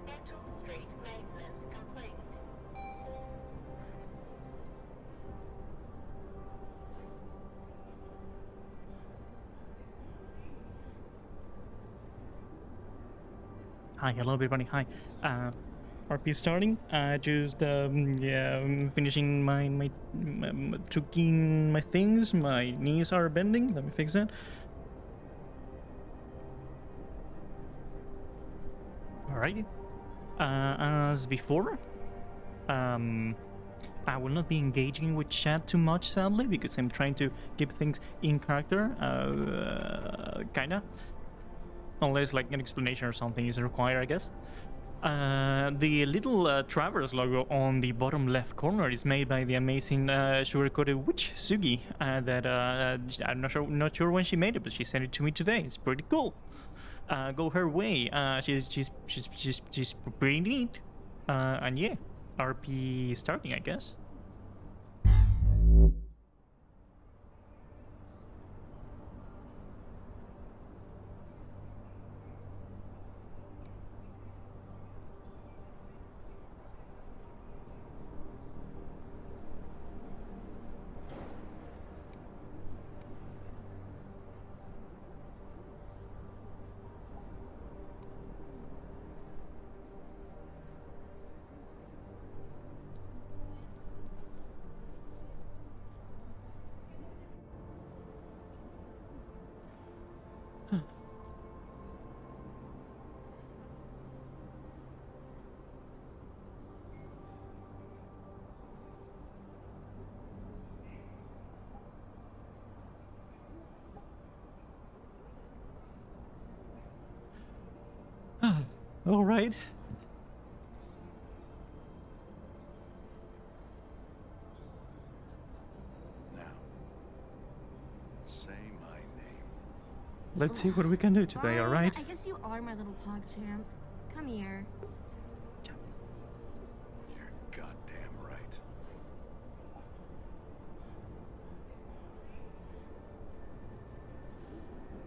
Scheduled street maintenance complete. Hi, hello everybody. Hi. RP starting. Just yeah, finishing my tweaking my things. My knees are bending. Let me fix that. Alrighty. As before, I will not be engaging with chat too much, sadly, because I'm trying to keep things in character. Kinda. Unless like an explanation or something is required, I guess. The little traverse logo on the bottom left corner is made by the amazing sugar-coated witch Sugi. That I'm not sure when she made it, but she sent it to me today. It's pretty cool. Go her way. She's pretty neat. And yeah, RP starting, I guess. All right. Now, say my name. Let's see what we can do today. All right. I guess you are my little PogChamp. Come here. You're goddamn right.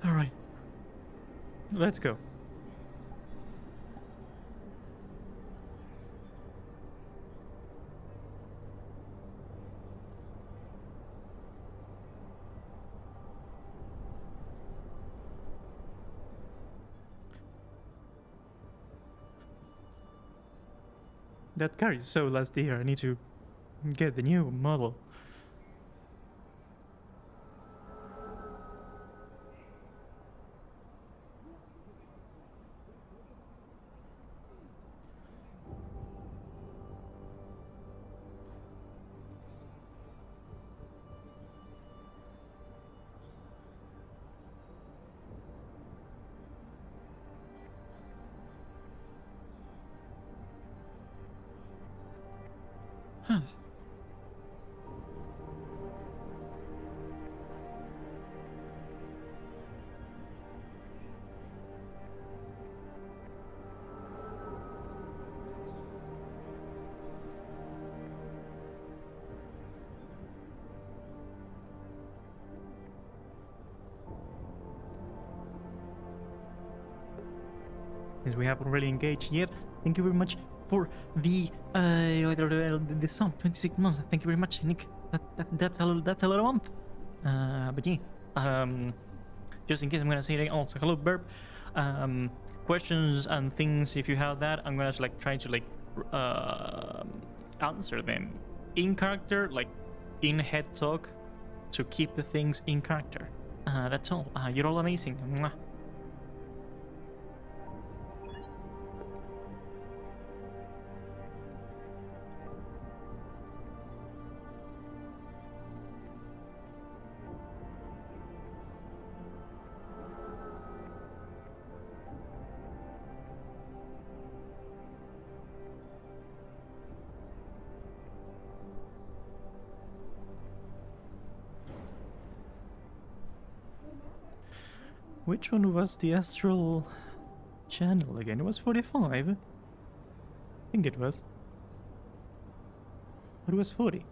All right. Let's go. That car is so last year. I need to get the new model. Since we haven't really engaged yet, thank you very much for the sum, 26 months. Thank you very much, Nick. That's a lot of month. But yeah, just in case, I'm gonna say it also. Hello, Burp. Questions and things. If you have that, I'm gonna like try to like answer them in character, like in head talk, to keep the things in character. That's all. You're all amazing. Mwah. Which one was the astral channel again? It was 45. I think it was. But it was 40.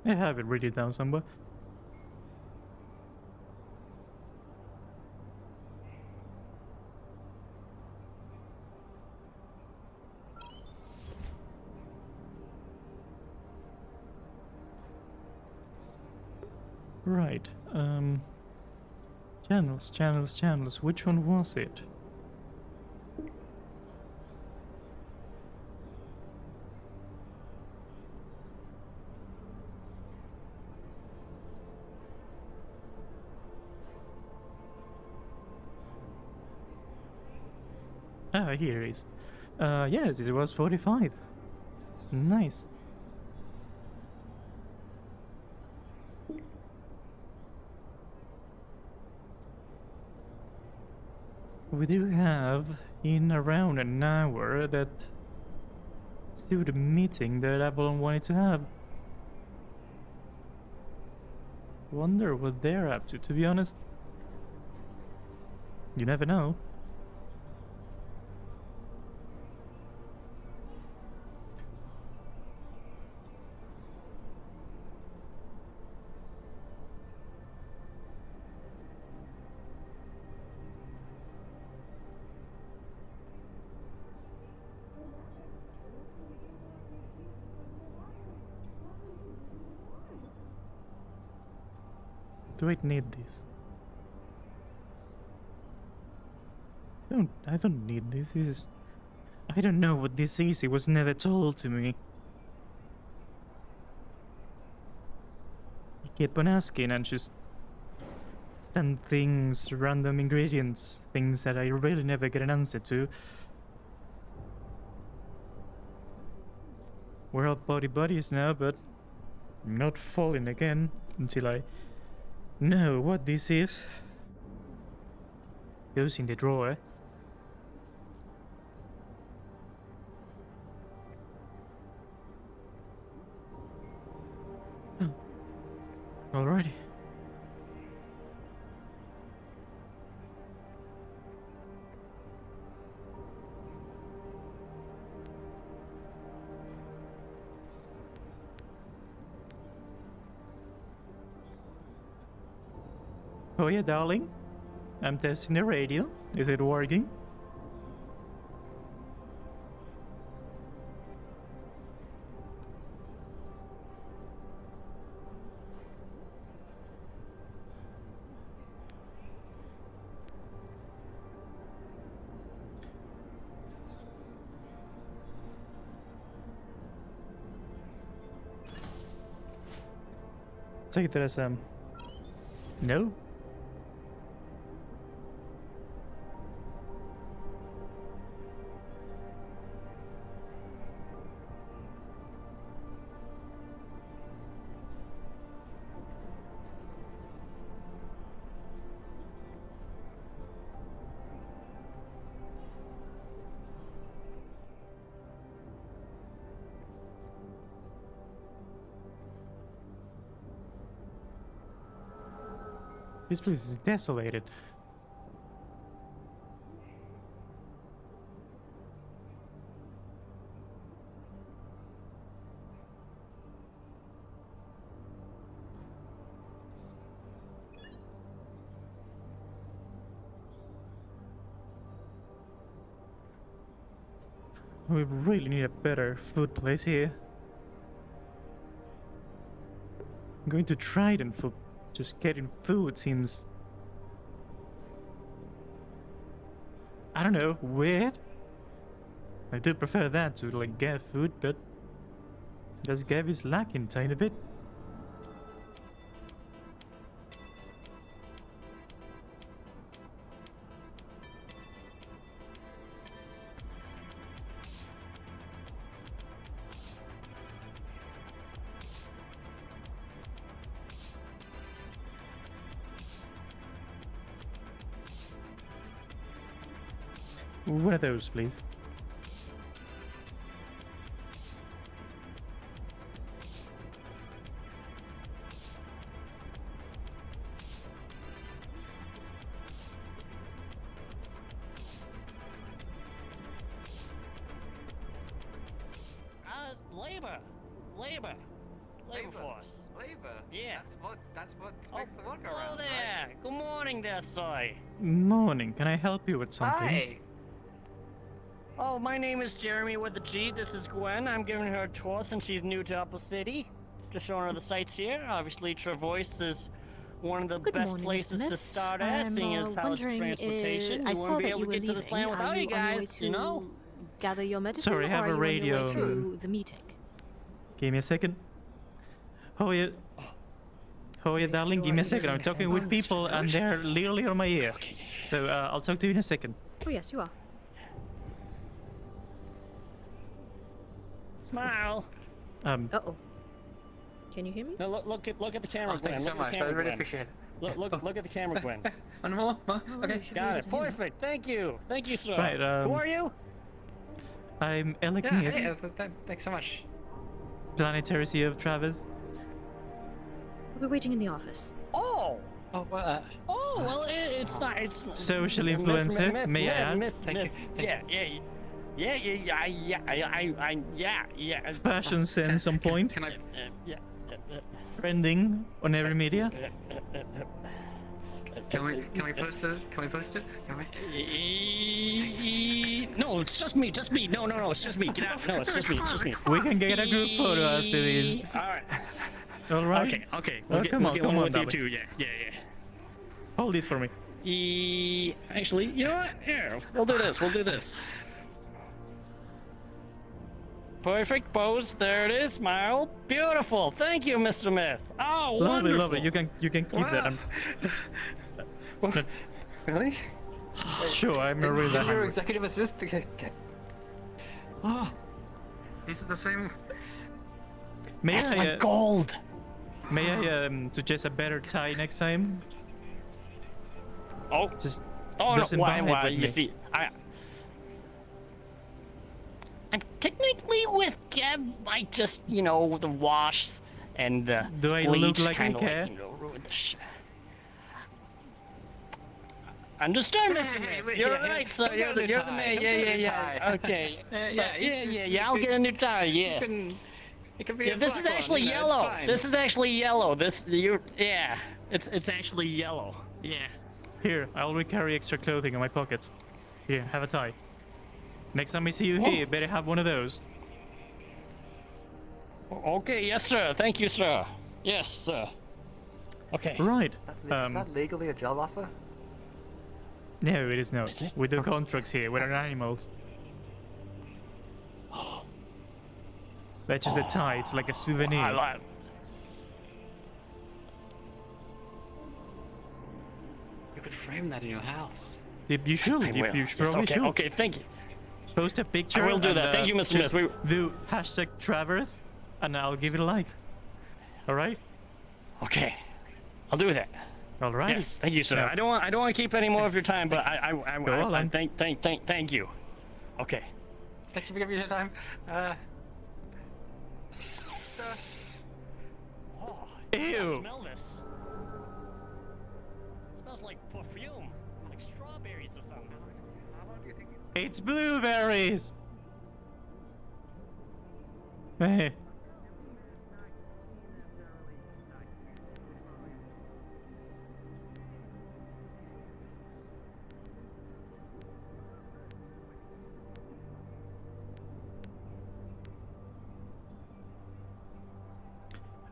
I have it written down somewhere. Right. Channels, channels, channels. Which one was it? Ah, here it is. Yes, it was 45. Nice. We do have in around an hour that student meeting that Avalon wanted to have. Wonder what they're up to be honest. You never know. Do I need this? I don't need this. This is... I don't know what this is. It was never told to me. I keep on asking and just stand things, random ingredients, things that I really never get an answer to. We're all buddies now, but I'm not falling again until I know what this is. Goes in the drawer. Oh. Alrighty. Oh yeah, darling. I'm testing the radio. Is it working? Take that as no. This place is desolated. We really need a better food place here. I'm going to Trident for just getting food seems... I don't know, weird? I do prefer that to like get food, but this Gav is lacking a tiny bit. What are those, please? Labor force. Labor? Yeah. That's what makes the world go hello round, there. right? Good morning there, Soy. Morning, can I help you with something? Hi. Oh, my name is Jeremy with a G. This is Gwen. I'm giving her a tour since she's new to Apple City. Just showing her the sights here. Obviously, Travois is one of the Good best morning, Mr. places to Smith. start at, I'm seeing as how it's wondering, transportation. I We saw wouldn't be that able you to were get to this leaving. plan Are without you you on your way guys, to you know? gather your medicine, Sorry, I have or a are you on your way radio. to the meeting? Give me a second. Oh yeah. Oh yeah, darling, give me a second. I'm talking with people and they're literally on my ear. So I'll talk to you in a second. Oh yes, you are. Smile. Uh-oh. Can you hear me? No, look at the camera, Oh, Gwen. thanks so Look at much. the I camera, really Gwen. appreciate it. Look at the camera, Gwen. One more? Oh, Okay. you should be Got able it. to hear me. Perfect. Thank you. Thank you, sir. Right, Who are you? I'm Alec Yeah, Mead, hey, thanks so much. Planetary CEO of Travis. We'll be waiting in the office. Oh. Oh, Well, it's not. It's Social Miss- influencer, Miss- may I add? Miss, Thank you, Miss, thank yeah. Fashion sense on point. can I? Yeah. Trending on every media. Can we post it? Can we? No, it's just me. No, it's just me. Get out. No, it's just me. We can get a group photo after these. All right. Alright? Okay. Oh, come on, get come one on, with you darling. too. Yeah. Hold this for me. Actually, you know what? Here, we'll do this. Perfect pose. There it is. Smile. Beautiful. Thank you, Mr. Smith. Oh, wonderful. Love it. You can keep that. Really? Sure, I'm not really that Your hungry. executive assistant. Oh, these are the same. May That's I, like gold. suggest a better tie next time? Oh, Just no, doesn't why? vibe with You me. see, I'm technically with Geb. I just, the wash and the Do I bleach look like I kinda care? ruined the shit. Understand, Mr. Smith. You're right, sir. You're the man. Yeah. Okay. Yeah. I'll get a new tie. Yeah. It could be. Yeah, this is actually yellow. This is actually yellow. It's actually yellow. Yeah. Here, I already carry extra clothing in my pockets. Here, have a tie. Next time I see you here, better have one of those. Okay, yes, sir. Thank you, sir. Yes, sir. Okay. Right. Is that legally a job offer? No, it is not. Is it? We do contracts here. We're not animals. That's just a tie. It's like a souvenir. I like. You could frame that in your house. You should. I You will. Yes, probably okay. should. Okay, thank you. Post a picture. I will do and, that. Thank you, Mr. just Smith. Do hashtag Travers, and I'll give it a like. All right. Okay, I'll do that. All right. Yes, thank you, sir. Yeah. I don't want to keep any more of your time, but I Go on. thank you. Okay. Thanks for giving me your time. Oh, Ew. smell this. It smells like perfume, like strawberries or something. It's blueberries. Hey.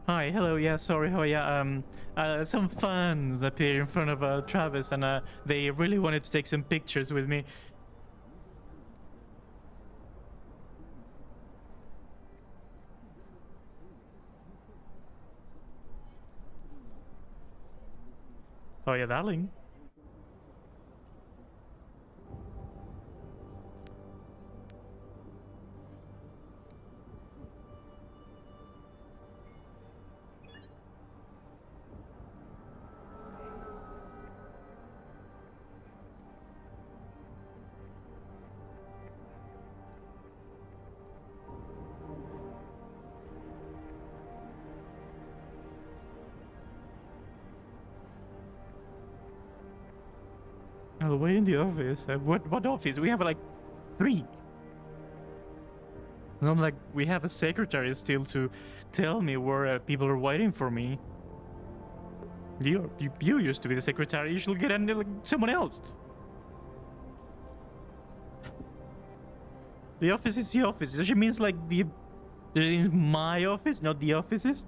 Hi, hello, yeah, sorry, oh yeah, some fans appeared in front of Travis and they really wanted to take some pictures with me. Oh yeah, darling. I'll wait in the office. What office? We have like 3. Not like we have a secretary still to tell me where people are waiting for me. You used to be the secretary. You should get under like someone else. The office is the office. She means like the is my office, not the offices.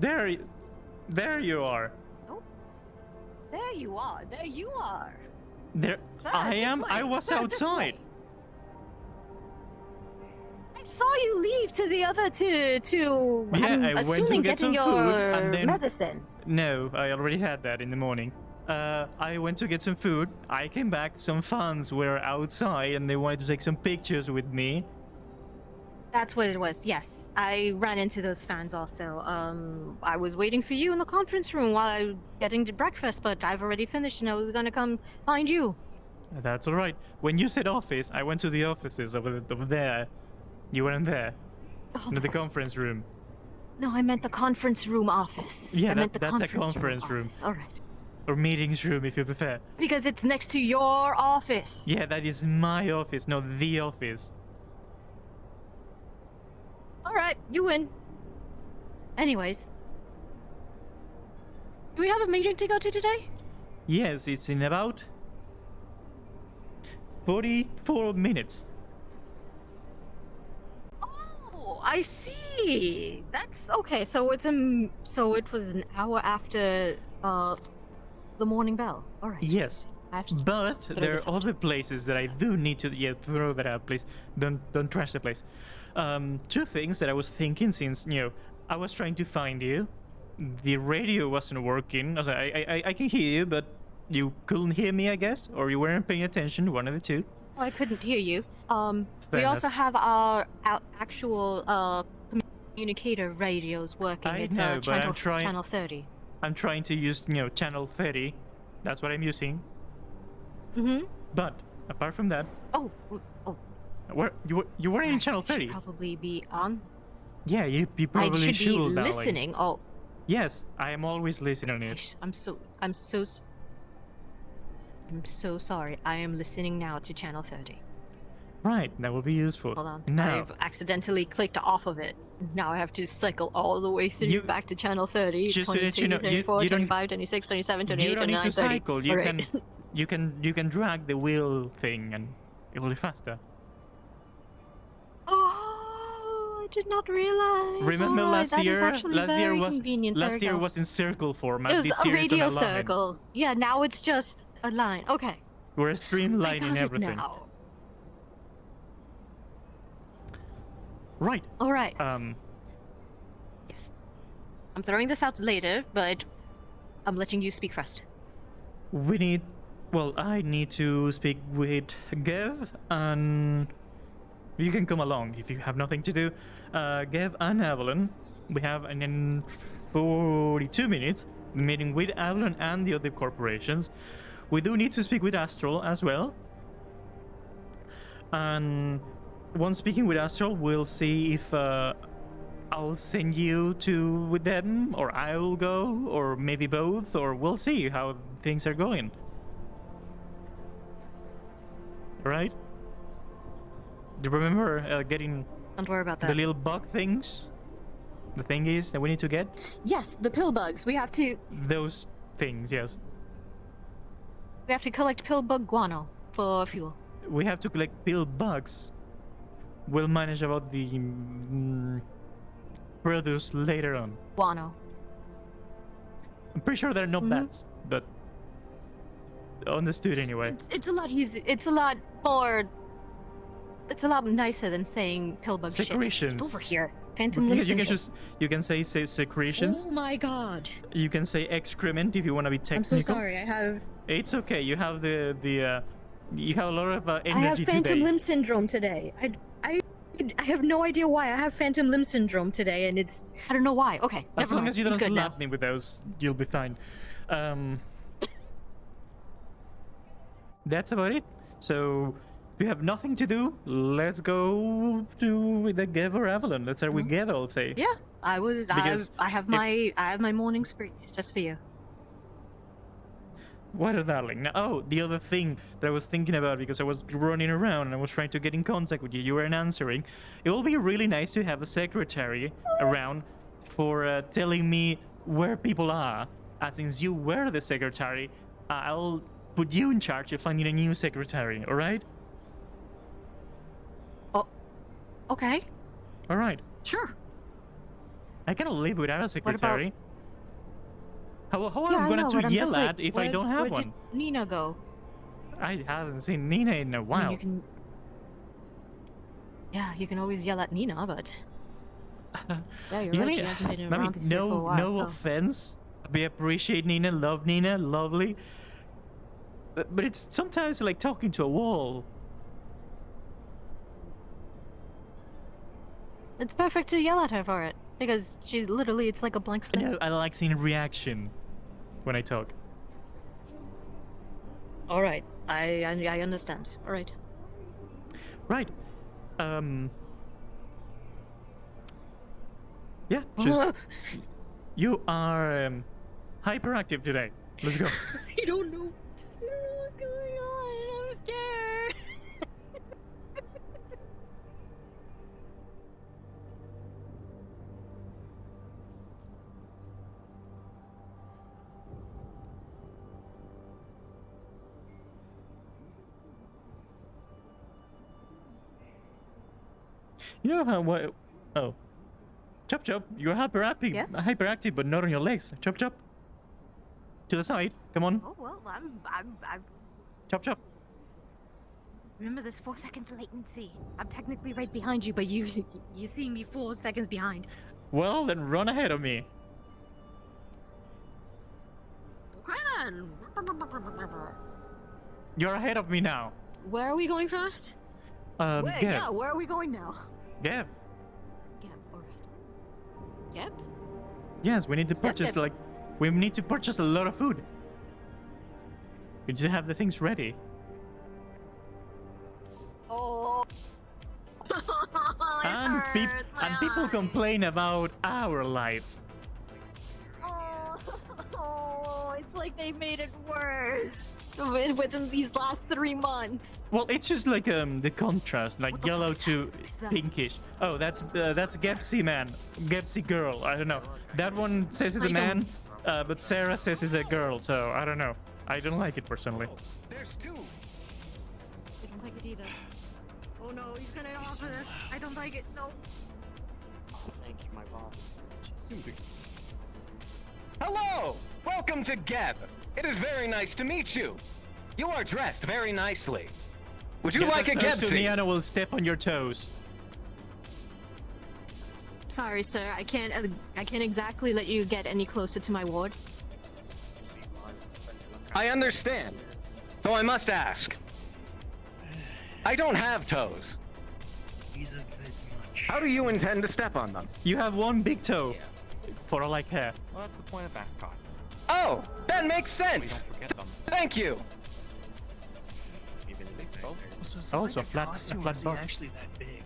There you are. Oh, there you are. There you are. There, Sir, I this am. way. I was Sir, this outside. way. I saw you leave to the other to. Yeah, I'm I went to assuming get getting some food, your and then- medicine. No, I already had that in the morning. I went to get some food. I came back. Some fans were outside, and they wanted to take some pictures with me. That's what it was. Yes, I ran into those fans also. I was waiting for you in the conference room while I was getting to breakfast, but I've already finished, and I was gonna come find you. That's all right. When you said office, I went to the offices over there. You weren't there. Oh, In the conference room. no, I meant the conference room office. Yeah, I meant the that's a conference room. office. All right. Or meetings room, if you prefer. Because it's next to your office. Yeah, that is my office, not the office. All right, you win. Anyways, do we have a meeting to go to today? Yes, it's in about 44 minutes. Oh, I see. That's okay. So so it was an hour after the morning bell. All right. Yes. I have to But throw there this are out. other places that I do need to throw that out, please. Don't trash the place. Two things that I was thinking since I was trying to find you. The radio wasn't working. I can hear you, but you couldn't hear me, I guess, or you weren't paying attention. One of the two. I couldn't hear you. Fair We enough. also have our actual communicator radios working. I It's know, but I'm trying- channel 30. I'm trying to use channel 30. That's what I'm using. Mm-hmm. But apart from that, Oh. where you weren't in channel I should 30. probably be on. Yeah, you probably I should be darling. listening. Oh, Yes, I am always listening on it. I'm so sorry. I am listening now to channel 30. Right, that will be useful. Hold on. Now, I've accidentally clicked off of it. Now I have to cycle all the way through You- back to channel 30, just to let 22, you know, 34, you don't- 25, 26, 27, 28, you don't need 29, to 30. cycle. You Alright. you can drag the wheel thing, and it will be faster. Oh, I did not realize. Remember Alright, last that is year? actually Last year very was convenient. There last we year go. was in circle form, It and was this a year is on radio a line. circle. Yeah, now it's just a line. Okay. We're I streamlining got it everything. now. Right. All right. Um. Yes. I'm throwing this out later, but I'm letting you speak first. We need. Well, I need to speak with Gev, and you can come along if you have nothing to do. Gev and Avalon. We have in 42 minutes the meeting with Avalon and the other corporations. We do need to speak with Astral as well. And once speaking with Astral, we'll see if I'll send you with them, or I'll go, or maybe both, or we'll see how things are going. Right? Do you remember getting Don't worry about that. the little bug things? The thing is that we need to get Yes, the pill bugs. We have to those things, yes. collect pill bug guano for fuel. We have to collect pill bugs. We'll manage about the produce later on. Guano. I'm pretty sure they're not bats, but understood anyway. It's a lot easy. It's a lot more. It's a lot nicer than saying pill bug shit. Secretions. Get over here. Phantom You limb can syndrome. you can say secretions. Oh my god. You can say excrement if you want to be I'm technical. so sorry. I have It's okay. You have you have a lot of energy I have phantom today. limb syndrome today. I have no idea why. I have phantom limb syndrome today, and it's I don't know why. Okay, As never long mind. as you don't It's good now. slap me with those, you'll be fine. That's about it. So, if you have nothing to do, let's go with the Gev or Avalon. Let's start with Gev, I'll say. Yeah, Because I have my morning spree just for you. What a darling. Now, the other thing that I was thinking about, because I was running around and I was trying to get in contact with you, you weren't answering. It will be really nice to have a secretary around for telling me where people are. Since you were the secretary, I'll put you in charge of finding a new secretary, alright? Oh, okay. Alright. Sure. I cannot live without a secretary. How Yeah, am I I going know, to but I'm yell just at like, if I don't have where'd one? Nina go? I haven't seen Nina in a I mean, while. you can. Yeah, you can always yell at Nina, but yeah, you're right. She hasn't been I around mean, here for a while. no so. offense. We appreciate Nina, love Nina, lovely. But it's sometimes like talking to a wall. It's perfect to yell at her for it because she's literally it's like a blank slate. No, I like seeing reaction when I talk. All right, I understand. All right. Right. Yeah, just you are hyperactive today. Let's go. I don't know. I don't know what's going on. I'm scared. You know how what? Oh, Chop Chop, you're hyperactive. Yes? Hyperactive, but not on your legs. Chop Chop. To the side. Come on. Oh well, I'm. Chop Chop. Remember, there's 4 seconds latency. I'm technically right behind you, but you see me 4 seconds behind. Well, then run ahead of me. Okay then. You're ahead of me now. Where are we going first? Gav. Yeah, where are we going now? Gav. Yep. All right. Yep. Yes, we need to purchase yep. we need to purchase a lot of food. We need to have the things ready. Oh. And people complain about our lights. Oh, it's like they made it worse within these last 3 months. Well, it's just like the contrast, like What the yellow fuck is to that? What is that? pinkish. Oh, that's Gepsy man, Gepsy girl. I don't know. That one says it's a man, but Sarah says it's a girl. So I don't know. I don't like it personally. There's two. I don't like it either. Oh no, he's gonna offer this. I don't like it. No. Thank you, my boss. Hello! Welcome to Geb. It is very nice to meet you. You are dressed very nicely. Would you Get like a close to me Gebsy? and I will step on your toes. Sorry, sir. I can't exactly let you get any closer to my ward. I understand. Though I must ask. I don't have toes. He's a bit much. How do you intend to step on them? You have one big toe for like hair. Well, that's the point of mascots. Oh, that makes We sense. don't forget them. Thank you. Even big toe. Also, a flat butt. Actually, that big.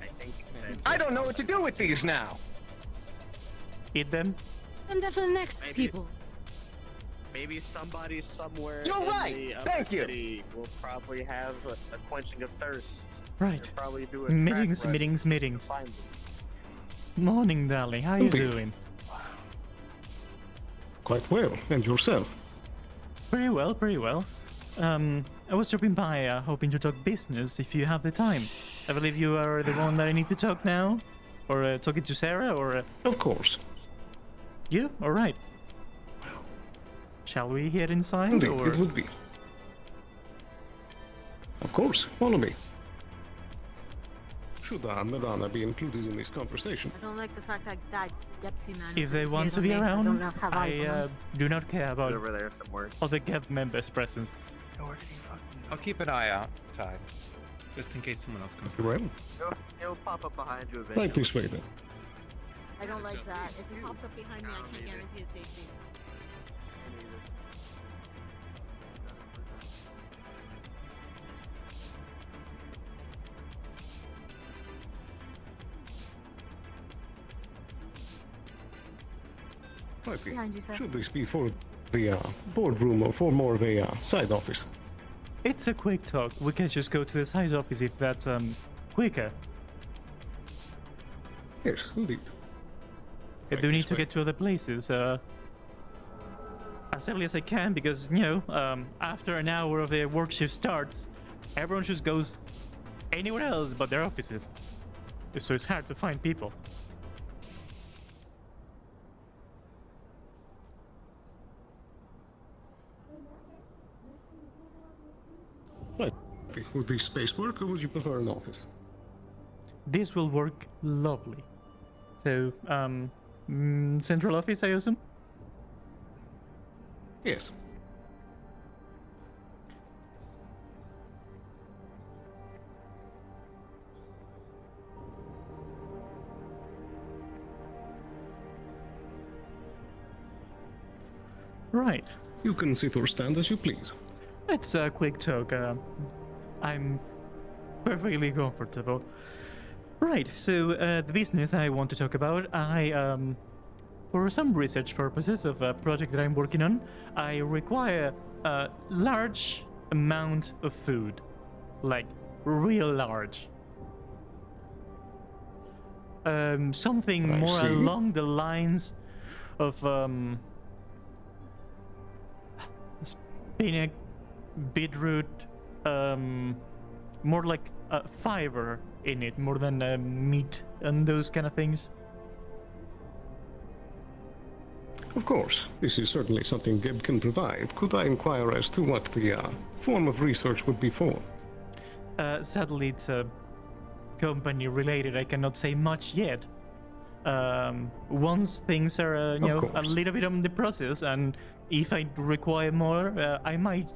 I think. I don't know what to do with these now. Eat them. And then for the next Maybe. people. Maybe somebody somewhere You're in right. the upper Thank you. city will probably have a quenching of thirst. Right. They'll probably do a Meetings, track run meetings, to meetings. find them. Morning, darling. How you Indeed. doing? Quite well. And yourself? Pretty well, pretty well. I was dropping by, hoping to talk business if you have the time. I believe you are the one that I need to talk now? Or talking to Sarah, or Of course. you? Alright. Shall we head inside, Indeed, or...? it would be. Of course. Follow me. Should Medana be included in this conversation? I don't like the fact that Gepsy man. If they want to be disappeared on me. around, I don't have eyes on I them. do not care about Over there somewhere. other Gep members' presence. I'll keep an eye out, Ty, just in case someone else comes. Well, He'll pop up behind you eventually. right this way then. I don't like that. If he pops up behind me, I can't guarantee his safety. Might be. Behind you, sir. Should this be for the boardroom or for more of a side office? It's a quick talk. We can just go to the side office if that's quicker. Yes, indeed. I do need to get to other places, as early as I can, because, you know, after an hour of their work shift starts, everyone just goes anywhere else but their offices. so it's hard to find people. Right. Would this space work, or would you prefer an office? This will work lovely. So, central office, I assume? Yes. Right. You can sit or stand as you please. It's a quick talk. I'm perfectly comfortable. Right, so the business I want to talk about, for some research purposes of a project that I'm working on, I require a large amount of food. Like, real large. Something I more see. along the lines of, spinach, beetroot, more like fiber in it, more than meat and those kind of things. Of course, this is certainly something Geb can provide. Could I inquire as to what the form of research would be for? Sadly, it's company related. I cannot say much yet. Once things are, you know, a course. little bit on the process, and if I require more, I might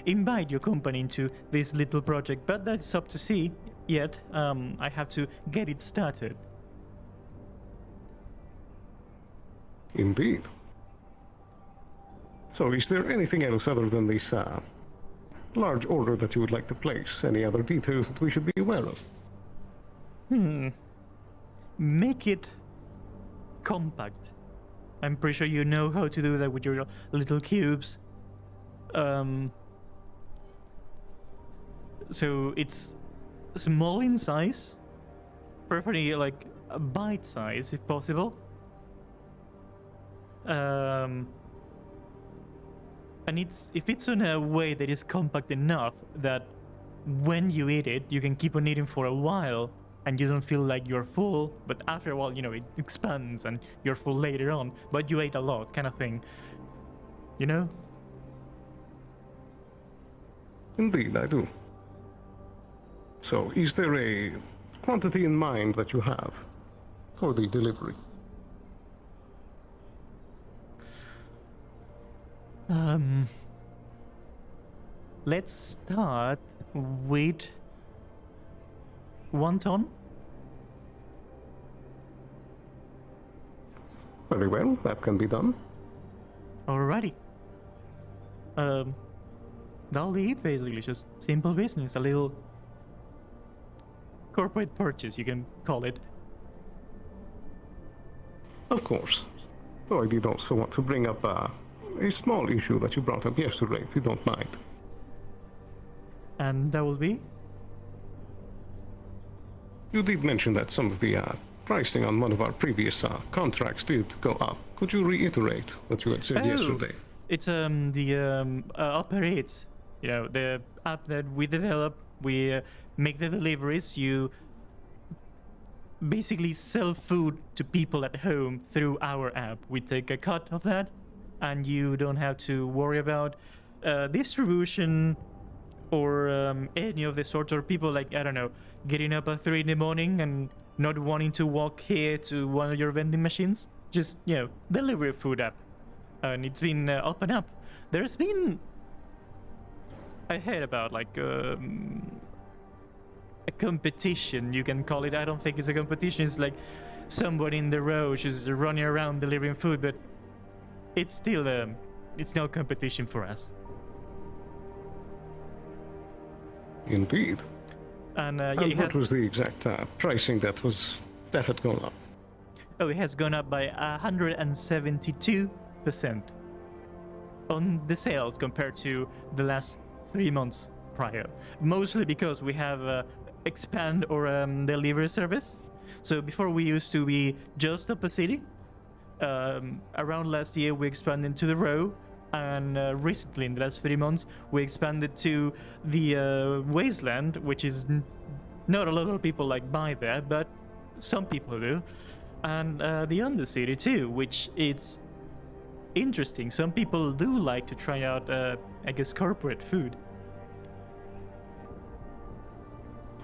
invite your company into this little project. But that's up to see yet. I have to get it started. Indeed. So, is there anything else other than this large order that you would like to place? Any other details that we should be aware of? Make it compact. I'm pretty sure you know how to do that with your little cubes. So it's small in size, preferably like a bite size if possible. And if it's in a way that is compact enough that when you eat it, you can keep on eating for a while and you don't feel like you're full, but after a while, you know, it expands and you're full later on, but you ate a lot, kind of thing. You know? Indeed, I do. So, is there a quantity in mind that you have for the delivery? Let's start with 1 ton. Very well, that can be done. Alrighty. That'll be it basically, just simple business, a little corporate purchase, you can call it. Of course. Though I did also want to bring up a small issue that you brought up yesterday, if you don't mind. And that will be? You did mention that some of the pricing on one of our previous contracts did go up. Could you reiterate what you had said yesterday? It's the Upper Eats, you know, the app that we develop. We make the deliveries. You basically sell food to people at home through our app. We take a cut of that, and you don't have to worry about distribution or any of the sorts, or people like, I don't know, getting up at 3 in the morning and not wanting to walk here to one of your vending machines. Just, you know, delivery food app. And it's been up and up. There's been, I heard about like a competition, you can call it. I don't think it's a competition. It's like somebody in the row just running around delivering food, but it's still it's no competition for us. Indeed. And yeah, And it what has, was the exact pricing that had gone up? oh, it has gone up by 172% on the sales compared to the last 3 months prior. Mostly because we have expand or delivery service. So before we used to be just up a city. Around last year we expanded to the row, and recently in the last 3 months we expanded to the wasteland, which is not a lot of people like buy there, but some people do, and the Undercity too, which it's interesting. Some people do like to try out, I guess, corporate food.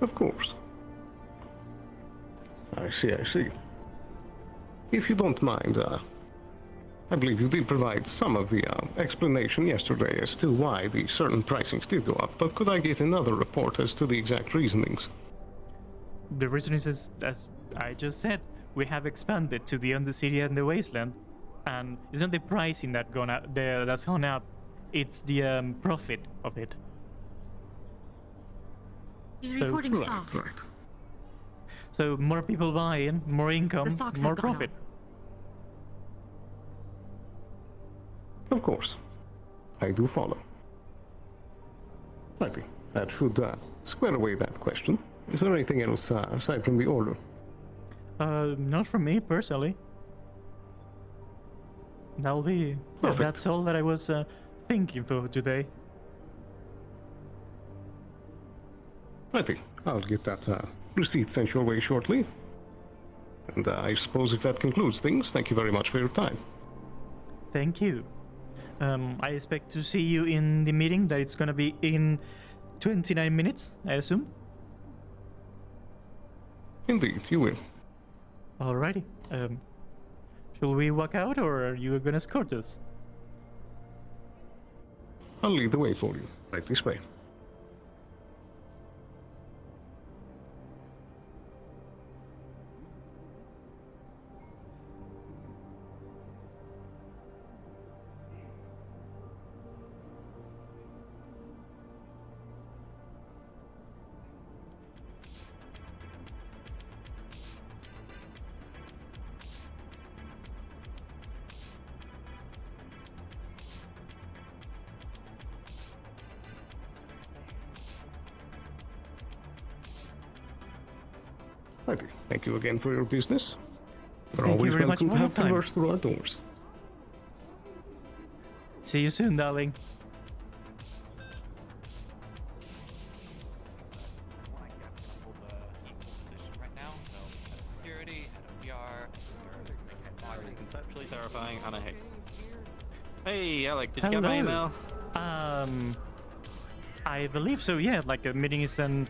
Of course. I see, I see. If you don't mind, I believe you did provide some of the explanation yesterday as to why the certain pricings did go up, but could I get another report as to the exact reasonings? The reason is, as I just said, we have expanded to the Undercity and the Wasteland, and it's not the pricing that's gone up, it's the profit of it. He's So- reporting Right, stocks. right. So more people buy in, more income, The stocks more have gone profit. Of course. I do follow. Righty. That should square away that question. Is there anything else aside from the order? Not from me personally. That'll be. Perfect. That's all that I was thinking for today. Righty. I'll get that receipt sent your way shortly. And I suppose if that concludes things, thank you very much for your time. Thank you. I expect to see you in the meeting. That it's gonna be in 29 minutes, I assume. Indeed, you will. Alrighty. Shall we walk out, or are you gonna escort us? I'll lead the way for you. Right this way. Righty. Thank you again for your business. You're Thank you always very much welcome for to your have time. converse through our doors. See you soon, darling. Right now, so security, conceptually terrifying, and I hate it. Hey, Alec, did you get my email? I believe so. Yeah, like the meeting is in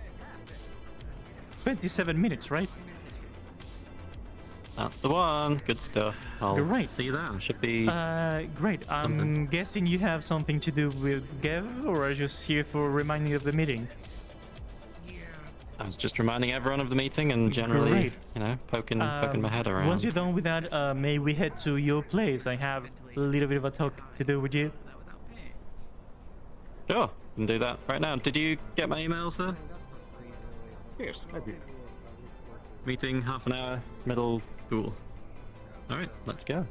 27 minutes, right? That's the one. Good stuff. I'll You're right. see you there. Should be. Great. I'm guessing you have something to do with Gav, or are you just here for reminding of the meeting? I was just reminding everyone of the meeting and generally, Great. you know, poking my head around. Once you're done with that, may we head to your place? I have a little bit of a talk to do with you. Sure, can do that right now. Did you get my email, sir? Yes, I did. Meeting half an hour, middle pool. All right, let's go.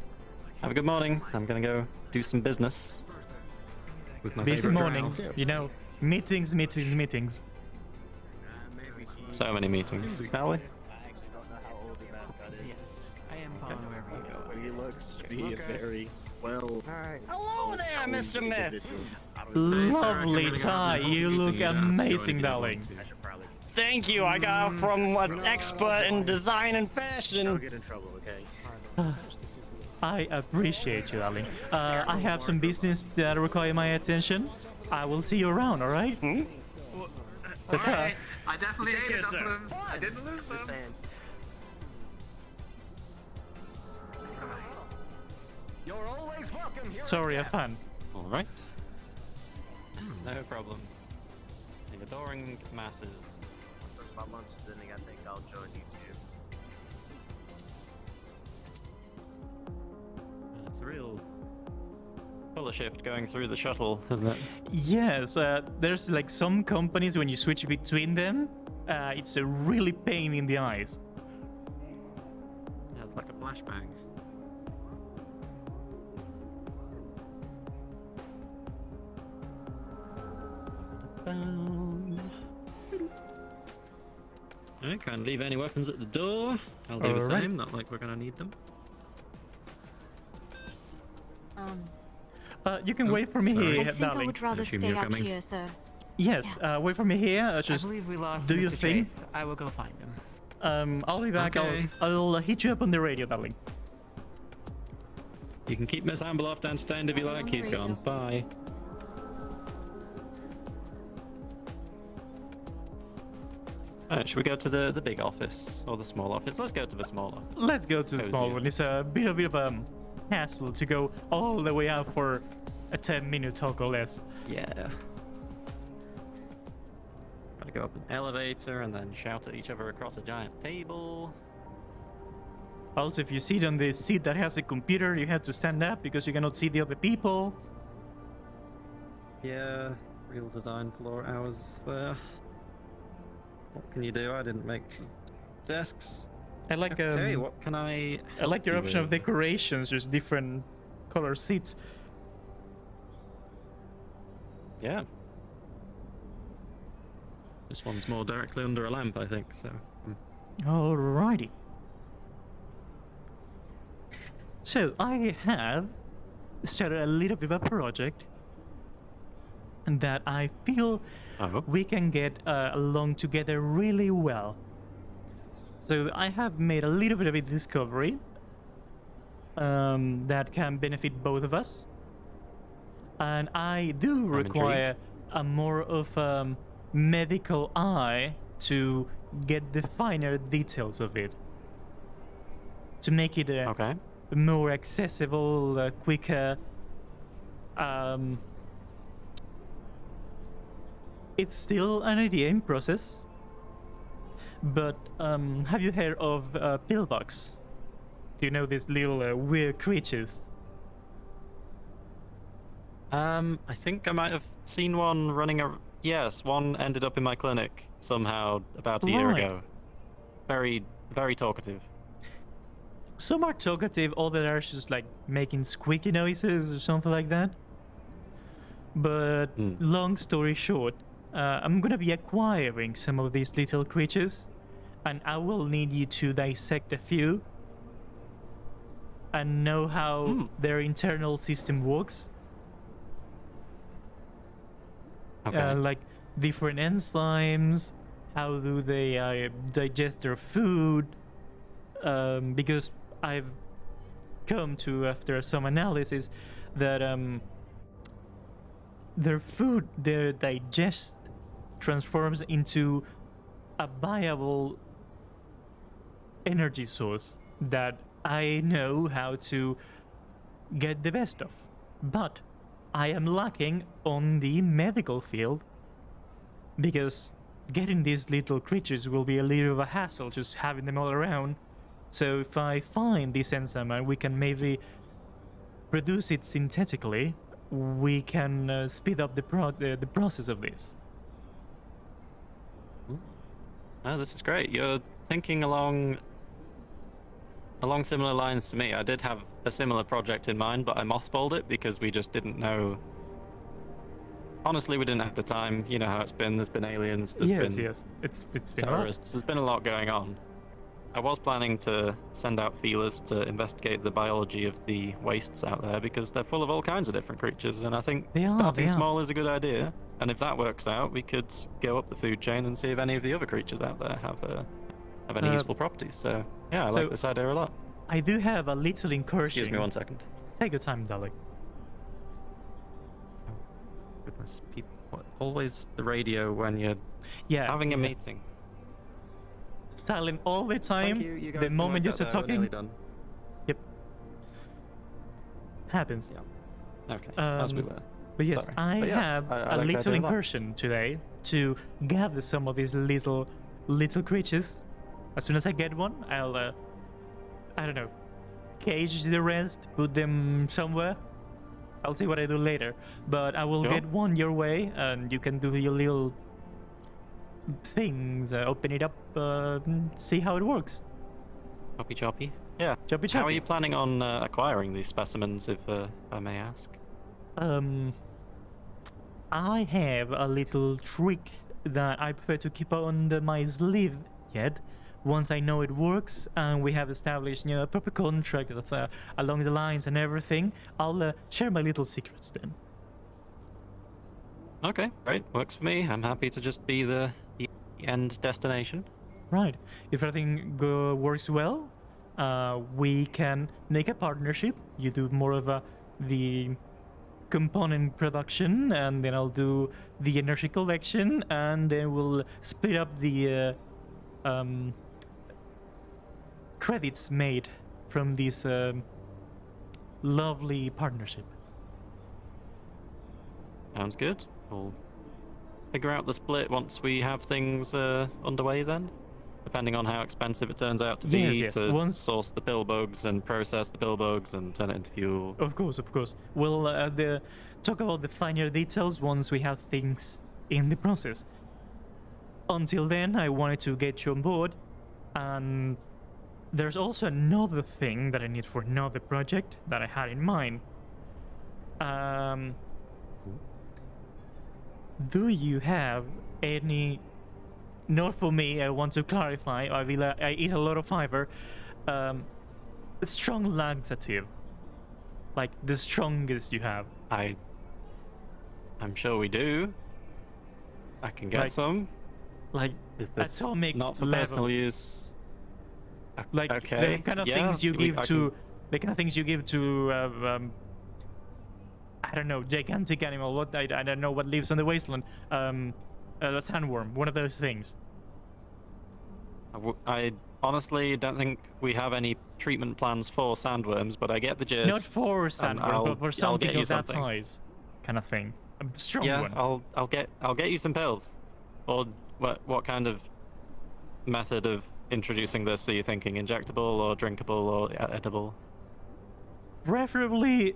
Have a good morning. I'm gonna go do some business. With my Busy favorite morning. drow. You know, meetings. So many meetings. Shall we? Yes, I am following wherever you go. He looks to be a very well. Hello there, Mr. Myth. Lovely tie. You look amazing, darling. Thank you. I got it from an expert in design and Don't fashion. get in trouble, okay? I appreciate you, darling. I have some business that require my attention. I will see you around, alright? Alright, I definitely Take ate care, a couple sir. of them. I didn't lose them. You're always welcome here. Sorry, have fun. All right. No problem. The adoring masses. Once my lunch is ending, I think I'll join you too. It's a real color shift going through the shuttle, isn't it? Yes, there's like some companies when you switch between them, it's a really pain in the eyes. Yeah, it's like a flashbang. I can't leave any weapons at the door. I'll do the Alright. same, not like we're gonna need them. You can wait for me sorry. here, I think I darling. would rather assume stay you're up coming. here, sir. Yes, wait for me here. I Just believe we lost do your Mr. thing. Chase. I will go find him. I'll be back. Okay. I'll hit you up on the radio, darling. You can keep Miss Ambeloft entertained if you like. He's gone. Bye. Alright, should we go to the big office or the small office? Let's go to the small office. Let's go to the Cozy. small one. It's a bit of a hassle to go all the way out for a 10-minute talk or less. Yeah. Gotta go up an elevator and then shout at each other across a giant table. Also, if you sit on the seat that has a computer, you have to stand up because you cannot see the other people. Yeah, real design floor hours there. What can you do? I didn't make desks. I like Okay, what can I like your help you option of with? decorations, just different color seats. Yeah. This one's more directly under a lamp, I think, so. Alrighty. So I have started a little bit of a project that I feel we can get along together really well. So I have made a little bit of a discovery that can benefit both of us, and I do require a more of a medical eye to get the finer details of it, to make it more accessible, quicker. It's still an idea in process, but have you heard of pillbugs? Do you know these little weird creatures? I think I might have seen one running yes, one ended up in my clinic somehow about a year ago. Very, very talkative. Some are talkative, others are just like making squeaky noises or something like that. But long story short, I'm gonna be acquiring some of these little creatures, and I will need you to dissect a few and know how their internal system works. Like different enzymes, how do they digest their food, because I've come to, after some analysis, that their food, their digest transforms into a viable energy source that I know how to get the best of. But I am lacking on the medical field, because getting these little creatures will be a little of a hassle, just having them all around. So if I find this enzyme and we can maybe produce it synthetically, we can speed up the process of this. Oh, this is great. You're thinking along similar lines to me. I did have a similar project in mind, but I mothballed it because we just didn't know. Honestly, we didn't have the time. You know how it's been. There's been aliens. There's been It's been terrorists. There's been a lot going on. I was planning to send out feelers to investigate the biology of the wastes out there because they're full of all kinds of different creatures, and I think starting small is a good idea. And if that works out, we could go up the food chain and see if any of the other creatures out there have any useful properties. So yeah, I like this idea a lot. I do have a little incursion. Excuse me 1 second. Take your time, darling. Goodness, people, always the radio when you're having a meeting. Silent all the time. You guys the can moment you work out start there, we're nearly talking. done. Yep. Happens. Yeah. Okay. As we were. But yes, Sorry. I But yes, have I a like that little idea a lot. incursion today to gather some of these little creatures. As soon as I get one, I'll I don't know, cage the rest, put them somewhere. I'll see what I do later. But I will get one your way, and you can do your little things, open it up, see how it works. Choppy choppy. Yeah. Choppy choppy. How are you planning on acquiring these specimens, if I may ask? I have a little trick that I prefer to keep under my sleeve yet. Once I know it works and we have established a proper contract along the lines and everything, I'll share my little secrets then. Okay, great. Works for me. I'm happy to just be the end destination. Right. If everything works well, we can make a partnership. You do more of the component production, and then I'll do the energy collection, and then we'll split up the credits made from this lovely partnership. Sounds good. We'll figure out the split once we have things underway then, depending on how expensive it turns out to be Yes. to Once... source the pill bugs and process the pill bugs and turn it into fuel. Of course. We'll talk about the finer details once we have things in the process. Until then, I wanted to get you on board, and there's also another thing that I need for another project that I had in mind. Do you have any... Not for me, I want to clarify, I eat a lot of fiber. Strong laxative. Like the strongest you have. I'm sure we do. I can get Like, some. Like Is this atomic not for level. personal use? Like Okay. the kind of yeah, things you give I to... The kind of things you give to... I don't know, gigantic animal. What I don't know what lives on the wasteland. A sandworm, one of those things. I honestly don't think we have any treatment plans for sandworms, but I get the gist. Not for and sandworm, but for I'll something get you of that something. size, kind of thing. A strong Yeah, one. I'll get you some pills. Or what kind of method of introducing this are you thinking? Injectable or drinkable or edible? Preferably,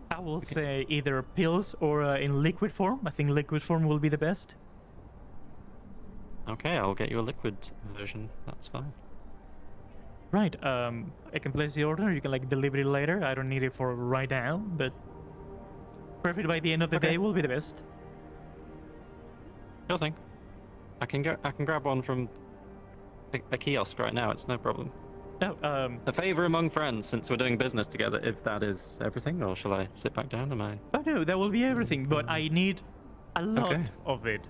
I will say either pills or in liquid form. I think liquid form will be the best. Okay, I'll get you a liquid version. That's fine. Right. I can place the order. You can like deliver it later. I don't need it for right now, but perfect by the end of the day will be the best. Sure thing. I can grab one from a kiosk right now. It's no problem. Oh, A favor among friends, since we're doing business together. If that is everything, or shall I sit back down? Am I? Oh no, that will be everything. But I need a lot Okay. of it.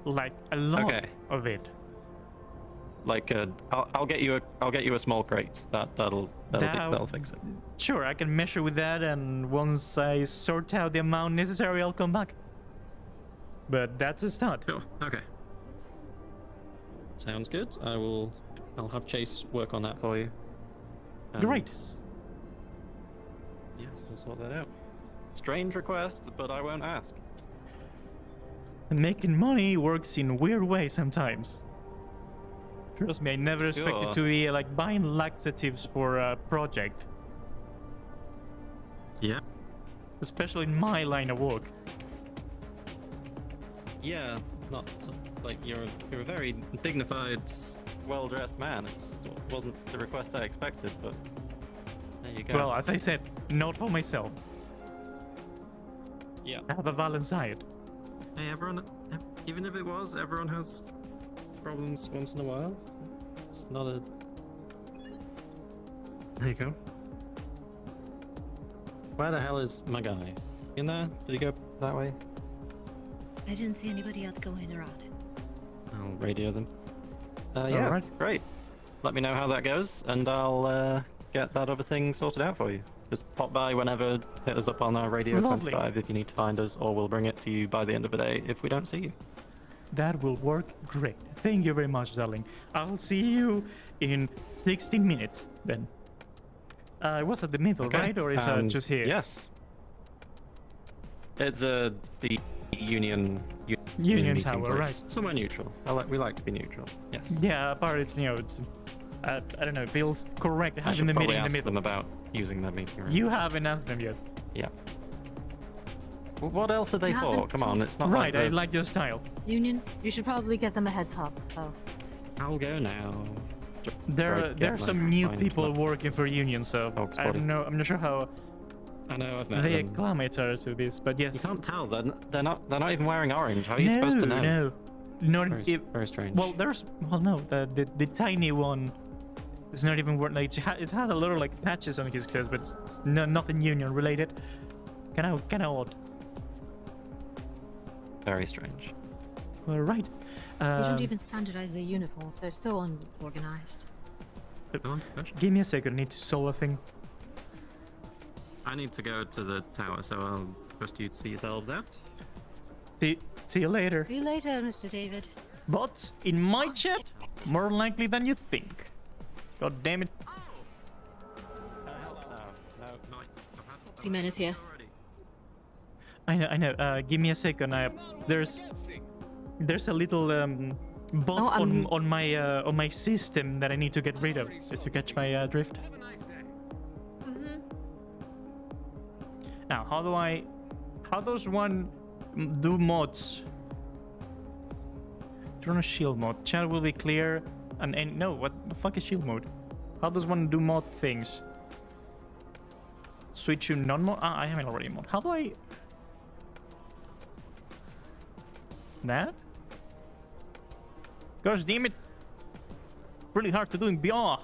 Like a lot Okay. of it. Like I'll get you a small crate. That'll fix it. Sure, I can measure with that, and once I sort out the amount necessary, I'll come back. But that's a start. Sure. Okay. Sounds good. I'll have Chase work on that for you. And Great. Yeah, we'll sort that out. Strange request, but I won't ask. Making money works in weird ways sometimes. Trust me, I never expected Sure. to be like buying laxatives for a project. Yeah. Especially in my line of work. Yeah, not like you're a very dignified, well-dressed man. It wasn't the request I expected, but there you go. Well, as I said, not for myself. Yeah. I have a valid side. Hey, even if it was, everyone has problems once in a while. It's not a... There you go. Where the hell is my guy? In there? Did he go that way? I didn't see anybody else go in or out. I'll radio them. Yeah, Alright. great. Let me know how that goes, and I'll get that other thing sorted out for you. Just pop by whenever, hit us up on our Radio Lovely. 25 if you need to find us, or we'll bring it to you by the end of the day if we don't see you. That will work great. Thank you very much, darling. I'll see you in 16 minutes then. It was at the middle, Okay. right? Or is it just here? Yes. It's the Union Union meeting Tower, place. right. Somewhere neutral. We like to be neutral. Yes. Yeah, apart it's, it's... I don't know, it feels correct I having should the probably meeting in the ask middle. them about using that meeting room. You haven't asked them yet. Yeah. What else are they You for? haven't Come on, told- it's not Right, I like like your style. Union, you should probably get them a heads up, though. I'll go now. There Try to are get some my new mind people back. working for Union, so Oh, I spotty. don't know. I'm not sure how I know, I've met they them. acclimate are to this, but yes. You can't tell. They're not even wearing orange. How are you supposed to know? No, not Very, if, very strange. Well, no, the tiny one is not even worth. Like, it has a little like patches on his clothes, but it's nothing Union related. Kind of odd. Very strange. Right. They don't even standardize their uniforms. They're so unorganized. Give me a second. I need to solve a thing. I need to go to the tower, so I'll trust you to see yourselves out. See you later. See you later, Mr. David. But in my chat, more likely than you think. God damn it. Seaman is here. I know. Give me a second. There's a little bug on my system that I need to get rid of, just to catch my drift. Now, how does one do mods? Turn on shield mode. Chat will be clear, and no, what the fuck is shield mode? How does one do mod things? Switch to non-mod. I have it already mod. How do I? That? Gosh damn it! Really hard to do in BR.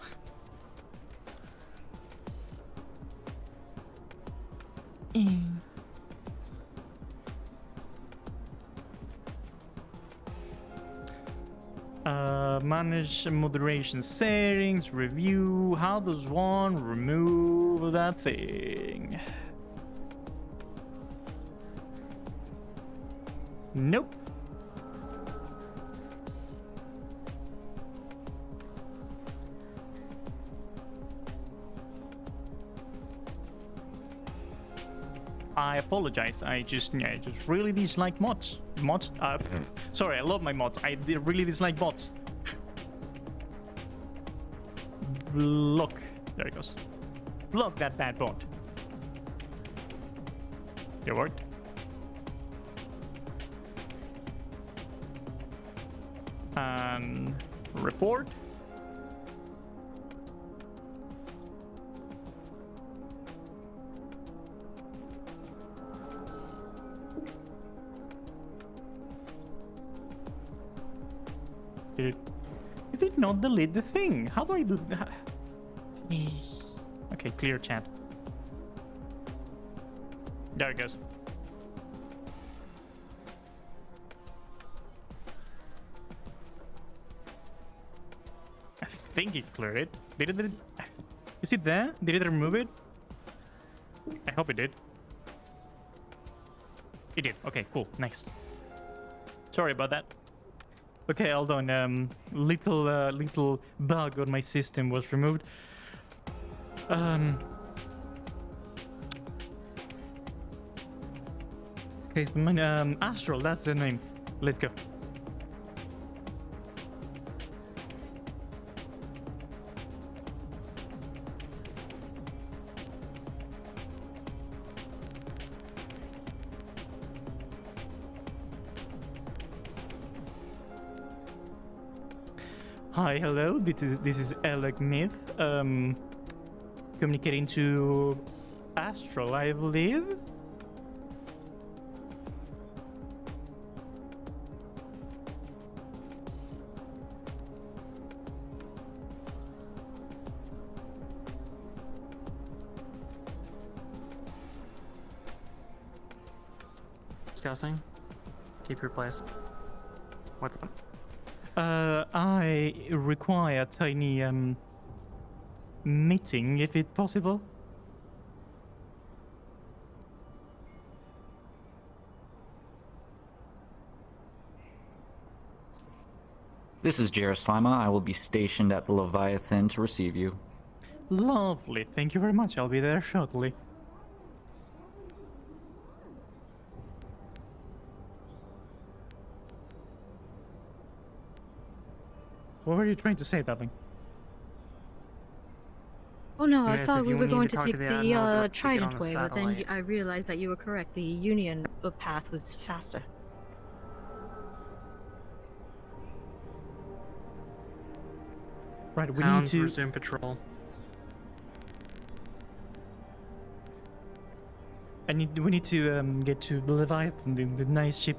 Manage moderation settings, review. How does one remove that thing? Nope. I apologize. I just really dislike mods. Sorry, I love my mods. I really dislike bots. Block. There it goes. Block that bad bot. It worked. And report. Did it not delete the thing? How do I do that? Okay, clear chat. There it goes. I think it cleared it. Did it? Is it there? Did it remove it? I hope it did. It did. Okay, cool. Nice. Sorry about that. Okay, hold on. Little bug on my system was removed. Okay, Astral, that's the name. Let's go. Hi, hello. This is Alec Myth. Communicating to Astral, I believe. Discussing. Keep your place. What's up? I require a tiny meeting, if it's possible. This is Jerislima. I will be stationed at the Leviathan to receive you. Lovely. Thank you very much. I'll be there shortly. What were you trying to say, darling? Oh no, I Yes, thought if we you were need going to to talk take to the the Admiral, go get Trident on the way, but then satellite. I realized that you were correct. The Union path was faster. Right, we Hounds need to resume patrol. we need to get to the Leviathan, the nice ship,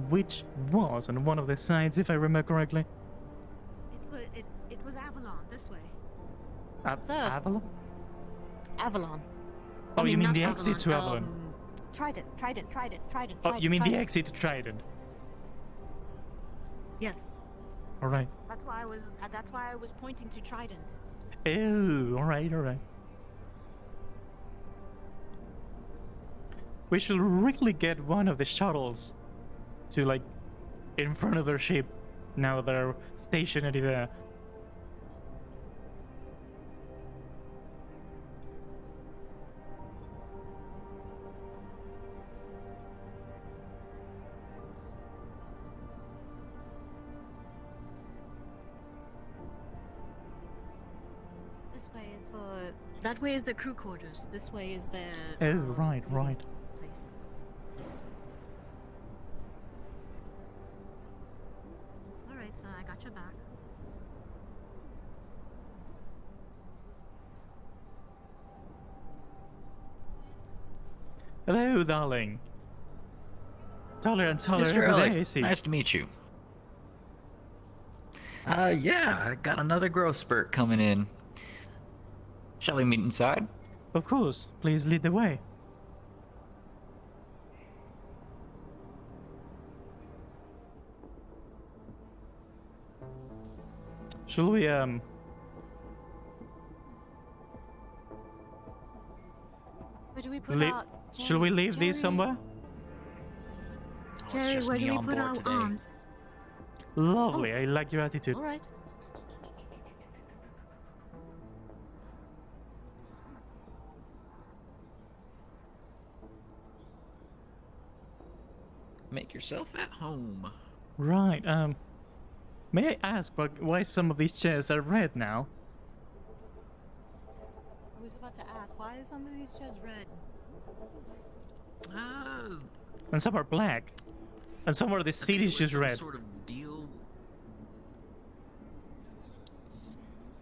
which was on one of the sides, if I remember correctly. It was Avalon this way. Sir. Avalon? Avalon. Oh, you mean not the exit to Avalon? Trident. Oh, you mean the exit to Trident? Yes. All right. That's why I was pointing to Trident. Oh, all right, all right. We should really get one of the shuttles to like in front of their ship now that they're stationary there. This way is for. That way is the crew quarters. This way is the. Oh, right, right. Place. Alright, so I got your back. Hello, darling. Taller and taller Mr. every Ellick, day, I see. nice to meet you. Yeah, I got another growth spurt coming in. Shall we meet inside? Of course. Please lead the way. Shall we, Where do we put our... shall we leave these somewhere? Jerry, where do we put our arms? Lovely, I like your attitude. Alright. Make yourself at home. Right, may I ask why some of these chairs are red now? I was about to ask, why is some of these chairs red? And some are black. And some are the seat is just red. Sort of deal.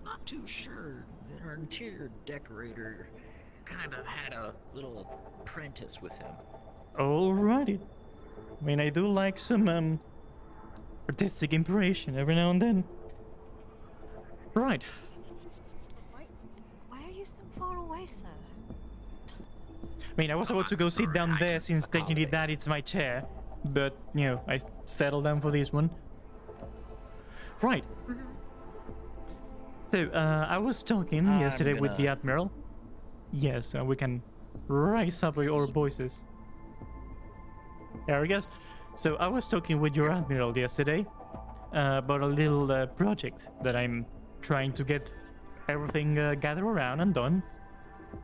Not too sure. Our interior decorator kind of had a little apprentice with him. Alrighty. I mean, I do like some artistic inspiration every now and then. Right. Why are you so far away, sir? I mean, I was about to go sit down there since technically that it's my chair. But, you know, I settled down for this one. Right. So, I was talking yesterday with the Admiral. Yes, we can rise up with our voices. There we go. So, I was talking with your Admiral yesterday about a little project that I'm trying to get everything gathered around and done.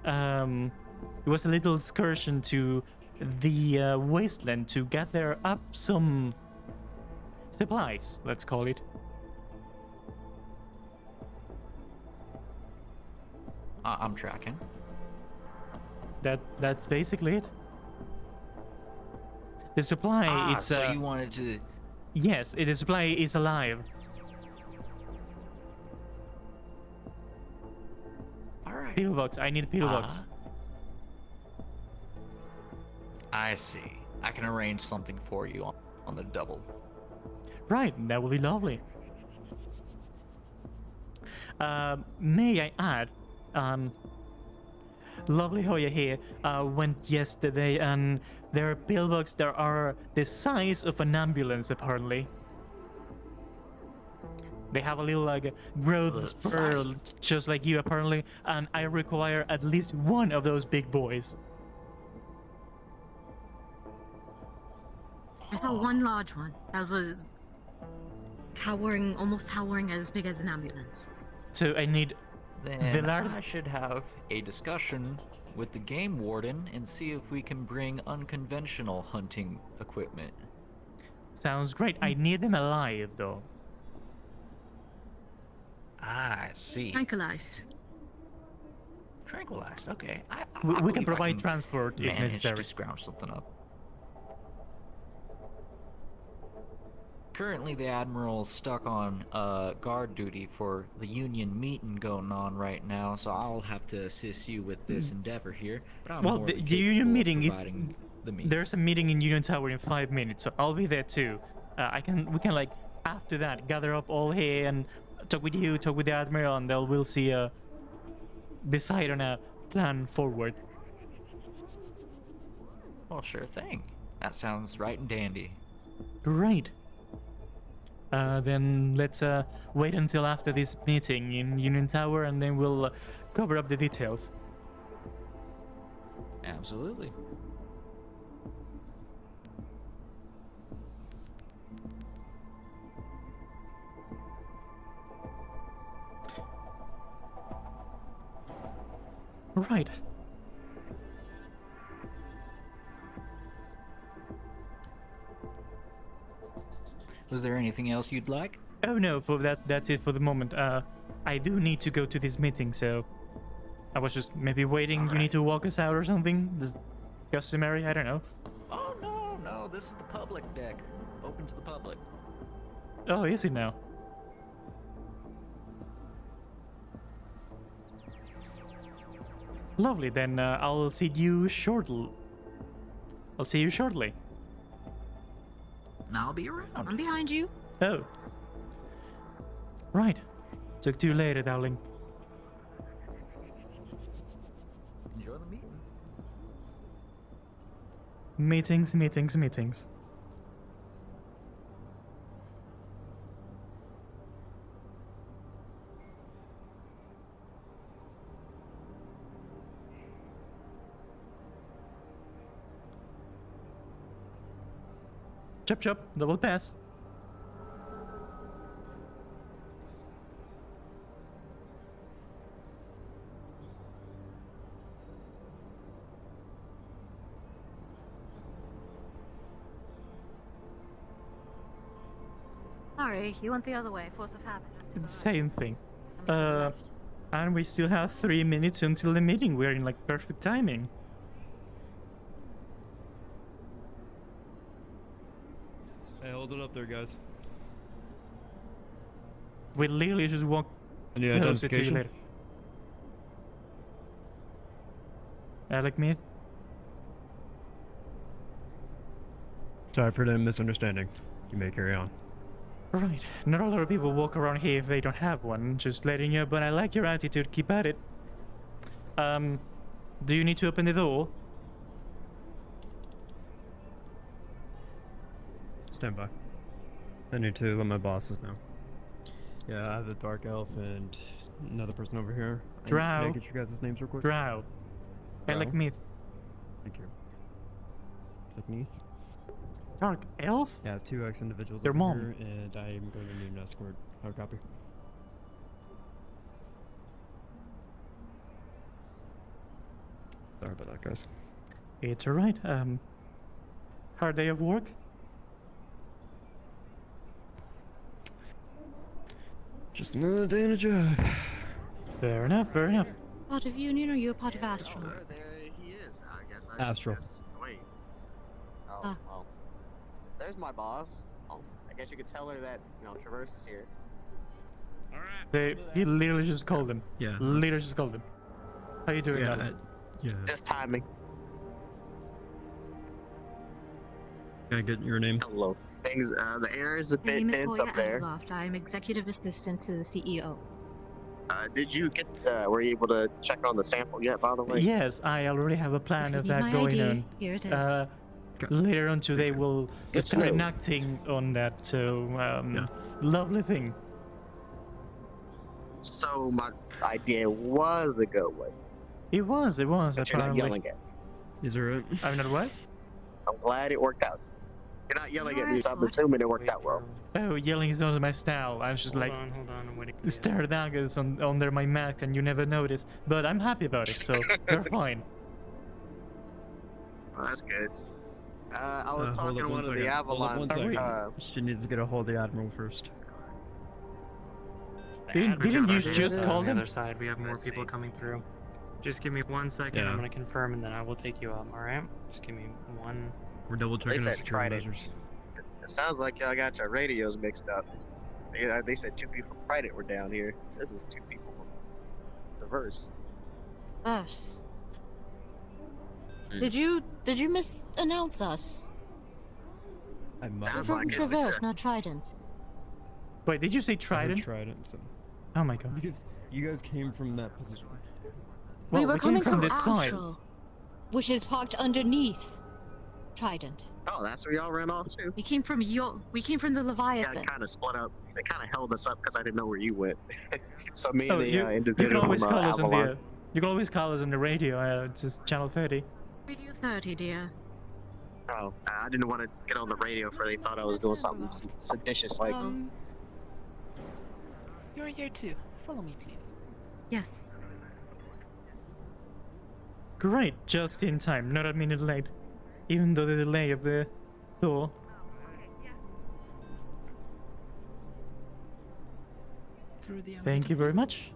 It was a little excursion to the wasteland to gather up some supplies, let's call it. I'm tracking. That's basically it. The supply, it's so you wanted to... Yes, the supply is alive. Alright. Pillbox, I need a pillbox. I see. I can arrange something for you on the double. Right, that will be lovely. May I add, lovely Hoya here went yesterday and there are pillbox that are the size of an ambulance apparently. They have a little like growth spur just like you apparently, and I require at least one of those big boys. I saw one large one that was towering, almost towering as big as an ambulance. So I need the large. I should have a discussion with the game warden and see if we can bring unconventional hunting equipment. Sounds great. I need them alive though. I see. Tranquilized. Tranquilized. Okay. We can provide transport if necessary. To scrounge something up. Currently, the Admiral's stuck on guard duty for the Union meeting going on right now, so I'll have to assist you with this endeavor here. But I'm well, more the Union meeting is there's a meeting in Union Tower in 5 minutes, so I'll be there too. We can like after that gather up all here and talk with you, talk with the Admiral, and we'll see decide on a plan forward. Well, sure thing. That sounds right and dandy. Great. then let's wait until after this meeting in Union Tower, and then we'll cover up the details. Absolutely. Right. Was there anything else you'd like? Oh no, for that's it for the moment. I do need to go to this meeting, so I was just maybe waiting. You need to walk us out or something? The customary, I don't know. Oh, no, this is the public deck. Open to the public. Oh, is it now? Lovely, then I'll see you shortly. I'll see you shortly. I'll be around. I'm behind you. Oh. Right. Talk to you later, darling. Enjoy the meeting. Meetings, meetings, meetings. Chop chop, double pass. Sorry, you went the other way. Force of habit. Same thing. And we still have 3 minutes until the meeting. We're in like perfect timing. Hey, hold it up there, guys. We literally just walk Any closer to you identification? later. Alec Meath? Sorry for the misunderstanding. You may carry on. Right. Not a lot of people walk around here if they don't have one. Just letting you know, but I like your attitude. Keep at it. Do you need to open the door? Stand by. I need to let my bosses know. Yeah, I have the Dark Elf and another person over here. Can I Drow. get you guys' names real quick? Drow. Alec Drow. Meath. Thank you. Alec Meath? Dark Elf? Yeah, 2X individuals Their over mom. here, and I am going to need an escort. Hard copy. Sorry about that, guys. It's alright. Hard day of work? Just another day in a job. Fair enough, fair enough. Part of Union or you're part of Astral? There he is, I guess. Astral. Wait. Oh, Ah. well. There's my boss. Oh, I guess you could tell her that, Traverse is here. He literally just called him. Yeah. Literally just called him. How you doing, Yeah, Nathan? yeah. Just timing. Can I get your name? Hello. Things, the air is a My bit name is dense Hoya up there. Angloft. I am executive assistant to the CEO. Did you get, were you able to check on the sample yet, by the way? Yes, I already have a plan If of you need that my going ID, on. here it is. Later on today, we'll Good to start know. enacting on that. So, lovely thing. So my idea was a good one. It was. But you're not apparently. yelling at me. Is there a... I'm not what? I'm glad it worked out. You're not yelling at me, so I'm Yours assuming it worked out well. Oh, yelling is not my style. I was just Hold like on, I'm waiting. stare daggers under my mask, and you never notice. But I'm happy about it, so you're fine. Well, that's good. I was hold talking up to one of the second. Hold up one Avalon. second. She needs to get a hold of the Admiral first. Didn't you just call on the them? other side? We have more Let's people see. coming through. Just give me 1 second. Yeah. I'm gonna confirm, and then I will take you up. All right? Just give me one. We're double checking the said security Trident. measures. It sounds like y'all got your radios mixed up. They said 2 people from Trident were down here. This is 2 people from Traverse. Us. Hmm. Did you misannounce us? I might We're Sounds from like it. Traverse, not Trident. Wait, did you say I heard Trident? Trident, so... Oh my god. Because you guys came from that position. Well, we were we came coming from from this Astral, side. which is parked underneath. Trident. Oh, that's where y'all ran off to? We came from the Yeah, Leviathan. it kind of split up. They kind of held us up because I didn't know where you went. So me Oh, and the you can individual always from call us on Avalon. the. You can always call us on the radio. Just channel 30. Radio 30, dear. Oh, I didn't want to get on the radio for they thought I was doing something seditious like. You're here too. Follow me, please. Yes. Great, just in time. Not a minute late, even though the delay of the door. Through the Thank you very much.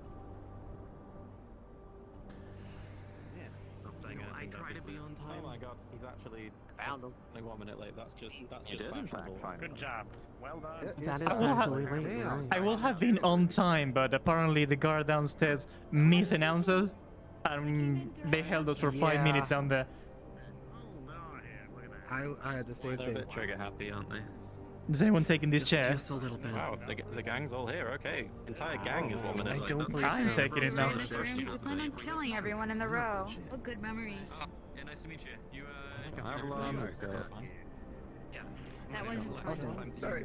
I try to be on time. Oh my god, he's actually found him. Only 1 minute late. That's just You did, in fact, find Good him. job. Well done. That is I will actually have- late. Right? I will have been on time, but apparently the guard downstairs misannounced us, and they held us for 5 Yeah. minutes down there. I had the same They're a thing. bit trigger happy, aren't they? Is anyone taking this chair? Just a little bit. Wow, the gang's all here. Okay, entire gang is 1 minute I late. don't That's- believe I'm so. taking it now. We plan on killing everyone in the row. What good memories. Yeah, nice to meet you. You, Avalon, or go. Yes. That wasn't pleasant. Sorry.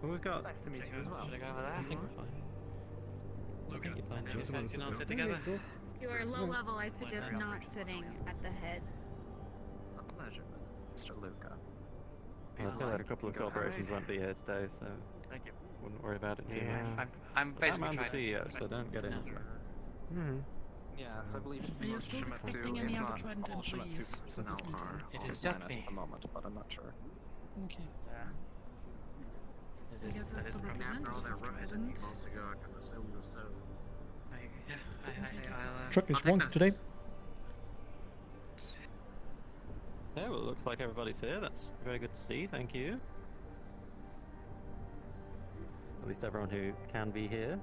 Well, we've got. Nice to meet you as well. I think we're fine. Luca, You're fine. you guys can all sit together. You are low level. I suggest not sitting at the head. A pleasure, Mr. Luca. Well, I feel like a couple of corporations won't be here today, so Thank you. wouldn't worry about it too Yeah, much. I'm But basically I'm the trying to- CEO, so don't get into it. Yeah, so I believe Are you most still Shimatsu, expecting any if other not Trident all employees Shimatsu since personnel this meeting? are It on is just planet me. at the moment, but I'm not sure. Okay. It I is, guess that that's is the the problem. representative After all of that rubbish a few Trident. months ago, I could assume so. Truck is I'll take wanted this. today. Yeah, well, it looks like everybody's here. That's very good to see. Thank you. At least everyone who can be here.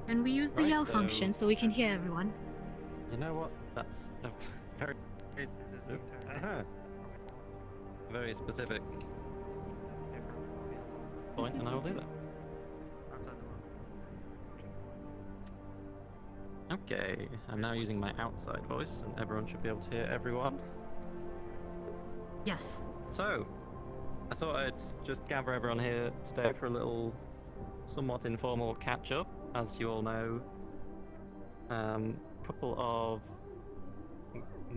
And we use the Right, yell so- function so we can hear everyone. You know what? That's a very, very specific point, and I will do that. Okay, I'm now using my outside voice, and everyone should be able to hear everyone. Yes. So, I thought I'd just gather everyone here today for a little, somewhat informal catch-up. As you all know, a couple of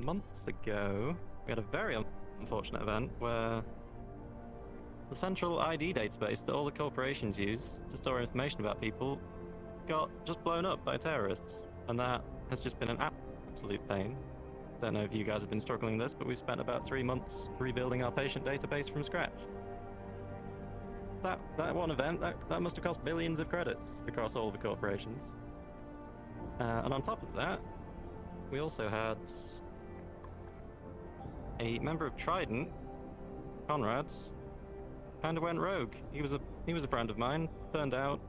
months ago, we had a very unfortunate event where the central ID database that all the corporations use to store information about people got just blown up by terrorists, and that has just been an absolute pain. Don't know if you guys have been struggling with this, but we've spent about 3 months rebuilding our patient database from scratch. That one event, that must have cost billions of credits across all the corporations. And on top of that, we also had a member of Trident, Conrad, kind of went rogue. He was a friend of mine. Turned out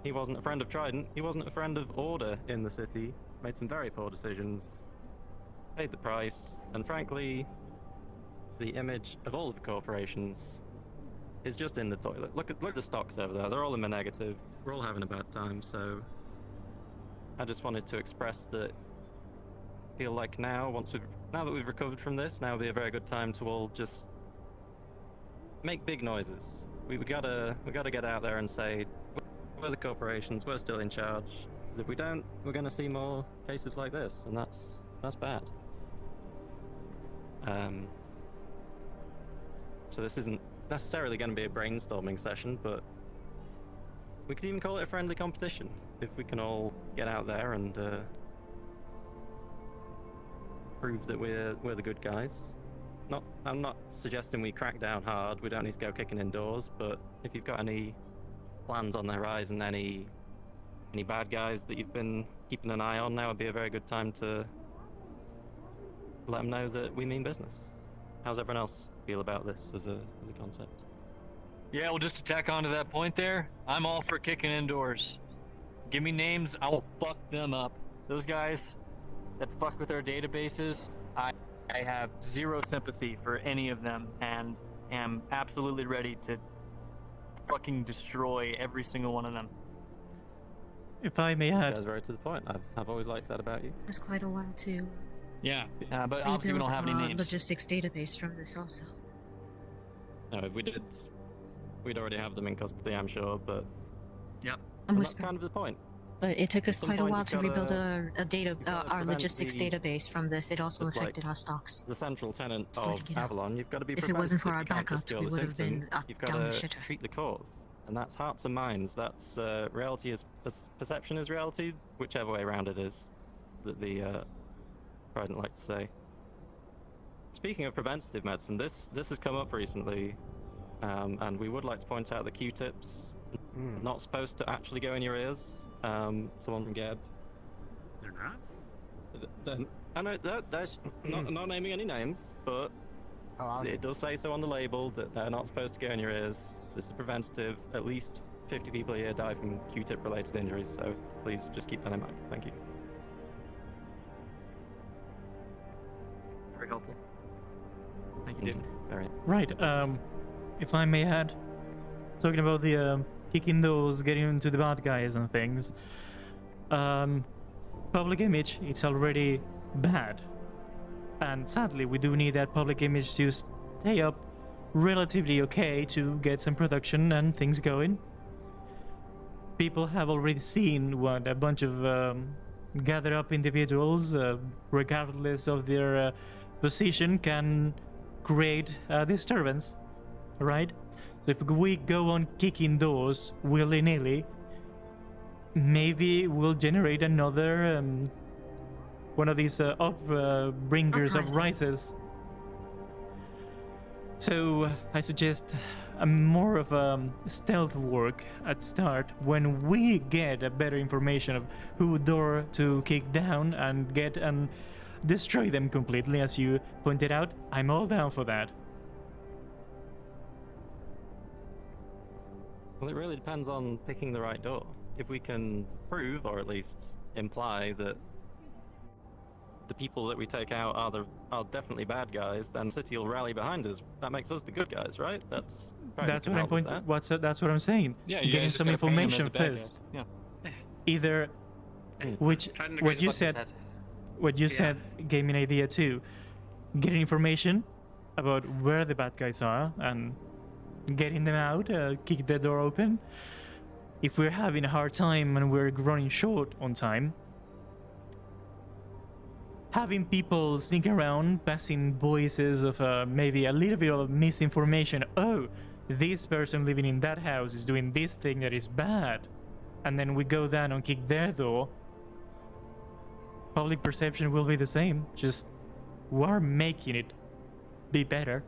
he wasn't a friend of Trident. He wasn't a friend of order in the city. Made some very poor decisions. Paid the price, and frankly, the image of all of the corporations is just in the toilet. Look at the stocks over there. They're all in the negative. We're all having a bad time. So I just wanted to express that. Feel like now that we've recovered from this, now would be a very good time to all just make big noises. We gotta get out there and say we're the corporations. We're still in charge. Because if we don't, we're gonna see more cases like this, and that's bad. So this isn't necessarily going to be a brainstorming session, but we could even call it a friendly competition if we can all get out there and prove that we're the good guys. I'm not suggesting we crack down hard. We don't need to go kicking indoors, but if you've got any plans on the horizon, any bad guys that you've been keeping an eye on, now would be a very good time to let them know that we mean business. How's everyone else feel about this as a concept? Yeah, well, just to tack on to that point there, I'm all for kicking indoors. Give me names, I will fuck them up. Those guys that fuck with our databases, I have zero sympathy for any of them, and am absolutely ready to fucking destroy every single one of them. If I may This add, guy's very to the point. I've always liked that about you. It's quite a while to Yeah, but obviously we rebuild don't have any our names. logistics database from this also. No, if we did, we'd already have them in custody, I'm sure. But yep, I'm that's whispering. kind of the point. But it took us At some quite a point, while you've to gotta- rebuild our gotta logistics prevent the- database from this. It also just like affected our stocks. The central tenet Just of letting you know. Avalon, you've got to be If it wasn't for preventative. our You can't just backup, cure we the would have symptom. been You've down the got to shitter. treat the cause, and that's hearts and minds. That's reality is perception is reality, whichever way around it is. That the Trident like to say. Speaking of preventative medicine, this has come up recently, and we would like to point out that Q-tips are not supposed to actually go in your ears. Someone from Geb. They're not? Then I know that's not naming any names, but it does say so on the label that they're not supposed to go in your ears. This is preventative. At least 50 people a year die from Q-tip related injuries, so please just keep that in mind. Thank you. Very helpful. Thank you, dude. Very. right, if I may add, talking about the kicking those, getting into the bad guys and things, public image, it's already bad. And sadly, we do need that public image to stay up relatively okay to get some production and things going. People have already seen what a bunch of gathered up individuals, regardless of their position, can create a disturbance, right? So if we go on kicking doors willy-nilly, maybe we'll generate another one of these bringers of rises. So I suggest more of stealth work at start when we get a better information of who door to kick down and get and destroy them completely, as you pointed out. I'm all down for that. Well, it really depends on picking the right door. If we can prove, or at least imply, that the people that we take out are definitely bad guys, then the city will rally behind us. That makes us the good guys, right? That's That's what I'm pointing. That's what I'm saying. Yeah, you getting guys just some gotta paint them as information the bad first. guys. Yeah. Either which Trident what agrees you with what said, what you said gave me an idea too. Getting information about where the bad guys are and getting them out, kick the door open. If we're having a hard time and we're running short on time, having people sneak around, passing voices of maybe a little bit of misinformation. Oh, this person living in that house is doing this thing that is bad. And then we go down and kick their door. Public perception will be the same, just we're making it be better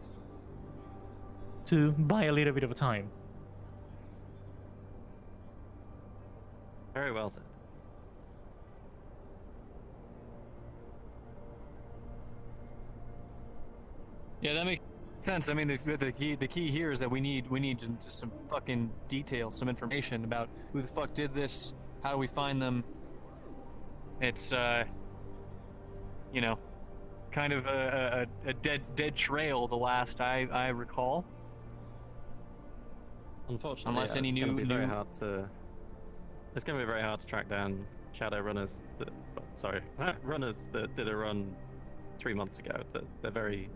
to buy a little bit of time. Very well said. Yeah, that makes sense. I mean, the key here is that we need just some fucking detail, some information about who the fuck did this, how do we find them. It's you know, kind of a dead trail. The last I recall. Unfortunately, Unless any it's new going to be very hard to. It's going to be very hard to track down shadow runners. Runners that did a run 3 months ago. That they're very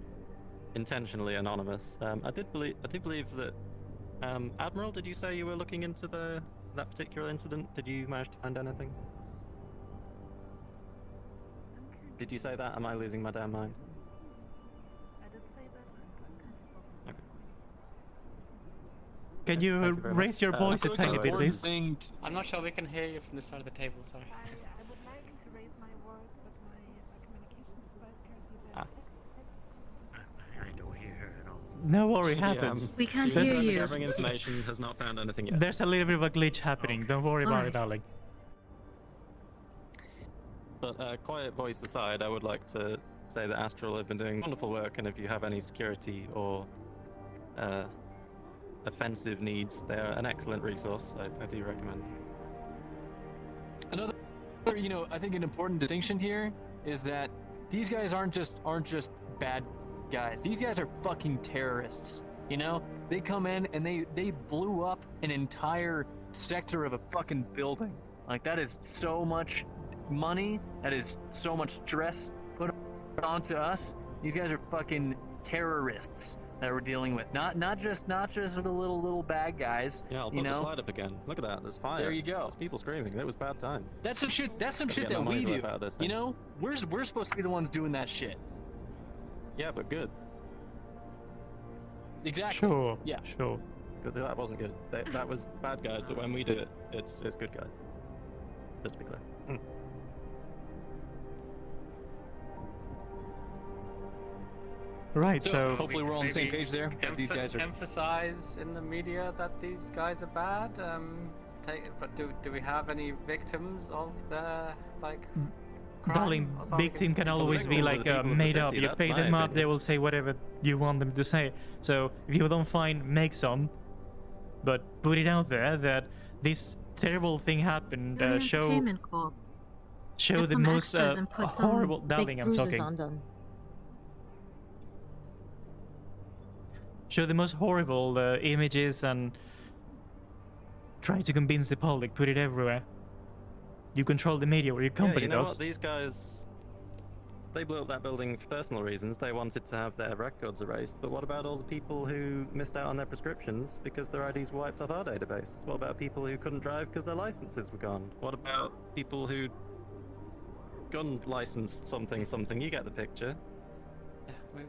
intentionally anonymous. I do believe that Admiral, did you say you were looking into that particular incident? Did you manage to find anything? Did you say that? Am I losing my damn mind? Can you Thank you very raise much. your voice a Quick tiny bit, important please? I'm not sure we can hear you from this side of the table, sorry. I don't hear her at all. No worry, happens. We can't Turns hear out the you. gathering information has not found anything yet. There's a little bit of a glitch happening. Don't worry about it, darling. But quiet voice aside, I would like to say that Astral have been doing wonderful work, and if you have any security or offensive needs, they're an excellent resource. I do recommend. Another, you know, I think an important distinction here is that these guys aren't just bad guys. These guys are fucking terrorists. You know, they come in and they blew up an entire sector of a fucking building. Like, that is so much money. That is so much stress put onto us. These guys are fucking terrorists that we're dealing with. Not just the little bad guys. Yeah, I'll put the slide up again. Look at that. There's fire. There you go. There's people screaming. That was bad time. That's some shit. That's some Gotta shit get that my we money's do. worth out of this You thing. know, we're supposed to be the ones doing that shit. Yeah, but good. Exactly. Sure. Yeah. Sure. Good. That wasn't good. That was bad guys, but when we do it, it's good guys. Just to be clear. Right. So hopefully we're on the same Maybe page there. That these guys are. emphasize in the media that these guys are bad. But do we have any victims of the like? crime Darling, or something? victim can always be like made up. You pay them up, they will say whatever you want them to say. So if you don't find, make some, but put it out there that this terrible thing happened. They're Show Entertainment Corp. Get the some most extras and put some horrible. big Darling, I'm bruises talking. on them. Show the most horrible images and try to convince the public. Put it everywhere. You control the media, or your company yeah, you know does. what? These guys, they blew up that building for personal reasons. They wanted to have their records erased. But what about all the people who missed out on their prescriptions because their IDs were wiped off our database? What about people who couldn't drive because their licenses were gone? What about people who gun licensed something? You get the picture.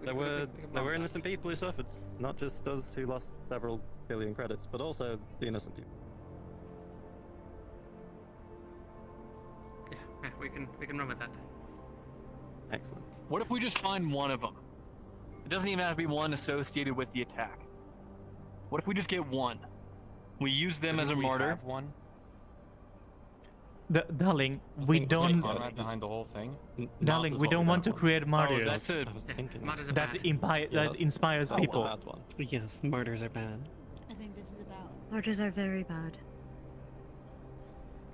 There were innocent people who suffered, not just us who lost several billion credits, but also the innocent people. Yeah, we can run with that. Excellent. What if we just find one of them? It doesn't even have to be one associated with the attack. What if we just get one? We use them as a martyr. Have one. Darling, we don't. Conrad behind the whole thing. Darling, we don't want to create martyrs. that's a. Martyrs are that bad. that inspires people. Yes, martyrs are bad. I think this is about. Martyrs are very bad.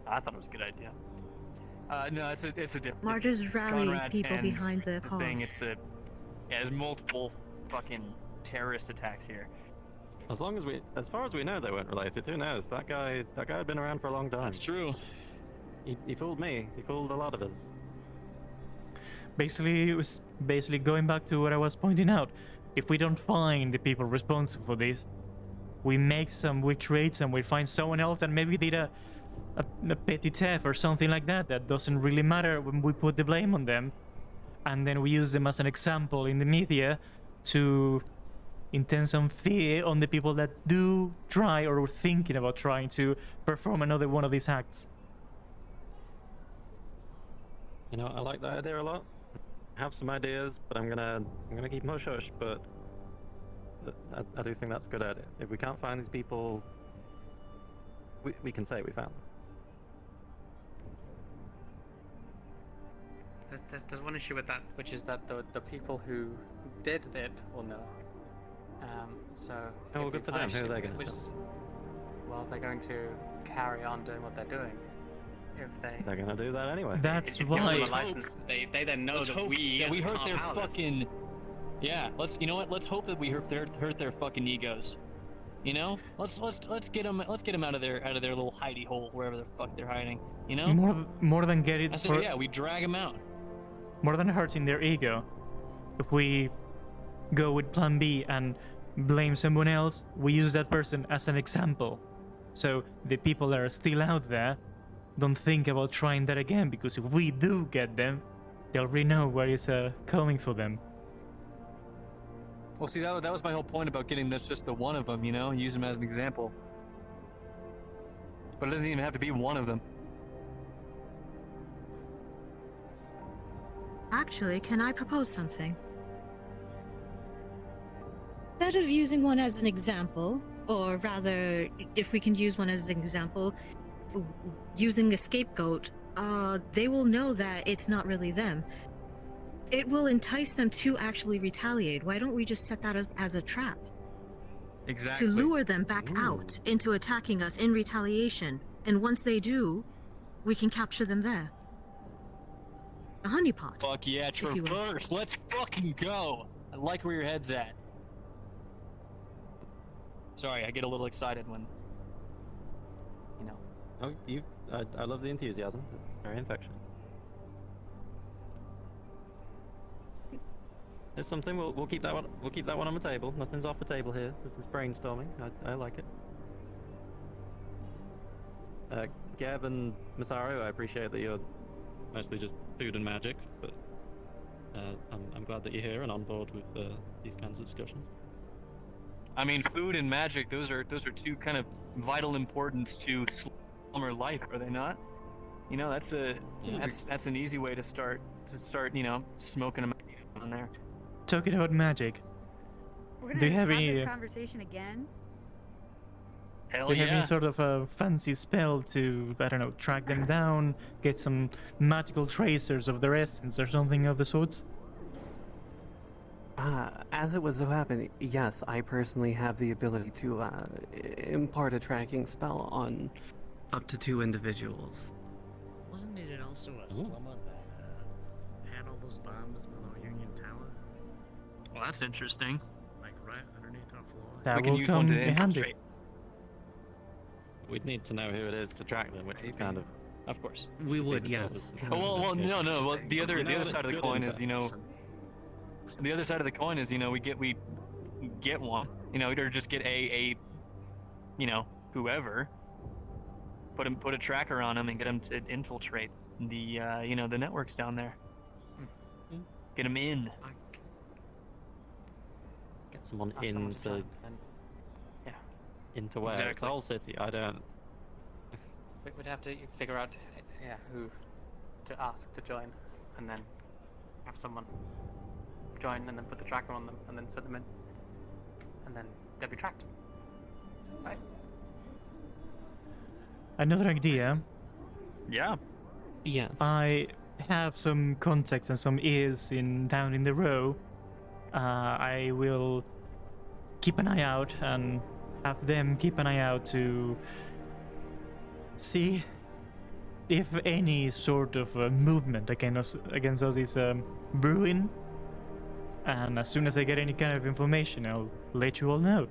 I thought it was a good idea. No, it's a different. Martyrs rally Conrad people and behind the thing. cause. It's a. Yeah, there's multiple fucking terrorist attacks here. As far as we know, they weren't related. Who knows? That guy had been around for a long time. That's true. He fooled me. He fooled a lot of us. Basically, it was going back to what I was pointing out. If we don't find the people responsible for this, we create some, we find someone else and maybe did a petty theft or something like that. That doesn't really matter when we put the blame on them. And then we use them as an example in the media to intend some fear on the people that do try or were thinking about trying to perform another one of these acts. You know, I like that idea a lot. I have some ideas, but I'm gonna keep them hush hush. But I do think that's a good idea. If we can't find these people, we can say we found them. There's one issue with that, which is that the people who did it will know. So. Oh, well, if good we for them. punish Who are it, they going which to is- Well, they're going to carry on doing what they're doing. If They're gonna do that anyway. That's if you give them why. a license, they then know Let's that hope we that we hurt can't their power this. fucking. Yeah, you know what? Let's hope that we hurt their fucking egos. You know, let's get them out of their little hidey hole wherever the fuck they're hiding. You know, More than get I it said, yeah, we drag them out. more than hurting their ego. If we go with plan B and blame someone else, we use that person as an example. So the people that are still out there don't think about trying that again, because if we do get them, they already know where it's coming for them. Well, see, that was my whole point about getting this just the one of them. You know, use them as an example. But it doesn't even have to be one of them. Actually, can I propose something? Instead of using one as an example, or rather, if we can use one as an example, using a scapegoat, they will know that it's not really them. It will entice them to actually retaliate. Why don't we just set that up as a trap? Exactly. To lure them back out into attacking us in retaliation. And once they do, we can capture them there. A honeypot. Fuck yeah, you will. Traverse. Let's fucking go. I like where your head's at. Sorry, I get a little excited when, you know. Oh, I love the enthusiasm. It's very infectious. There's something. We'll keep that one. We'll keep that one on the table. Nothing's off the table here. This is brainstorming. I like it. Gab and Masaru, I appreciate that you're mostly just food and magic, but I'm glad that you're here and on board with these kinds of discussions. I mean, food and magic, those are two kind of vital importance to Slumber life, are they not? You know, that's an easy way to start, you know, smoking them on there. Talking about magic. We're Do you gonna have any this conversation again? Hell do you have yeah. any sort of a fancy spell to, I don't know, track them down, get some magical tracers of their essence or something of the sorts? As it was so happen, yes, I personally have the ability to impart a tracking spell on up to 2 individuals. Wasn't it also a slumber that had all those bombs below Union Tower? Well, that's interesting. Like right underneath our floor? That will come in handy. We'd need to know who it is to track them, which is kind of course. We would, yes. Well, no. Well, the other side of the coin is, you know, the other side of the coin is, you know, we get one, you know, or just get a, you know, whoever, put a tracker on them and get them to infiltrate the, you know, the networks down there. Get them in. Get someone That's so much into. fun. Into where? Exactly. The whole city? I don't. We'd have to figure out, yeah, who to ask to join, and then have someone join, and then put the tracker on them, and then set them in, and then they'll be tracked. Right? Another idea. Yeah. Yes. I have some contacts and some ears down in the row. I will keep an eye out and have them keep an eye out to see if any sort of movement against us is brewing. And as soon as I get any kind of information, I'll let you all know.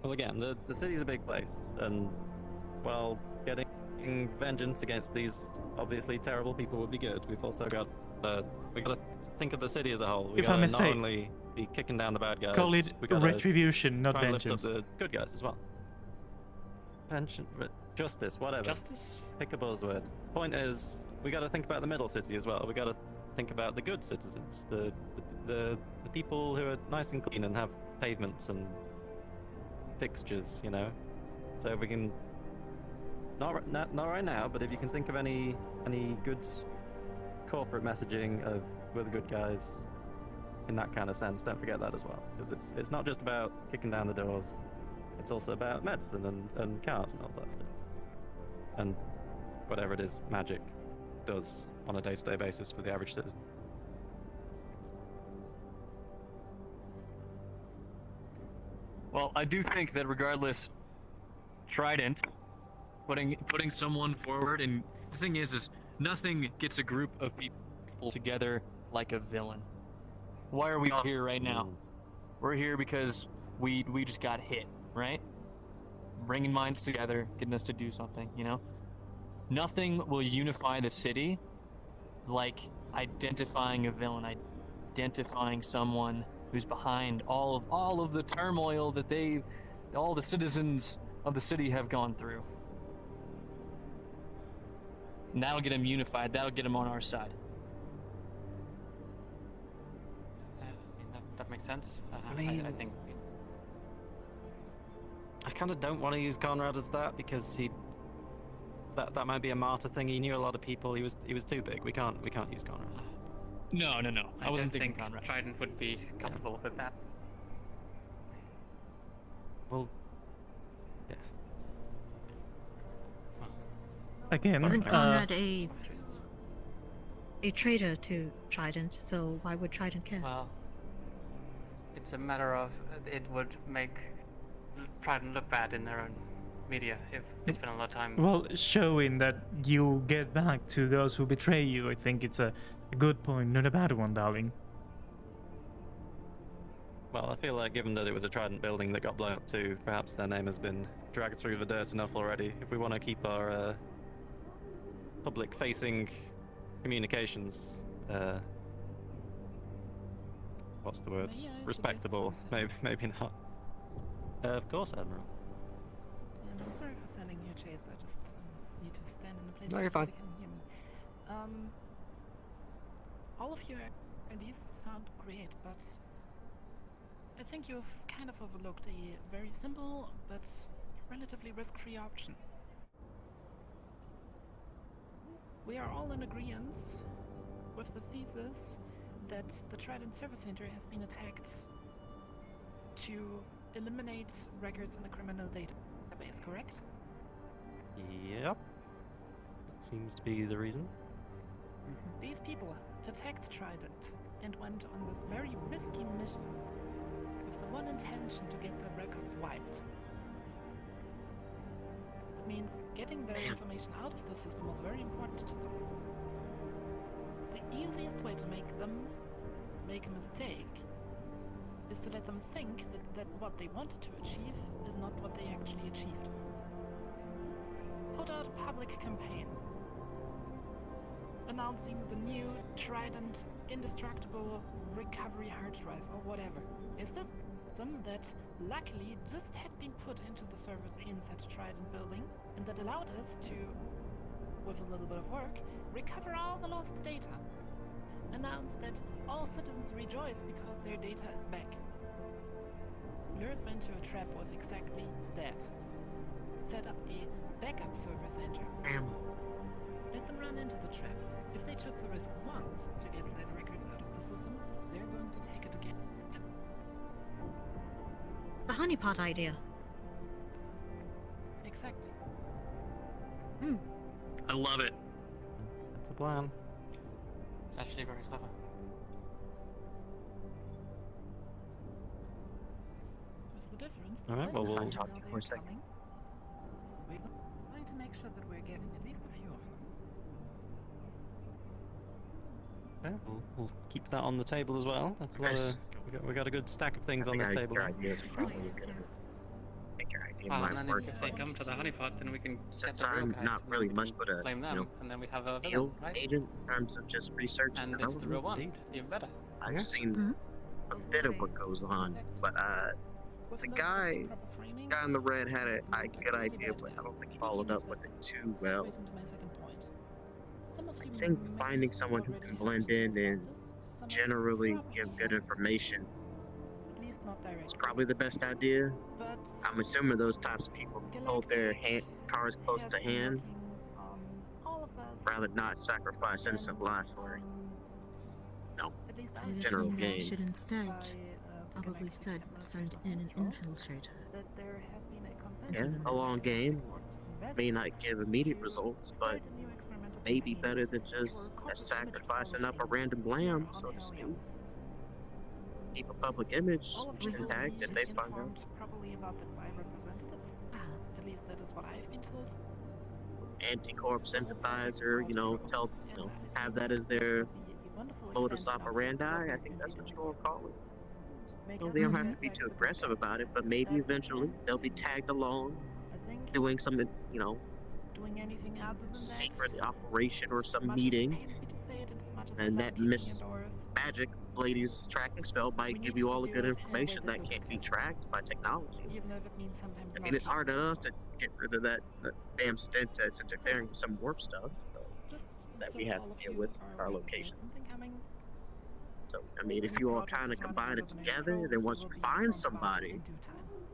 Well, again, the city's a big place, and well, getting vengeance against these obviously terrible people would be good. We've also got we got to think of the city as a whole. We If I gotta may not say, only be kicking down the bad guys. call it we gotta retribution, not try and lift up vengeance. the good guys as well. Justice, whatever. Justice? Pick a buzzword. Point is, we got to think about the middle city as well. We got to think about the good citizens, the people who are nice and clean and have pavements and fixtures, you know. So if we can, not right now, but if you can think of any good corporate messaging of we're the good guys in that kind of sense, don't forget that as well, because it's not just about kicking down the doors. It's also about medicine and cars and all that stuff. And whatever it is magic does on a day-to-day basis for the average citizen. Well, I do think that regardless, Trident, putting someone forward, and the thing is nothing gets a group of people together like a villain. Why are we all here right now? We're here because we just got hit, right? Bringing minds together, getting us to do something, you know? Nothing will unify the city like identifying a villain, identifying someone who's behind all of the turmoil that all the citizens of the city have gone through. And that'll get them unified, that'll get them on our side. That makes sense. I mean, I think I kind of don't want to use Conrad as that because that might be a martyr thing. He knew a lot of people. He was too big. We can't use Conrad. No. I wasn't don't thinking think Conrad. Trident would be comfortable with that. Well, yeah. Again, Isn't Conrad a traitor to Trident? So why would Trident care? Well, it's a matter of it would make Trident look bad in their own media if they spend a lot of time. well, showing that you get back to those who betray you, I think it's a good point, not a bad one, darling. Well, I feel like given that it was a Trident building that got blown up too, perhaps their name has been dragged through the dirt enough already. If we want to keep our public-facing communications, what's the word? May I Respectable. Maybe not. Of course, Admiral. And I'm sorry for standing here, Chase. I just need to stand in a place No, where you're fine. everybody can hear me. All of your ideas sound great, but I think you've kind of overlooked a very simple but relatively risk-free option. We are all in agreement with the thesis that the Trident Service Center has been attacked to eliminate records in the criminal database, correct? Yep. Seems to be the reason. These people attacked Trident and went on this very risky mission with the one intention to get the records wiped. That means getting their information out of the system was very important to them. The easiest way to make them make a mistake is to let them think that what they wanted to achieve is not what they actually achieved. Put out a public campaign announcing the new Trident Indestructible Recovery Hard Drive or whatever. A system that luckily just had been put into the servers inside Trident building and that allowed us to, with a little bit of work, recover all the lost data. Announce that all citizens rejoice because their data is back. Lure them into a trap with exactly that. Set up a backup server center. Let them run into the trap. If they took the risk once to get their records out of the system, they're going to take it again. The honeypot idea. Exactly. I love it. That's a plan. It's actually very clever. With the difference, All right, well, we'll talk to you for a second. We're going to make sure that we're getting at least a few of them. Yeah, we'll keep that on the table as well. That's a lot of, we got a good stack of things on this table. Your ideas are probably good. I think your idea And might then work. if they come to the honeypot, then we can Since get the real I'm guys not and really we much can but a blame them, you know, and then we have a villain, field right? agent in terms of just research And and it's the real one. development. Even better. I've seen a bit of what goes on, but the guy in the red had a good idea, but I don't think he followed up with it too well. I think finding someone who can blend in and generally give good information is probably the best idea. I'm assuming those types of people hold their cards close to hand, rather not sacrifice innocent life for general Seriously, I gain. should instead probably send in an infiltrator. Yeah, a long game may not give immediate results, but may be better than just sacrificing up a random lamb, so to speak. Keep a public image intact if they find out. Probably about the by representatives. At least that is what I've been told. Anti-corp sympathizer, have that as their modus operandi. I think that's what you all call it. Well, they don't have to be too aggressive about it, but maybe eventually they'll be tagged along, doing some, Doing anything other than secret operation or some meeting, and that Miss Magic lady's tracking spell might give you all the good information that can't be tracked by technology. I mean, it's hard enough to get rid of that damn stench that's interfering with some warp stuff that we have to deal with our locations. So, I mean, if you all kind of combine it together, then once you find somebody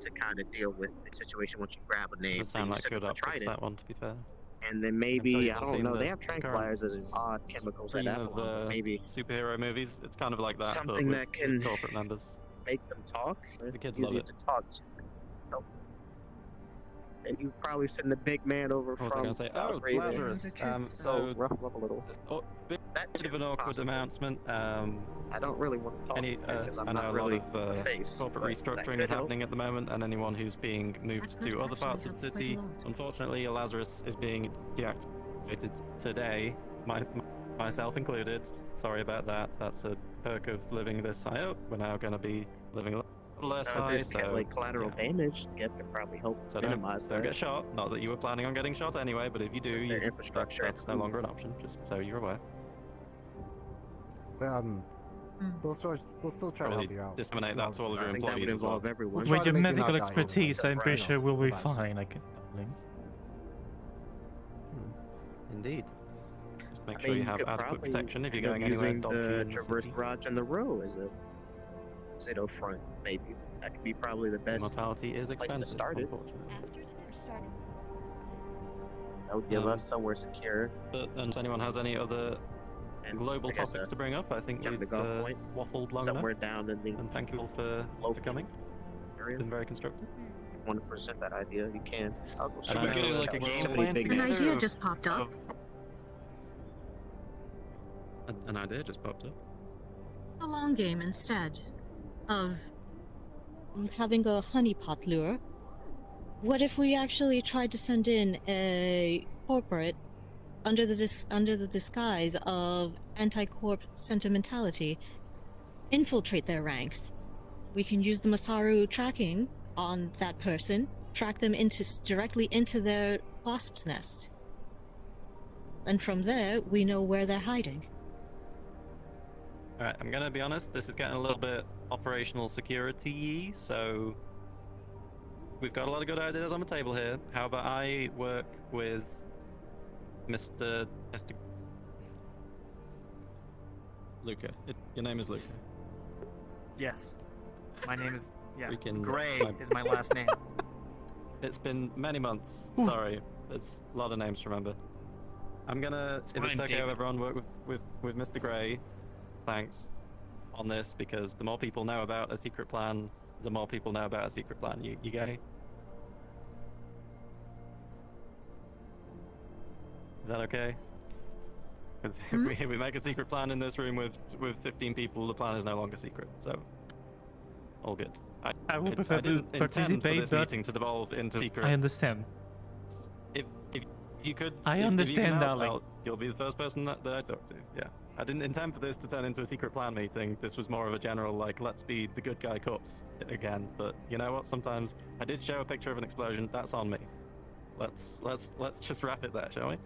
to kind of deal with the situation, once you grab a name, Does sound you like send good them a optics, Trident, that one, to be fair. and then I'm sure maybe, you've I all don't seen know, the they have current tranquilizers and odd chemicals that stream happen, of maybe superhero movies. It's kind of like that, but something with that can corporate members. make them talk. The kids easier love it. to talk to. Helpful. And you probably send the big man over What was I from going to say? Oh, Valkyrie there. Lazarus. So So, rough up a little. bit of an awkward announcement. I don't really want to talk because I'm I know not a really lot of a face, corporate but that restructuring could is help. happening at the moment, and anyone who's being moved to other parts of the city, unfortunately, Lazarus is being deactivated today, myself included. Sorry about that. That's a perk of living this high up. We're now going to be living less If high, there's so like collateral damage, Geth can probably help so minimize don't that. get shot. Not that you were planning on getting shot anyway, but if you do, Since their infrastructure that's no longer an option. Just so you're aware. We'll still try to Probably help you out. disseminate that to all of your I think that would employees as well. involve everyone. We'll try With to your make you medical not die. expertise, I'm pretty Right. sure we'll be Right. fine. I can. Indeed. Just make I sure mean, you you have could adequate probably protection if you're end up going anywhere using dodgy the in the traverse city. garage and the row as a pseudo front, maybe. That could be probably the best Mortality is place to expensive, start it. unfortunately. That would give us somewhere secure. But unless anyone has any other global I guess, topics to bring up, I think jump we've the golf point waffled long somewhere enough. down in the And thank you all for coming. area. Been very constructive. Want to present that idea? You can. I'll go Should we check get it in out. like a game Somebody plan big An together? idea of- just popped up. An idea just popped up. A long game instead of having a honeypot lure. What if we actually tried to send in a corporate under the disguise of anti-corp sentimentality, infiltrate their ranks? We can use the Masaru tracking on that person, track them directly into their wasp's nest, and from there we know where they're hiding. Alright, I'm gonna be honest, this is getting a little bit operational security-y, so we've got a lot of good ideas on the table here. How about I work with Mr. Luca. Your name is Luca. Yes. My name is Freaking Gray my- is my last name. It's been many months. Sorry, there's a lot of names to remember. I'm gonna, if fine, it's okay David. with everyone, work with Mr. Gray. Thanks on this, because the more people know about a secret plan, the more people know about a secret plan. You get me? Is that okay? Because if we make a secret plan in this room with 15 people, the plan is no longer secret. So, all good. I would I prefer to didn't intend for participate, this but meeting to devolve into secret. I understand. If you could, I if you understand, can help darling. out, you'll be the first person that I talk to. Yeah, I didn't intend for this to turn into a secret plan meeting. This was more of a general, like, let's be the good guy cops again. But you know what? Sometimes I did show a picture of an explosion. That's on me. Let's just wrap it there, shall we?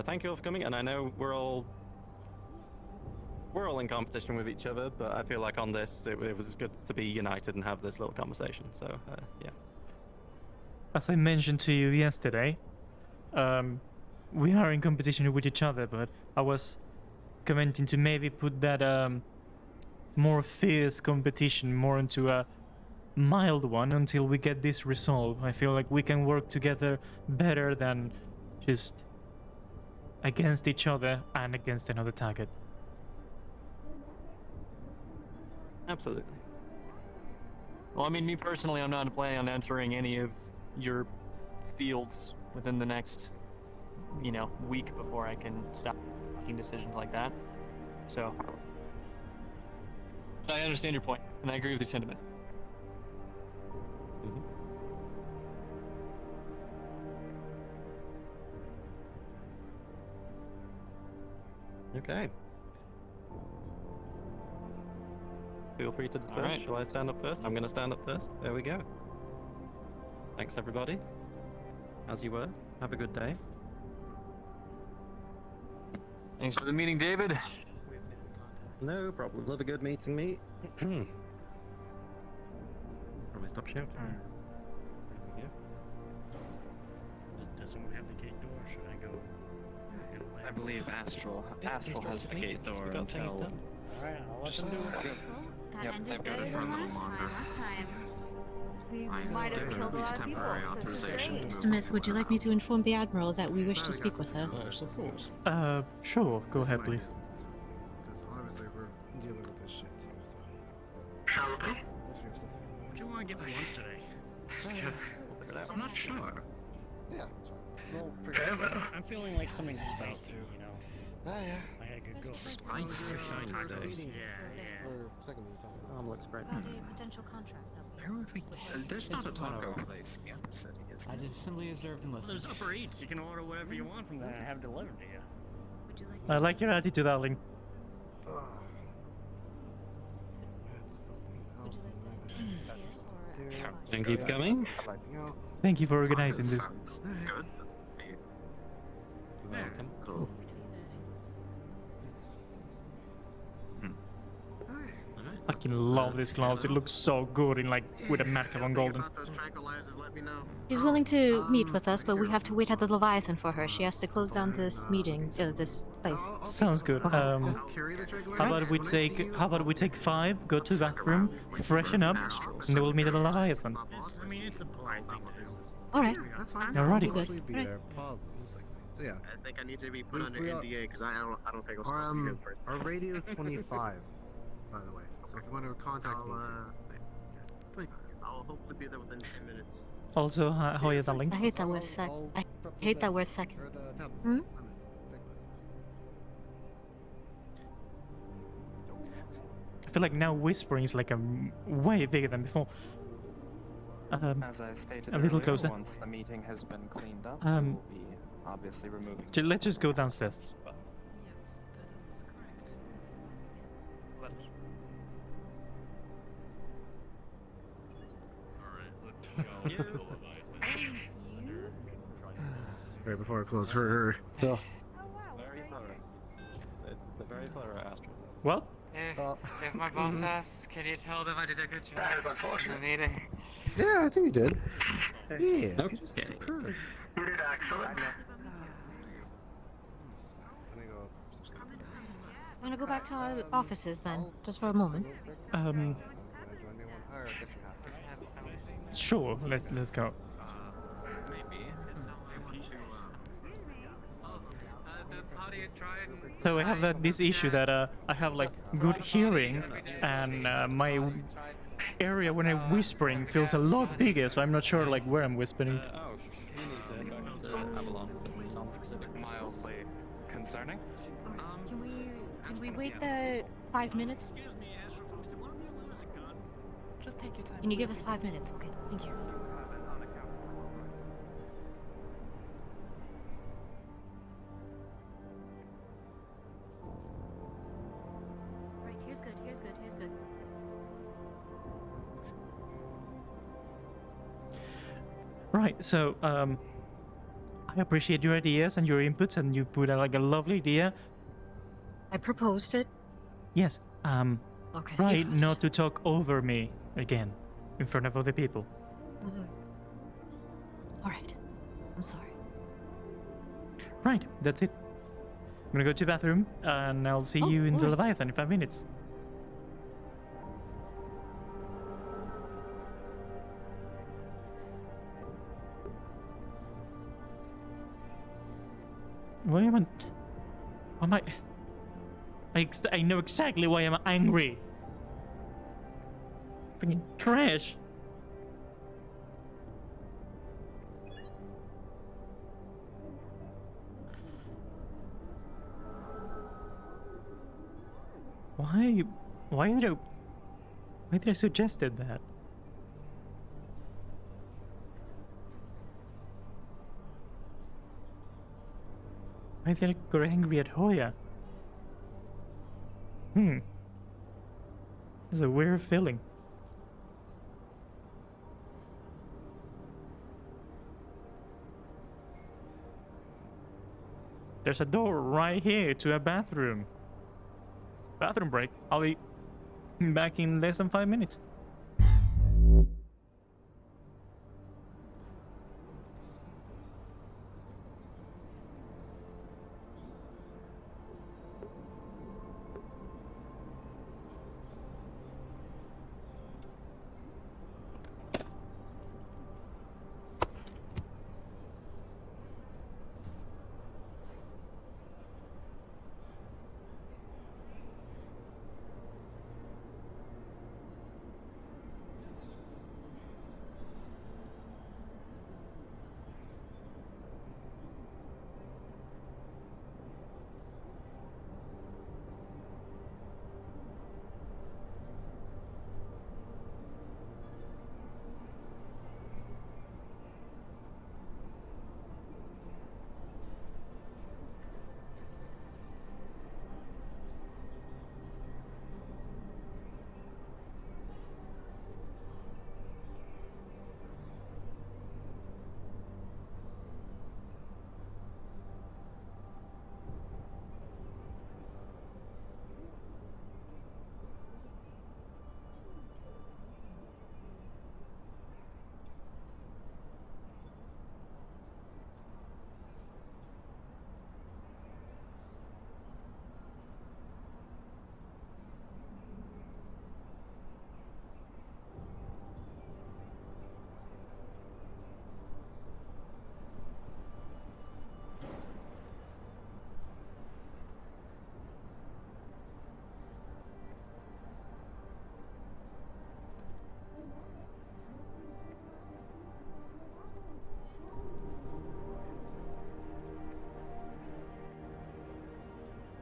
Thank you all for coming, and I know we're all in competition with each other, but I feel like on this it was good to be united and have this little conversation. So yeah. As I mentioned to you yesterday, we are in competition with each other, but I was commenting to maybe put that more fierce competition more into a mild one until we get this resolved. I feel like we can work together better than just against each other and against another target. Absolutely. Well, I mean, me personally, I'm not planning on entering any of your fields within the next, week before I can stop making decisions like that. So, I understand your point, and I agree with your sentiment. Okay. Feel free to disperse. Alright. Shall I stand up first? I'm going to stand up first. There we go. Thanks, everybody. As you were. Have a good day. Thanks for the meeting, David. No problem. Love a good meeting, mate. Probably stop shouting. There we go. Does someone have the gate door? Should I go? I believe Astral has the gate door We got things until. done. Alright, I'll let them do it. Yep, they've got it for a little longer. We might have There killed a is lot of people. temporary so this is authorization great. to Mr. Myth, would you like me to inform the Admiral that we wish to speak with her? Yes, of course. Sure. Go ahead, please. Because obviously we're dealing with this shit too, so. Shall we? Unless we have something. What do you want to get for lunch today? Let's go. I'm not sure. Yeah, that's fine. Okay, well. I'm feeling like something spicy, you know. Yeah. I had a good go. Spicy. Tacos. Yeah. Or second meeting. Looks great. Potential contract. Where would we? There's not a taco place in the upper city, is I there? just simply observed and Well, listened. there's Upper Eats. You can order whatever you want from there and have it delivered to you. Would you like I like your attitude, darling. And keep coming. Thank you for organizing this. Sounds good. You're welcome. Cool. Fucking love these gloves. It looks so good in like with a matte on golden. She's willing to meet with us, but we have to wait at the Leviathan for her. She has to close down this meeting, this place. Sounds good. How about we take 5, go to the bathroom, freshen up, and then we'll meet at the Leviathan. I mean, it's a polite thing to do. All right. That's fine. Alrighty. Good. Be there, so yeah. I think I need to be put under NDA because I don't think I'm supposed to be good for it. Our radio is 25, by the way. So if you want to contact me, 25. I'll hopefully be there within 10 minutes. Also, how are you, darling? I hate that word I hate that word second. Hmm? I feel like now whispering is like way bigger than before. As I stated a little earlier, closer. once the meeting has been cleaned up, Um, we'll be obviously removing. Let's just go downstairs. Yes, that is correct. Let's. Right before I close her. Very thorough. They're very thorough, Astro. What? If my boss asks, can you tell them I did a good job? That is unfortunate. In the meeting. Yeah, I think you did. Yeah. Okay. Superb. You did excellent. I'm gonna go back to our offices then, just for a moment. Sure. Let's go. So I have this issue that I have like good hearing, and my area when I'm whispering feels a lot bigger. So I'm not sure like where I'm whispering. You need to go to Avalon. Sounds specific. Mildly concerning. Can we wait the 5 minutes? Just take your time. Can you give us 5 minutes? Okay, thank you. Right, here's good, here's good, here's good. Right. So I appreciate your ideas and your inputs, and you put out like a lovely idea. I proposed it. Yes. Okay. Right. Not to talk over me again in front of other people. All right. I'm sorry. Right. That's it. I'm gonna go to the bathroom, and I'll see you in the Leviathan in 5 minutes. Why am I know exactly why I'm angry. Freaking trash. Why did I suggested that? Why did I get angry at Hoya? It's a weird feeling. There's a door right here to a bathroom. Bathroom break. I'll be back in less than 5 minutes.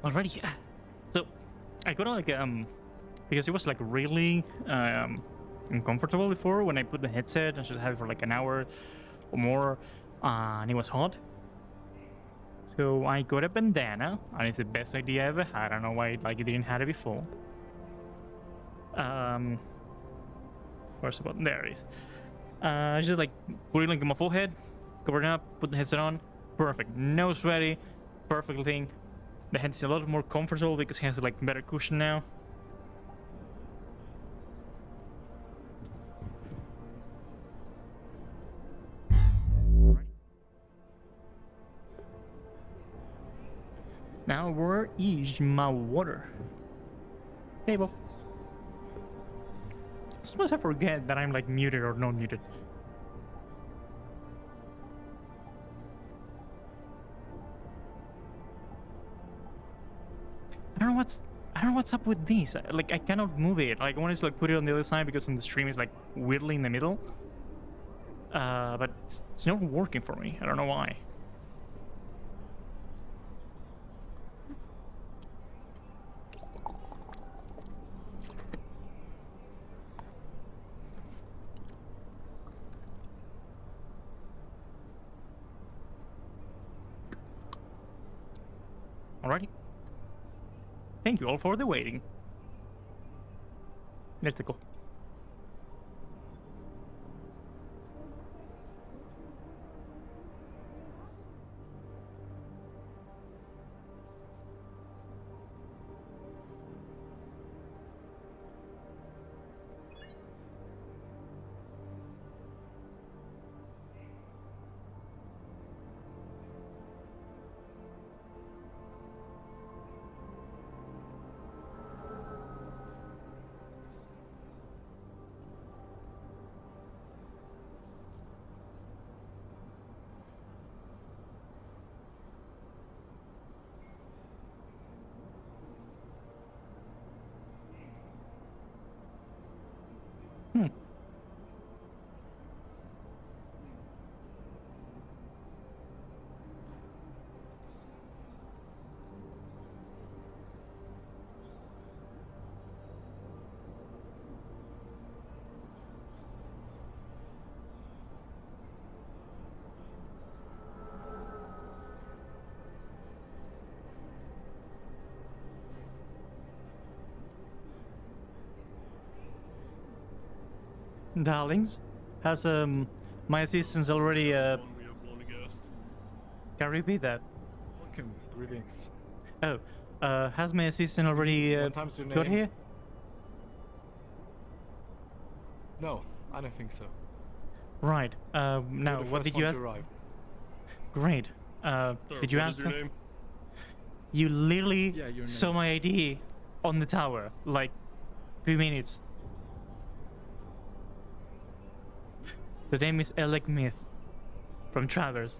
Alrighty. So I got like because it was like really uncomfortable before when I put the headset. I should have it for like an hour or more, and it was hot. So I got a bandana, and it's the best idea I ever had. I don't know why like I didn't have it before. Where's the button? There it is. I just like put it like on my forehead, cover it up, put the headset on. Perfect. No sweaty. Perfect thing. The head's a lot more comfortable because it has like better cushion now. Now where is my water? Table. Sometimes I forget that I'm like muted or not muted. I don't know what's up with this. Like I cannot move it. Like I wanted to like put it on the other side because on the stream is like weirdly in the middle. But it's not working for me. I don't know why. Alrighty. Thank you all for the waiting. Let's go. Darlings, has my assistant's already can you repeat that? Welcome, greetings. Oh, has my assistant already got here? No, I don't think so. Right. Now, what did you ask? Great. Did you ask? You literally saw my ID on the tower, like, few minutes. The name is Alec Myth, from Travers.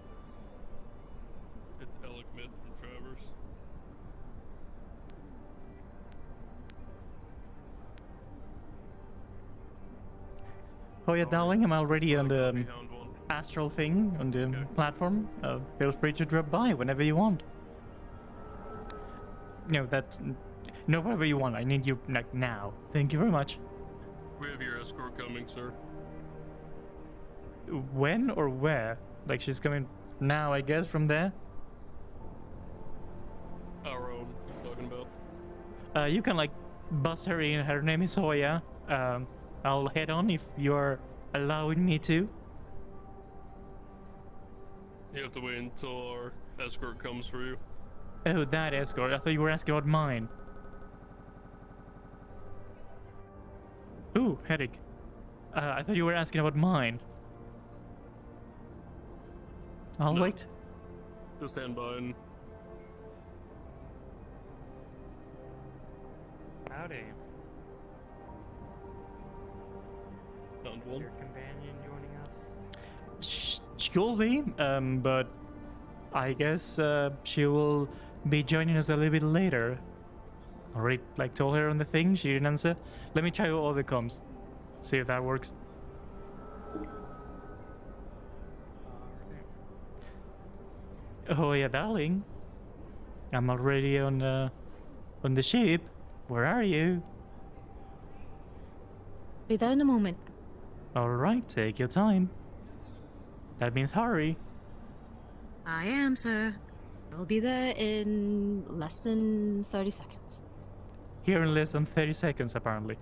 It's Alec Myth from Travers. Oh yeah, darling, I'm already on the astral thing on the platform. Feel free to drop by whenever you want. No, that's no, whatever you want. I need you like now. Thank you very much. We have your escort coming, sir. When or where? Like she's coming now, I guess, from there. Our own, talking about. You can like bust her in. Her name is Hoya. I'll head on if you're allowing me to. You have to wait until our escort comes for you. Oh, that escort. I thought you were asking about mine. Ooh, headache. I thought you were asking about mine. I'll wait. Just stand by and... Howdy. Found one. Your companion joining us? Surely, but I guess she will be joining us a little bit later. Already, like, told her on the thing, she didn't answer. Let me try all the comms. See if that works. Oh yeah, darling. I'm already on the ship. Where are you? Be there in a moment. Alright, take your time. That means hurry. I am, sir. I'll be there in less than 30 seconds. Here in less than 30 seconds, apparently.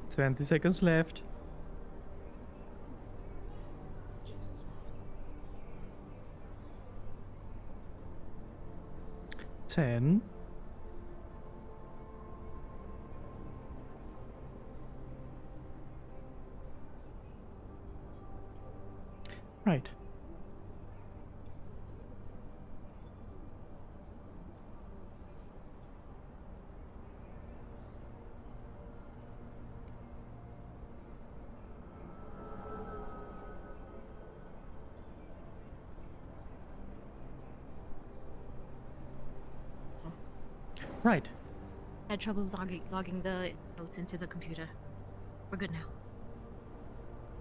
"20 seconds left." "10. Right. Right. Had trouble logging the notes into the computer. We're good now.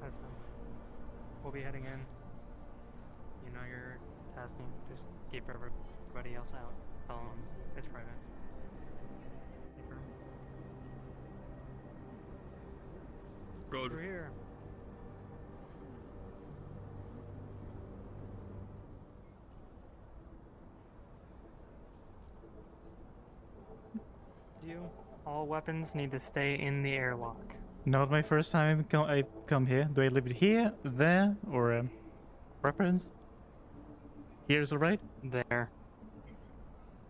That's we'll be heading in. You know your tasking. Just keep everybody else out. It's private. Confirm. Road. We're here. All weapons need to stay in the airlock. Not my first time I've come here. Do I leave it here, there, or preference? Here's alright? There.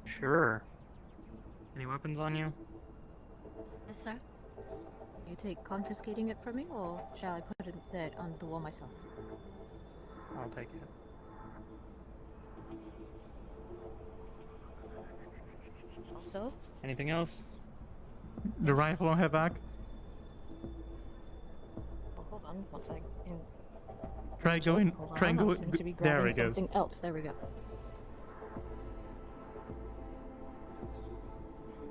Sure. Any weapons on you? Yes, sir. You take confiscating it from me, or shall I put it there on the wall myself? I'll take it. Also? Anything else? The rifle on her back. Oh, hold on, one second. Try going. Hold Try and on, go. I seem to be There grabbing it goes. something else. There we go.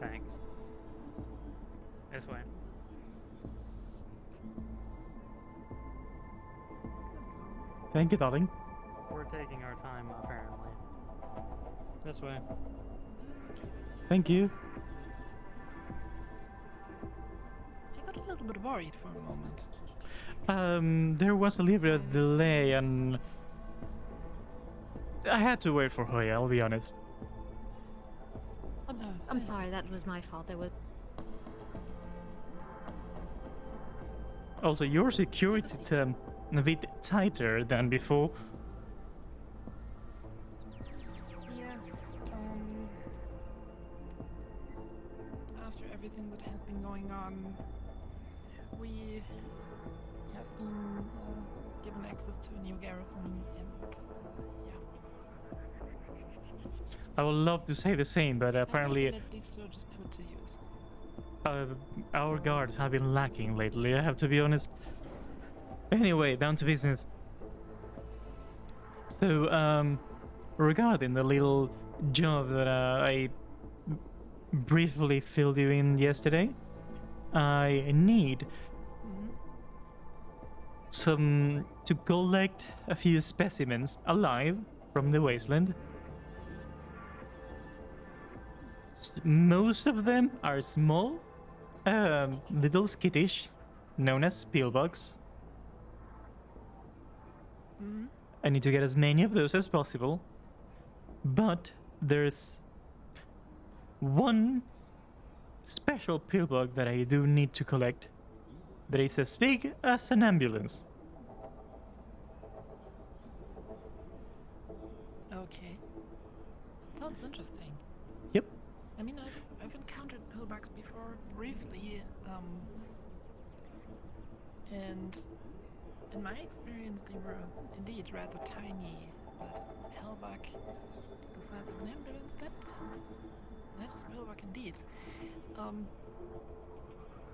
Thanks. This way. Thank you, darling. We're taking our time, apparently. This way. Thank you. I got a little bit worried for a moment. There was a little bit of delay, and I had to wait for Hoya. I'll be honest. I'm sorry, that was my fault. There was. Also, your security term a bit tighter than before. Yes, after everything that has been going on, we have been given access to a new garrison, and yeah. I would love to say the same, but apparently Definitely so just put to use. our guards have been lacking lately, I have to be honest. Anyway, down to business. So, regarding the little job that I briefly filled you in yesterday, I need to collect a few specimens alive from the wasteland. Most of them are small, little skittish, known as spielbugs. I need to get as many of those as possible, but there's one special pillbug that I do need to collect that is as big as an ambulance. Okay. Sounds interesting. Yep. I mean, I've encountered pillbugs before, briefly, and in my experience, they were indeed rather tiny. But a pillbug the size of an ambulance, that's a pillbug indeed.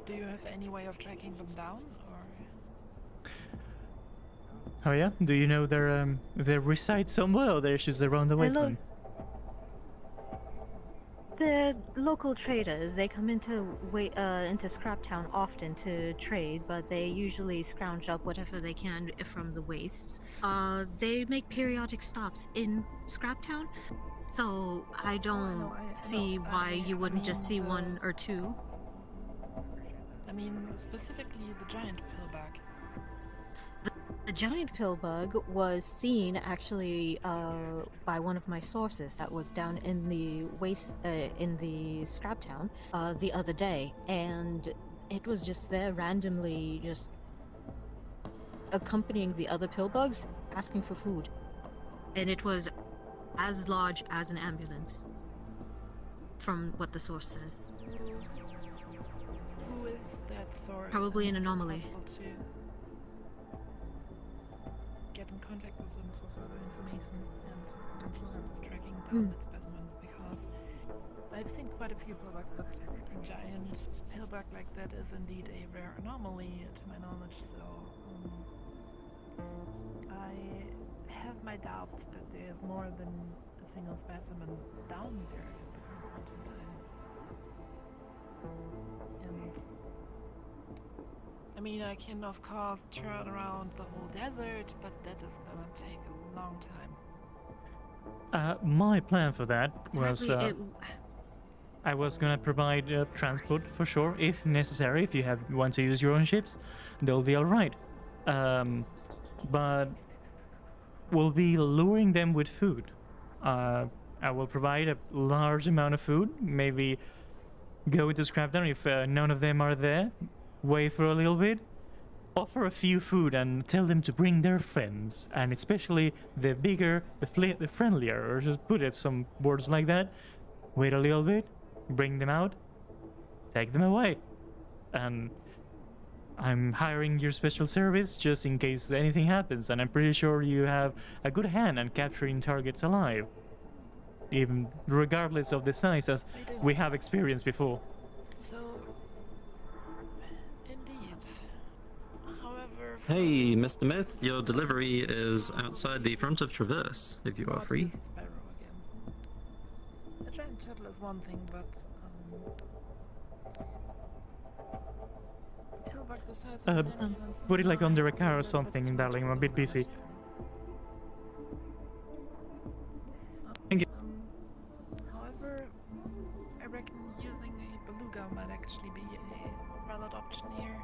Do you have any way of tracking them down, or? Oh yeah? Do you know they reside somewhere, or they're just around the wasteland? The local traders, they come into Scraptown often to trade, but they usually scrounge up whatever they can from the wastes. They make periodic stops in Scraptown, so I don't see why you wouldn't just see one or two. I mean, specifically the giant pillbug. The giant pillbug was seen actually by one of my sources that was down in the in the Scraptown the other day, and it was just there randomly, just accompanying the other pillbugs, asking for food, and it was as large as an ambulance, from what the source says. Who is that source? Probably an anomaly. Get in contact with them for further information and potential help of tracking down that specimen, because I've seen quite a few pillbugs, but a giant pillbug like that is indeed a rare anomaly to my knowledge, so I have my doubts that there is more than a single specimen down there at the current point in time. And I mean, I can of course turn around the whole desert, but that is gonna take a long time. My plan for that was Apparently I was gonna provide transport for sure, if necessary. If you want to use your own ships, they'll be all right. But we'll be luring them with food. I will provide a large amount of food. Maybe go into Scraptown if none of them are there. Wait for a little bit, offer a few food and tell them to bring their friends, and especially the bigger, the friendlier, or just put it some words like that. Wait a little bit, bring them out, take them away, and I'm hiring your special service just in case anything happens, and I'm pretty sure you have a good hand at capturing targets alive, even regardless of the size, as we have experienced before. So, indeed. However, Hey, Mr. Myth, your delivery is outside the front of Traverse, if you are free. this is Sparrow again. A giant turtle is one thing, but pillbug the size of an ambulance. Put it like under a car or something, darling. I'm a bit busy. However, I reckon using a beluga might actually be a valid option here.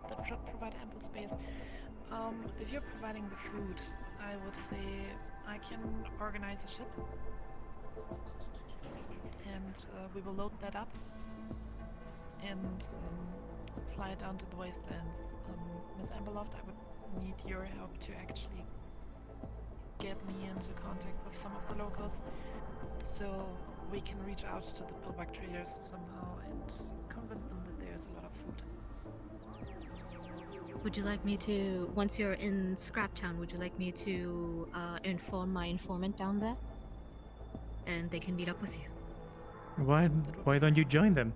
That should provide ample space. If you're providing the food, I would say I can organize a ship, and we will load that up and fly it down to the wastelands. Miss Amberloft, I would need your help to actually get me into contact with some of the locals, so we can reach out to the pillbug traders somehow and convince them that there's a lot of food. Would you like me to, once you're in Scraptown, would you like me to inform my informant down there? And they can meet up with you. Why don't you join them?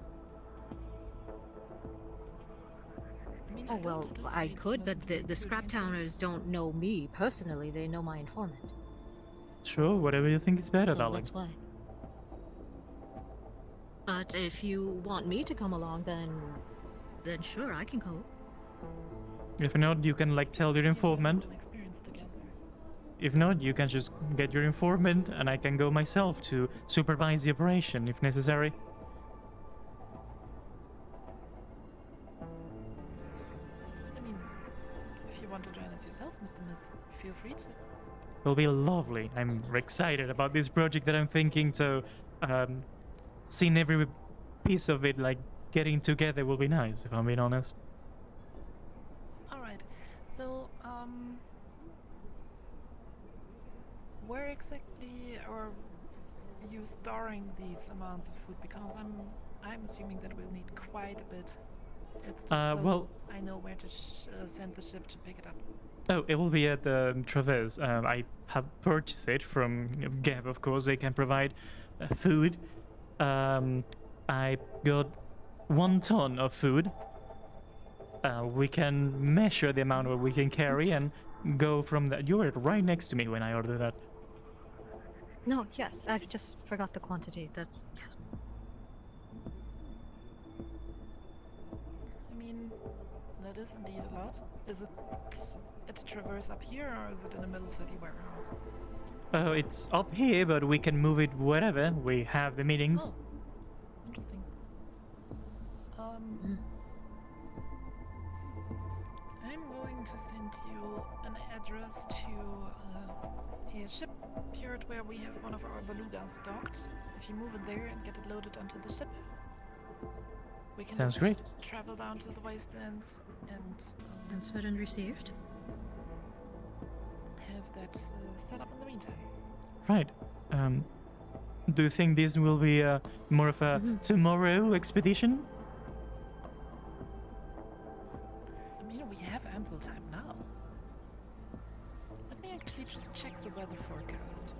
Oh, well, I could, but the Scraptowners don't know me personally. They know my informant. Sure, whatever you think is better, So darling. that's why. But if you want me to come along, then sure, I can go. If not, you can like tell your informant. If not, you can just get your informant and I can go myself to supervise the operation if necessary. I mean, if you want to join us yourself, Mr. Myth, feel free to. It'll be lovely. I'm excited about this project that I'm thinking, so seeing every piece of it like getting together will be nice, if I'm being honest. Alright, so, where exactly are you storing these amounts of food? Because I'm assuming that we'll need quite a bit. It's just so well, I know where to send the ship to pick it up. Oh, it will be at the Traverse. I have purchased it from Gav, of course. They can provide food. I got 1 ton of food. We can measure the amount that we can carry and go from that. You were right next to me when I ordered that. No, yes, I just forgot the quantity. That's I mean, that is indeed a lot. Is it at Traverse up here, or is it in the Middle City warehouse? It's up here, but we can move it wherever we have the meetings. Oh, interesting. I'm going to send you an address to a shipyard where we have one of our belugas docked. If you move it there and get it loaded onto the ship, we can Sounds just great. travel down to the wastelands and transferred and received. have that set up in the meantime. Right. Do you think this will be more of a tomorrow expedition? I mean, we have ample time now. Let me actually just check the weather forecast.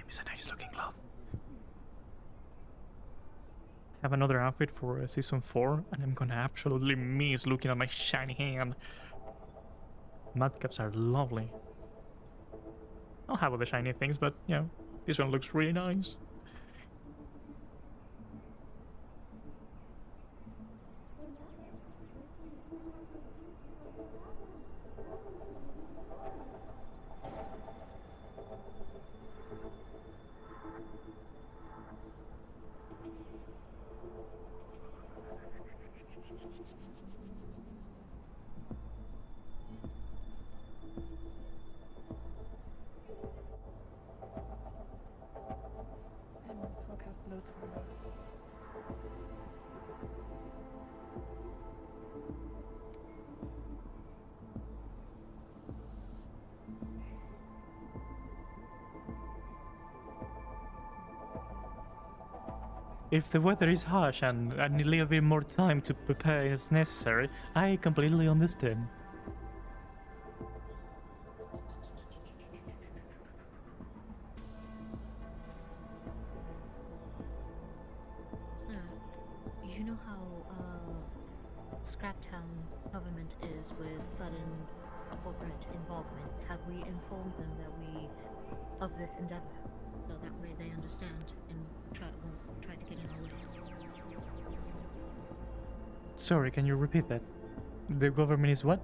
It's a nice looking glove. Have another outfit for season 4, and I'm gonna absolutely miss looking at my shiny hand. Madcaps are lovely. I'll have all the shiny things, but you know, this one looks really nice. Forecast loads for If the weather is harsh and I need a little bit more time to prepare as necessary, I completely understand. So, you know how Scraptown government is with sudden corporate involvement? Have we informed them that we of this endeavor? So that way they understand and won't try to get in our way. Sorry, can you repeat that? The government is what?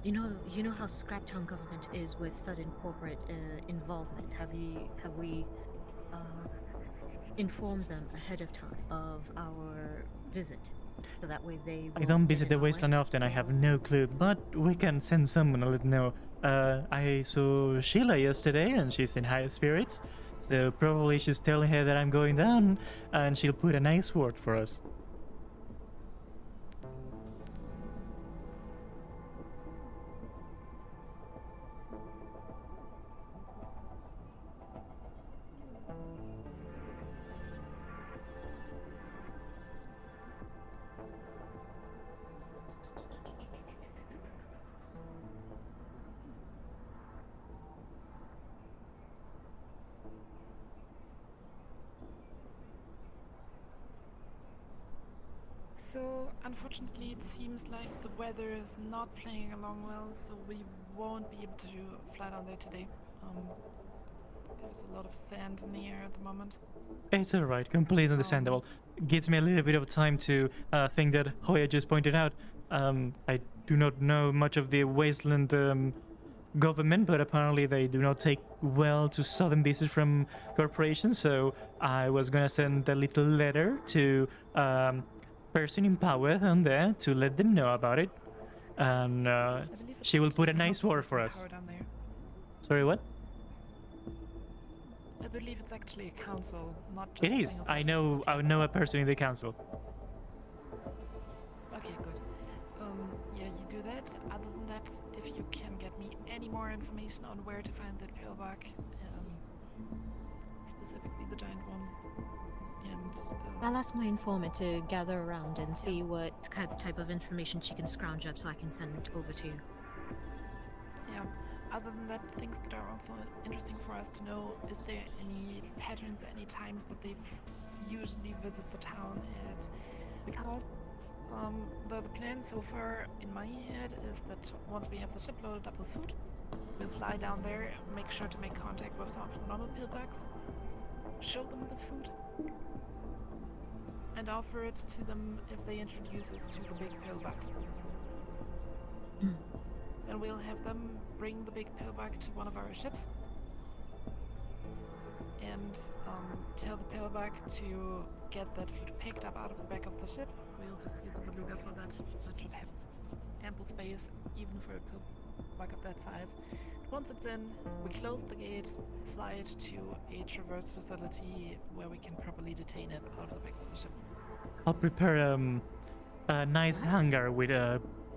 You know how Scraptown government is with sudden corporate involvement. Have we informed them ahead of time of our visit, so that way they? I don't visit the wasteland often, I have no clue, but we can send someone to let know. I saw Sheila yesterday and she's in high spirits, so probably she's telling her that I'm going down and she'll put a nice word for us. So, unfortunately, it seems like the weather is not playing along well, so we won't be able to fly down there today. There's a lot of sand in the air at the moment. It's alright, completely understandable. Gives me a little bit of time to think that Hoya just pointed out. I do not know much of the wasteland government, but apparently they do not take well to sudden visits from corporations. So I was gonna send a little letter to person in power down there to let them know about it, and she will put a nice word for us. Sorry, what? I believe it's actually a council, not just It is. I know a person in the council. Okay, good. Yeah, you do that. Other than that, if you can get me any more information on where to find that pillbug, specifically the giant one, and I'll ask my informant to gather around and see what type of information she can scrounge up so I can send over to you. yeah. Other than that, things that are also interesting for us to know: is there any patterns, any times that they usually visit the town at? Because the plan so far in my head is that once we have the ship loaded up with food, we'll fly down there, make sure to make contact with some of the normal pillbugs, show them the food, and offer it to them if they introduce us to the big pillbug. Then we'll have them bring the big pillbug to one of our ships and tell the pillbug to get that food picked up out of the back of the ship. We'll just use a beluga for that. That should have ample space, even for a pillbug of that size. Once it's in, we close the gate, fly it to a traverse facility where we can properly detain it out of the back of the ship. I'll prepare a nice hangar with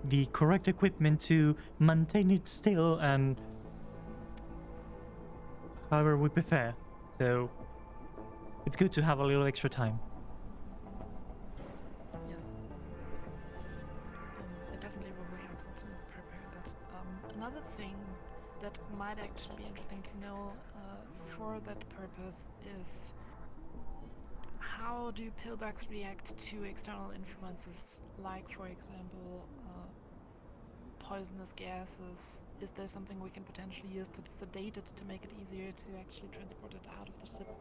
the correct equipment to maintain it still and however we prefer. So it's good to have a little extra time. Yes. I definitely will be helpful to prepare that. Another thing that might actually be interesting to know for that purpose is how do pillbugs react to external influences, like, for example, poisonous gases? Is there something we can potentially use to sedate it to make it easier to actually transport it out of the ship?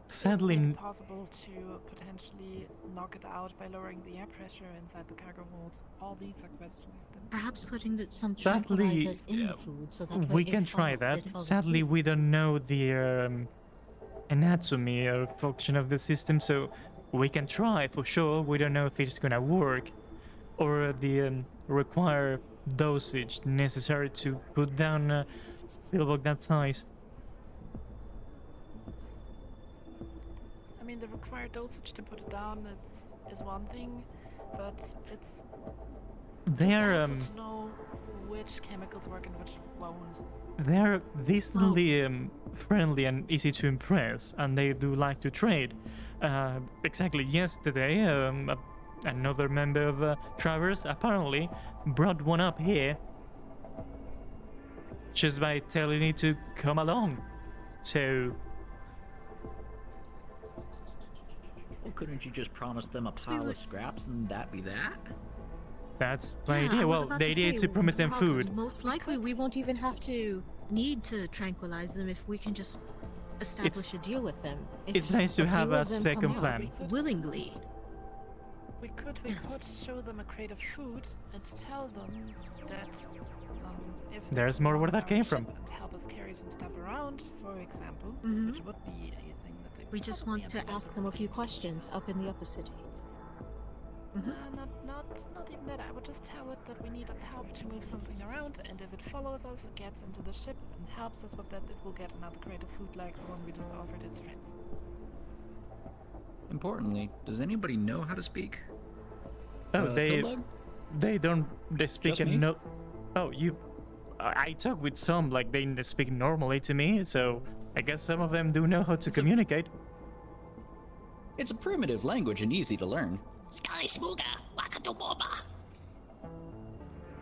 Sadly, is it possible to potentially knock it out by lowering the air pressure inside the cargo hold? All these are questions. Perhaps putting some sadly, tranquilizers in the food so that we can try that. Sadly, we don't know the anatomy or function of the system, so we can try for sure. We don't know if it's gonna work or the required dosage necessary to put down a pillbug that size. I mean, the required dosage to put it down is one thing, but it's They're to know which chemicals work and which won't. they're decently friendly and easy to impress, and they do like to trade. Exactly yesterday, another member of Traverse apparently brought one up here just by telling it to come along. So Well, couldn't you just promise them a pile of scraps and that be that? that's my Yeah, I idea. was Well, about the to idea is say, to promise them food. Most likely, we won't even have to need to tranquilize them if we can just establish a deal with them. If It's nice to a have few a of them second come out plan. willingly. We could show them a crate of food and tell them that if they There's more where that our came ship from. and help us carry some stuff around, for example, Mhm. which would be a thing that they We just probably want to understand. ask them a few questions up in the upper city. Not even that. I would just tell it that we need its help to move something around, and if it follows us, it gets into the ship and helps us with that, it will get another crate of food like the one we just offered its friends. Importantly, does anybody know how to speak? Oh, they Pillbug? they speak Just me? no. Oh, I talk with some, like they speak normally to me, so I guess some of them do know how to communicate. It's a primitive language and easy to learn. Sky Smooga, Wakatoboba.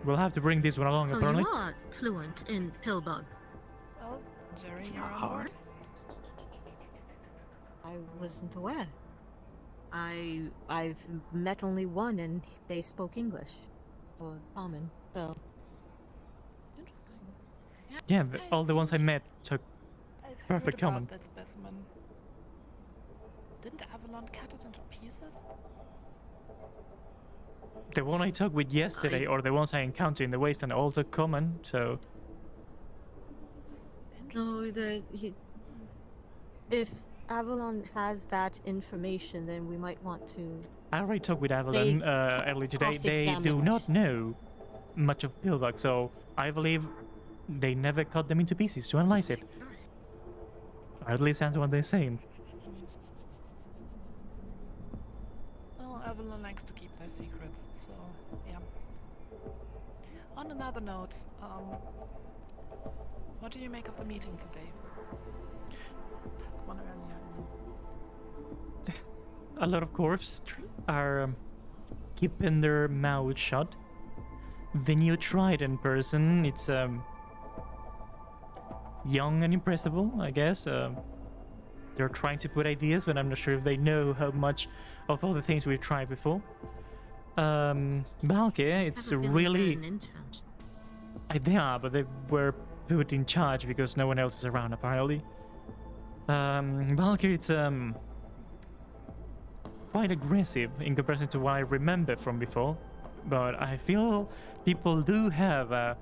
We'll have to bring this one along, So apparently. you are fluent in Pillbug. Well, Jerry, It's you're not on hard. board. I wasn't aware. I've met only one, and they spoke English, or common. So Interesting. Yeah, all the ones I met took I've perfect heard common. about that specimen. Didn't Avalon cut it into pieces? The one I talked with yesterday, or the ones I encountered in the wasteland, are also common. So No, if Avalon has that information, then we might want to. I already talked with Avalon earlier today. They do not know much of Pillbug, so I believe they never cut them into pieces to analyze it. Or at least that's what they're saying. Well, Avalon likes to keep their secrets, so yeah. On another note, what do you make of the meeting today? One earlier. A lot of corps are keeping their mouths shut. The new Trident person, it's young and impressible, I guess. They're trying to put ideas, but I'm not sure if they know how much of all the things we've tried before. Balke, it's really... They are, but they were put in charge because no one else is around, apparently. Balke, it's quite aggressive in comparison to what I remember from before. But I feel people do have a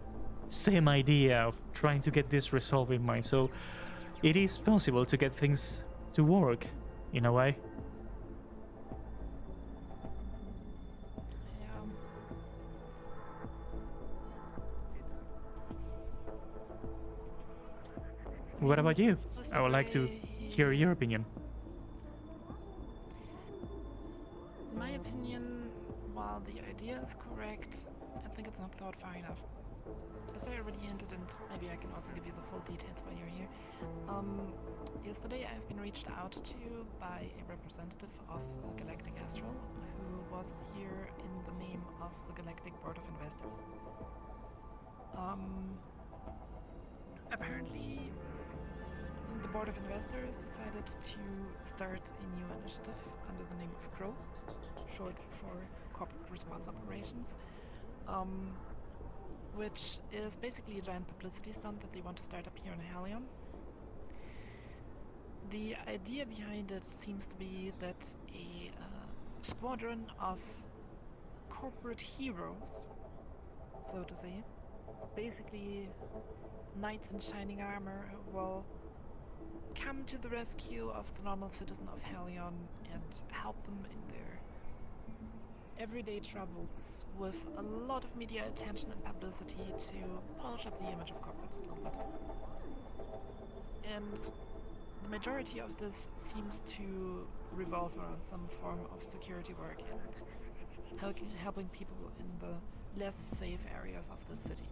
same idea of trying to get this resolved in mind, so it is possible to get things to work in a way. What about you? I would like to hear your opinion. In my opinion, while the idea is correct, I think it's not thought far enough. As I already hinted, and maybe I can also give you the full details while you're here. Yesterday I've been reached out to by a representative of Galactic Astral, who was here in the name of the Galactic Board of Investors. Apparently, the Board of Investors decided to start a new initiative under the name of CROW, short for Corporate Response Operations, which is basically a giant publicity stunt that they want to start up here in Halion. The idea behind it seems to be that a squadron of corporate heroes, so to say, basically knights in shining armor, who will come to the rescue of the normal citizen of Halion and help them in their everyday troubles with a lot of media attention and publicity to polish up the image of corporates a little bit. And the majority of this seems to revolve around some form of security work and helping people in the less safe areas of the city.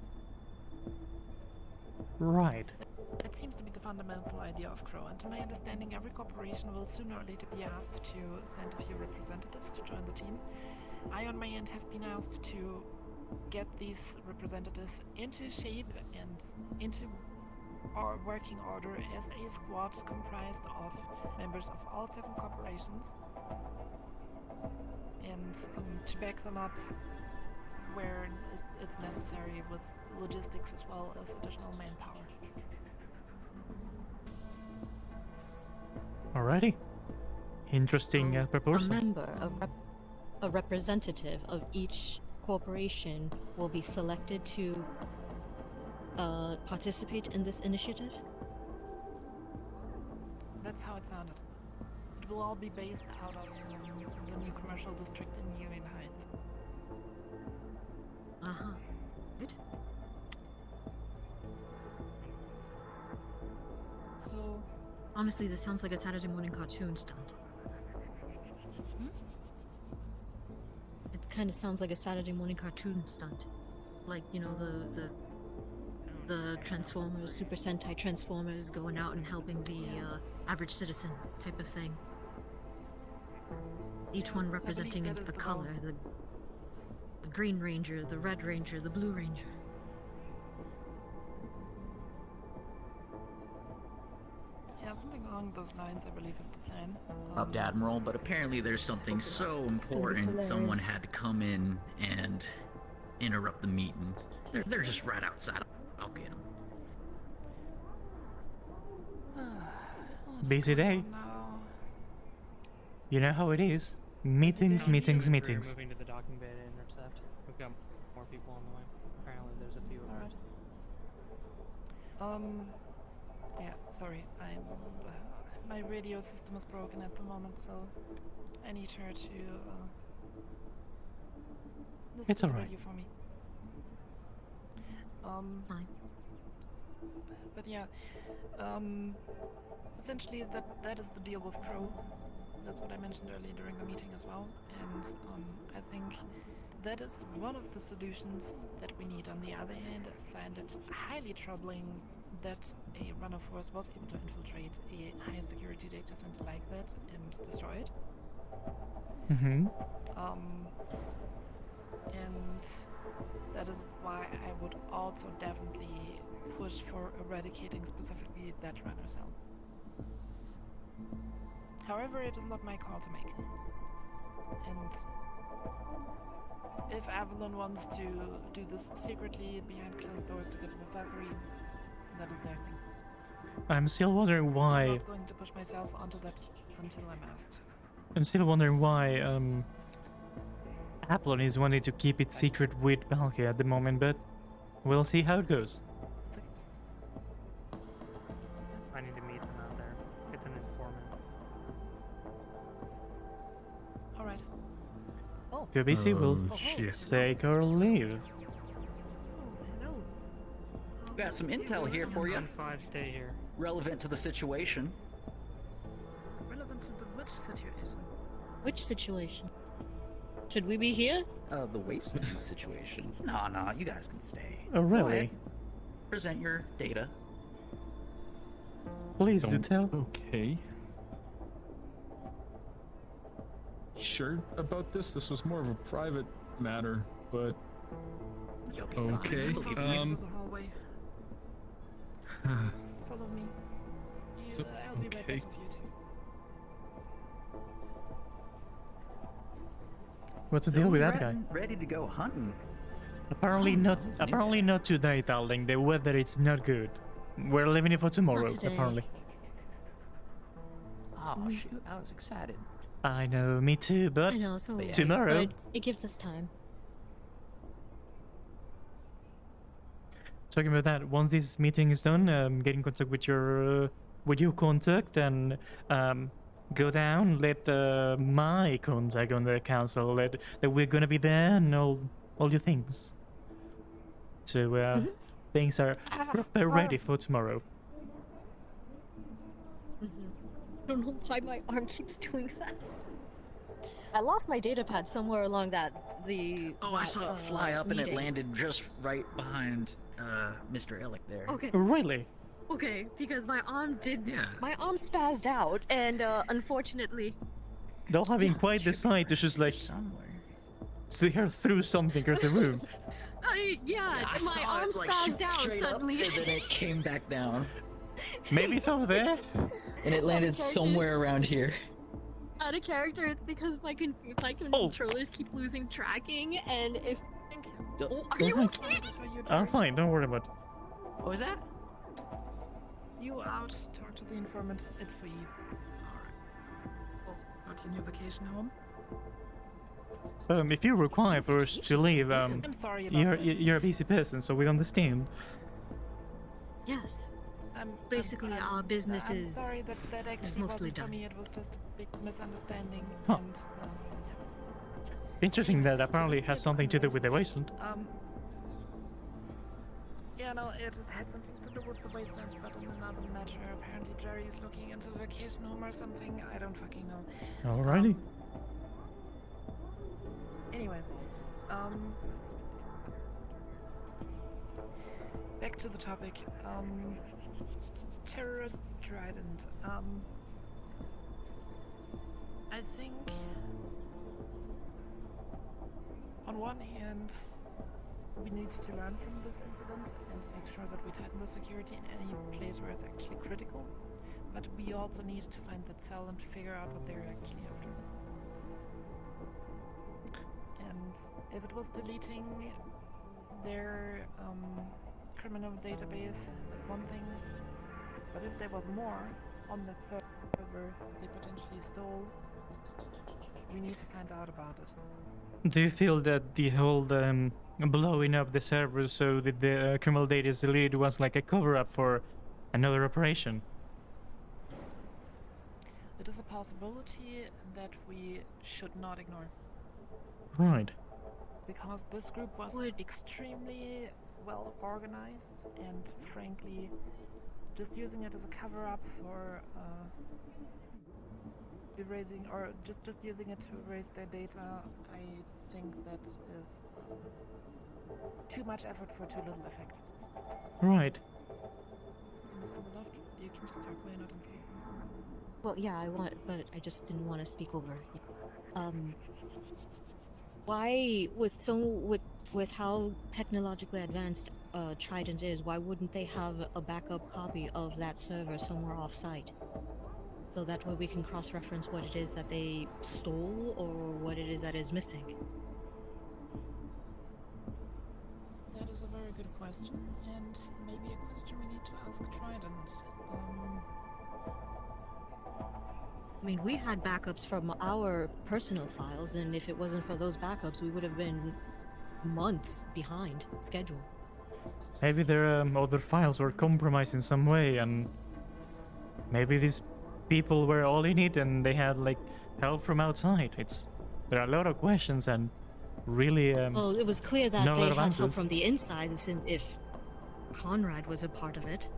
Right. It seems to be the fundamental idea of CROW, and to my understanding, every corporation will sooner or later be asked to send a few representatives to join the team. I, on my end, have been asked to get these representatives into shape and into our working order as a squad comprised of members of all 7 corporations, and to back them up where it's necessary with logistics as well as additional manpower. Alrighty. Interesting proposal. A representative of each corporation will be selected to participate in this initiative? That's how it sounded. It will all be based out of the new commercial district in Union Heights. Uh-huh. Good. So... honestly, this sounds like a Saturday morning cartoon stunt. It kind of sounds like a Saturday morning cartoon stunt. Like, you know, the Transformers, Super Sentai Transformers going out and helping the average citizen type of thing. Each one representing a color, the Green Ranger, the Red Ranger, the Blue Ranger. Yeah, something along those lines, I believe, is the plan. Up, Admiral, but apparently there's something so important someone had to come in and interrupt the meeting. They're just right outside. I'll get them. Busy day. You know how it is. Meetings, meetings, meetings. Moving to the docking bay and We've got more people on the way. Apparently, there's a few of them. Yeah, sorry. My radio system is broken at the moment, so I need her to listen It's to the alright. radio for me. But yeah, essentially that is the deal with Crow. That's what I mentioned earlier during the meeting as well, and I think that is one of the solutions that we need. On the other hand, I find it highly troubling that a runner force was able to infiltrate a high security data center like that and destroy it. Mm-hmm. And that is why I would also definitely push for eradicating specifically that runner cell. However, it is not my call to make. And if Avalon wants to do this secretly behind closed doors to get rid of Valkyrie, that is their thing. I'm still wondering I'm why. not going to push myself onto that until I'm asked. I'm still wondering why Avalon is wanting to keep it secret with Valkyrie at the moment, but we'll see how it goes. I need to meet them out there. It's an informant. Alright. If you're busy, we'll take our leave. Got some intel here for you. 5, stay here. Relevant to the situation. Relevant to the which situation? Which situation? Should we be here? The wasteland situation. No, you guys can stay. Oh, Go really? ahead. Present your data. Please do tell. Okay. Sure about this? This was more of a private matter, but okay. Follow me. I'll be right back with you two. What's the deal with that guy? Ready to go hunting. Apparently not today, darling. The weather is not good. We're leaving it for tomorrow, today. apparently. Oh shoot, I was excited. I know, me too, but I know, so tomorrow. but it gives us time. Talking about that, once this meeting is done, get in contact with your contact and go down. Let my contact on the council let that we're gonna be there and all your things. So things are proper ready for tomorrow. I don't know why my arm keeps doing that. I lost my data pad somewhere along I saw it fly up and it meeting. landed just right behind Mr. Ellick there. Okay. Really? Okay, because my arm my arm spazzed out, and unfortunately, They'll having quite the sight to just like see her through something across the room. I my saw arm it, like, spazzed shoot out straight suddenly. up, and then it came back down. Maybe it's over there. And it landed somewhere around here. Out of character, it's because my controllers keep losing tracking, and if are you okay? I'm fine. Don't worry about it. What was that? You out, talk to the informant. It's for you. Got your new vacation home? If you require for us to leave, I'm sorry about you're that. you're a busy person, so we understand. Yes. Basically, our business I'm is sorry that actually mostly wasn't for done. me. It was just a big misunderstanding. Huh. And Interesting that apparently has something to do with the wasteland. yeah, no, it had something to do with the wastelands, but in another matter. Apparently, Jerry's looking into a vacation home or something. I don't fucking know. Alrighty. Anyways, back to the topic. Terrorist Trident. I think on one hand, we need to learn from this incident and make sure that we tighten the security in any place where it's actually critical. But we also need to find that cell and figure out what they're actually after. And if it was deleting their criminal database, that's one thing. But if there was more on that server they potentially stole, we need to find out about it. Do you feel that the whole blowing up the server so that the criminal data is deleted was like a cover-up for another operation? It is a possibility that we should not ignore. Right. Because this group was extremely well organized, and frankly, just using it as a cover-up for erasing, or just using it to erase their data, I think that is too much effort for too little effect. Right. Miss Abeloft, you can just talk, why not and say. Well, yeah, I want, but I just didn't want to speak over. Why, with how technologically advanced Trident is, why wouldn't they have a backup copy of that server somewhere off-site? So that way we can cross-reference what it is that they stole or what it is that is missing. That is a very good question, and maybe a question we need to ask Trident. I mean, we had backups from our personal files, and if it wasn't for those backups, we would have been months behind schedule. Maybe their other files were compromised in some way, and maybe these people were all in it and they had like help from outside. There are a lot of questions and really well, it was clear that not a they lot had of help answers. from the inside, if Conrad was a part of it.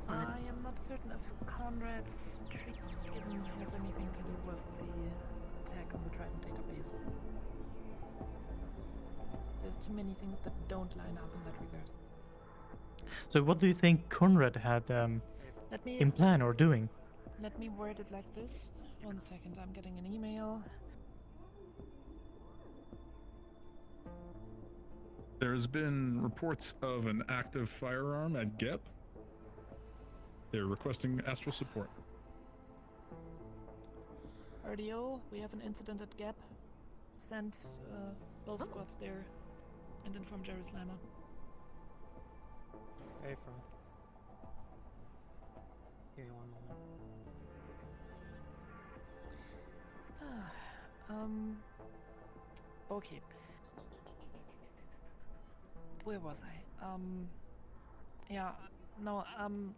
I am not certain if Conrad's treason has anything to do with the attack on the Trident database. There's too many things that don't line up in that regard. So what do you think Conrad had in plan or doing? Let me word it like this. 1 second, I'm getting an email. There's been reports of an active firearm at GEP. They're requesting astral support. RDO, we have an incident at GEP. Send both squads there and inform Jerry Slimer. Hey, Frank. Give me 1 moment. Okay. Where was I? Yeah, no,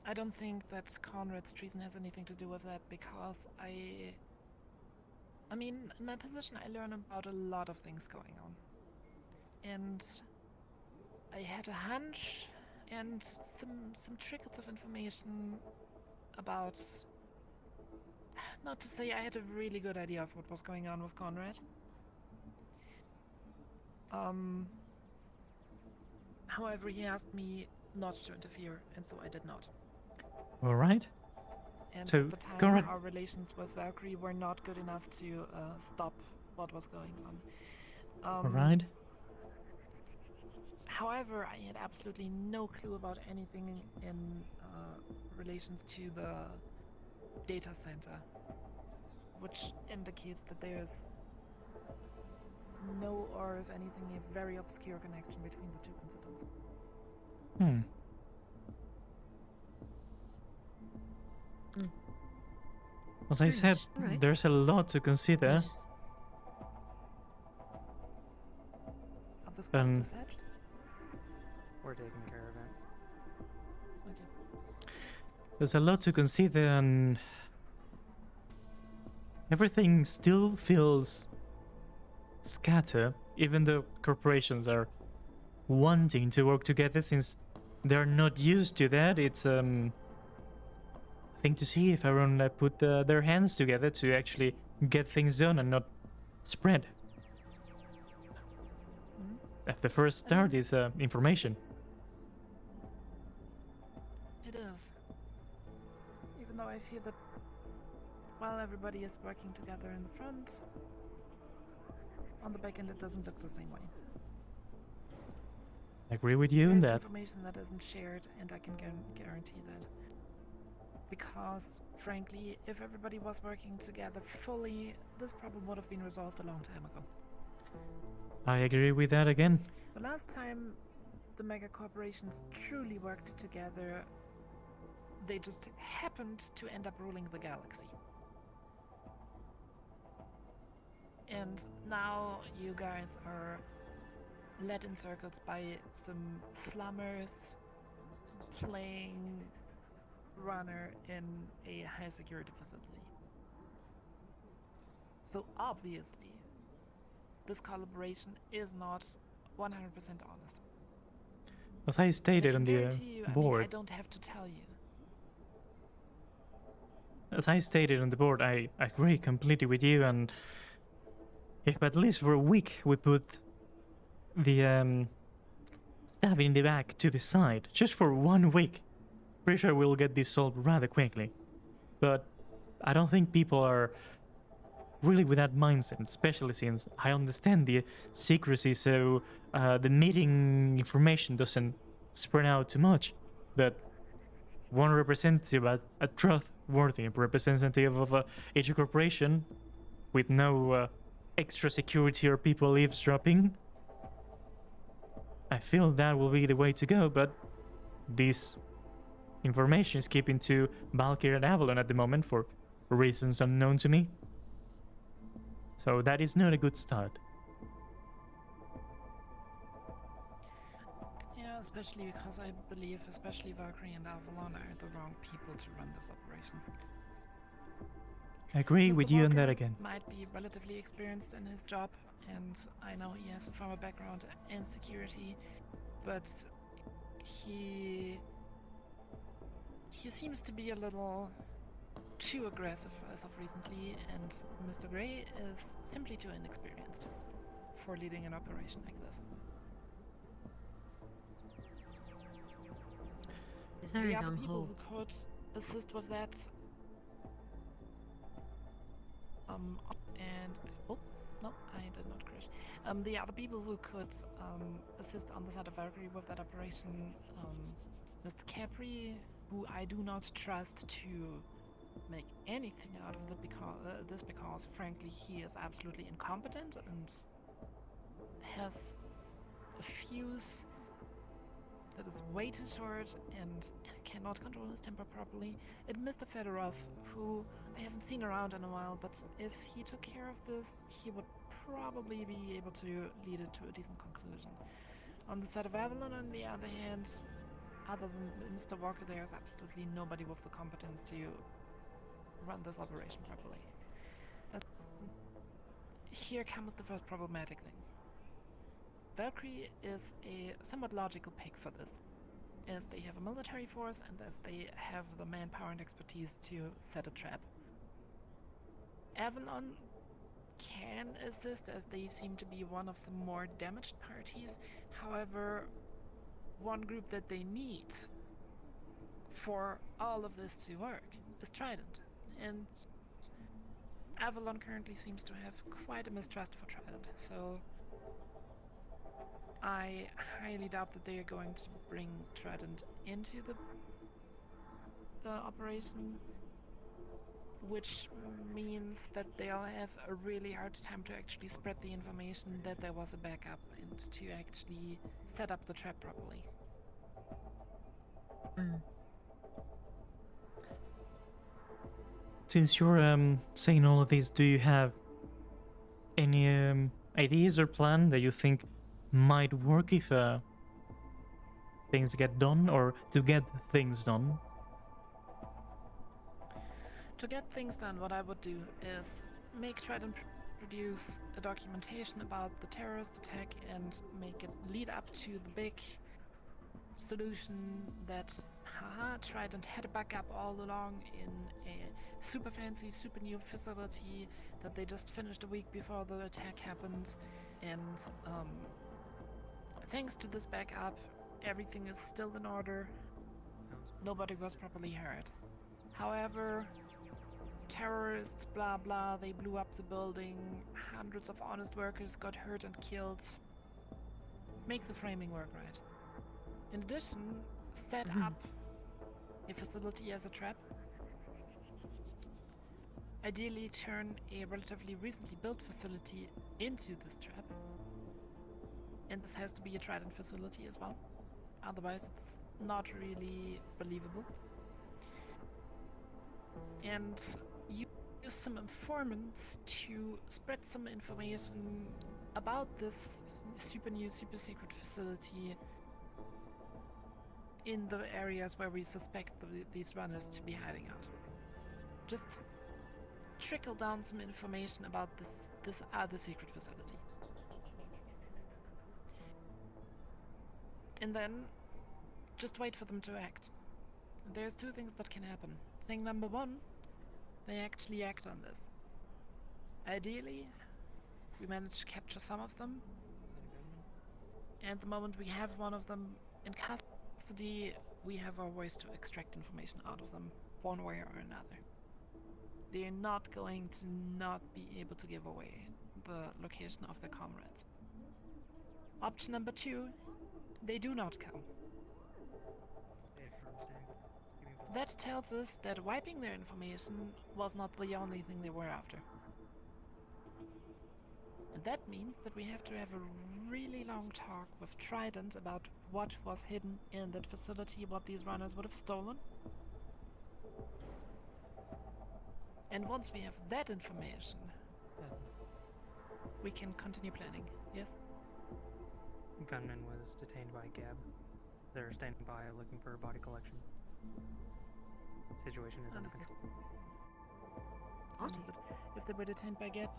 I don't think that Conrad's treason has anything to do with that, because I mean, in my position I learn about a lot of things going on. And I had a hunch and some trickles of information about, not to say I had a really good idea of what was going on with Conrad. However, he asked me not to interfere, and so I did not. All right. And So at the time, Conrad, our relations with Valkyrie were not good enough to stop what was going on. all right. However, I had absolutely no clue about anything in relations to the data center, which indicates that there's no, or if anything, a very obscure connection between the two incidents. As I said, Alright. there's a lot to consider. Are the squads Um, dispatched? We're taking care of it. Okay. There's a lot to consider, and everything still feels scattered, even though corporations are wanting to work together since they're not used to that. It's a thing to see if everyone put their hands together to actually get things done and not spread. The first start is information. It is. Even though I feel that while everybody is working together in the front, on the back end it doesn't look the same way. I agree with you in There's that. information that isn't shared, and I can guarantee that. Because, frankly, if everybody was working together fully, this problem would have been resolved a long time ago. I agree with that again. The last time the mega corporations truly worked together, they just happened to end up ruling the galaxy. And now you guys are led in circles by some slummers playing runner in a high security facility. So obviously, this collaboration is not 100% honest. As I stated on the Guarantee you, I board, don't have to tell you. as I stated on the board, I agree completely with you, and if at least for a week we put the stabbing in the back to the side, just for 1 week, pretty sure we'll get this solved rather quickly. But I don't think people are really with that mindset, especially since I understand the secrecy, so the meeting information doesn't spread out too much. But one representative, a trustworthy representative of a HQ corporation with no extra security or people eavesdropping, I feel that will be the way to go. But this information is keeping to Valkyrie and Avalon at the moment for reasons unknown to me. So that is not a good start. Yeah, especially because I believe especially Valkyrie and Avalon are the wrong people to run this operation. I agree with you on that Walker again. might be relatively experienced in his job, and I know he has a former background in security, but he seems to be a little too aggressive as of recently, and Mr. Gray is simply too inexperienced for leading an operation like this. It's very The other gung-ho. people who could assist with that, and oh no, I did not crash. The other people who could assist on the side of Valkyrie with that operation, Mr. Capri, who I do not trust to make anything out of this because frankly he is absolutely incompetent and has a fuse that is way too short and cannot control his temper properly, and Mr. Fedorov, who I haven't seen around in a while, but if he took care of this, he would probably be able to lead it to a decent conclusion. On the side of Avalon, on the other hand, other than Mr. Walker, there is absolutely nobody with the competence to run this operation properly. But here comes the first problematic thing. Valkyrie is a somewhat logical pick for this, as they have a military force and as they have the manpower and expertise to set a trap. Avalon can assist, as they seem to be one of the more damaged parties. However, one group that they need for all of this to work is Trident, and Avalon currently seems to have quite a mistrust for Trident, so I highly doubt that they are going to bring Trident into the operation, which means that they'll have a really hard time to actually spread the information that there was a backup and to actually set up the trap properly. Since you're saying all of this, do you have any ideas or plan that you think might work if things get done, or to get things done? To get things done, what I would do is make Trident produce a documentation about the terrorist attack and make it lead up to the big solution that Trident had a backup all along in a super fancy, super new facility that they just finished a week before the attack happened, and thanks to this backup, everything is still in order. Nobody was properly hurt. However, terrorists, blah blah, they blew up the building, hundreds of honest workers got hurt and killed. Make the framing work right. In addition, set up a facility as a trap. Ideally turn a relatively recently built facility into this trap. And this has to be a Trident facility as well. Otherwise it's not really believable. And use some informants to spread some information about this super new, super secret facility in the areas where we suspect these runners to be hiding out. Just trickle down some information about this other secret facility. And then just wait for them to act. There's two things that can happen. Thing number one, they actually act on this. Ideally, we manage to capture some of them, and the moment we have one of them in custody, we have our ways to extract information out of them, one way or another. They're not going to not be able to give away the location of their comrades. Option number two, they do not come. That tells us that wiping their information was not the only thing they were after. And that means that we have to have a really long talk with Trident about what was hidden in that facility, what these runners would have stolen. And once we have that information, we can continue planning. Yes? Gunman was detained by Gab. They're standing by looking for a body collection. Situation is Understood. unclear. Understood. If they were detained by Gap,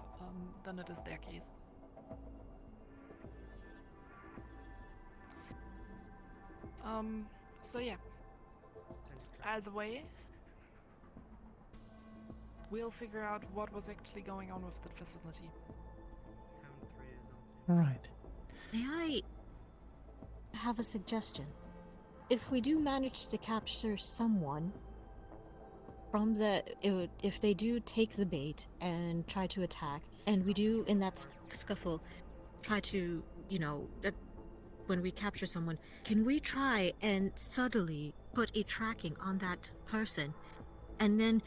then it is their case. So yeah. Either way, we'll figure out what was actually going on with that facility. Right. May I have a suggestion? If we do manage to capture someone from if they do take the bait and try to attack, and we do in that scuffle try to, when we capture someone, can we try and subtly put a tracking on that person and then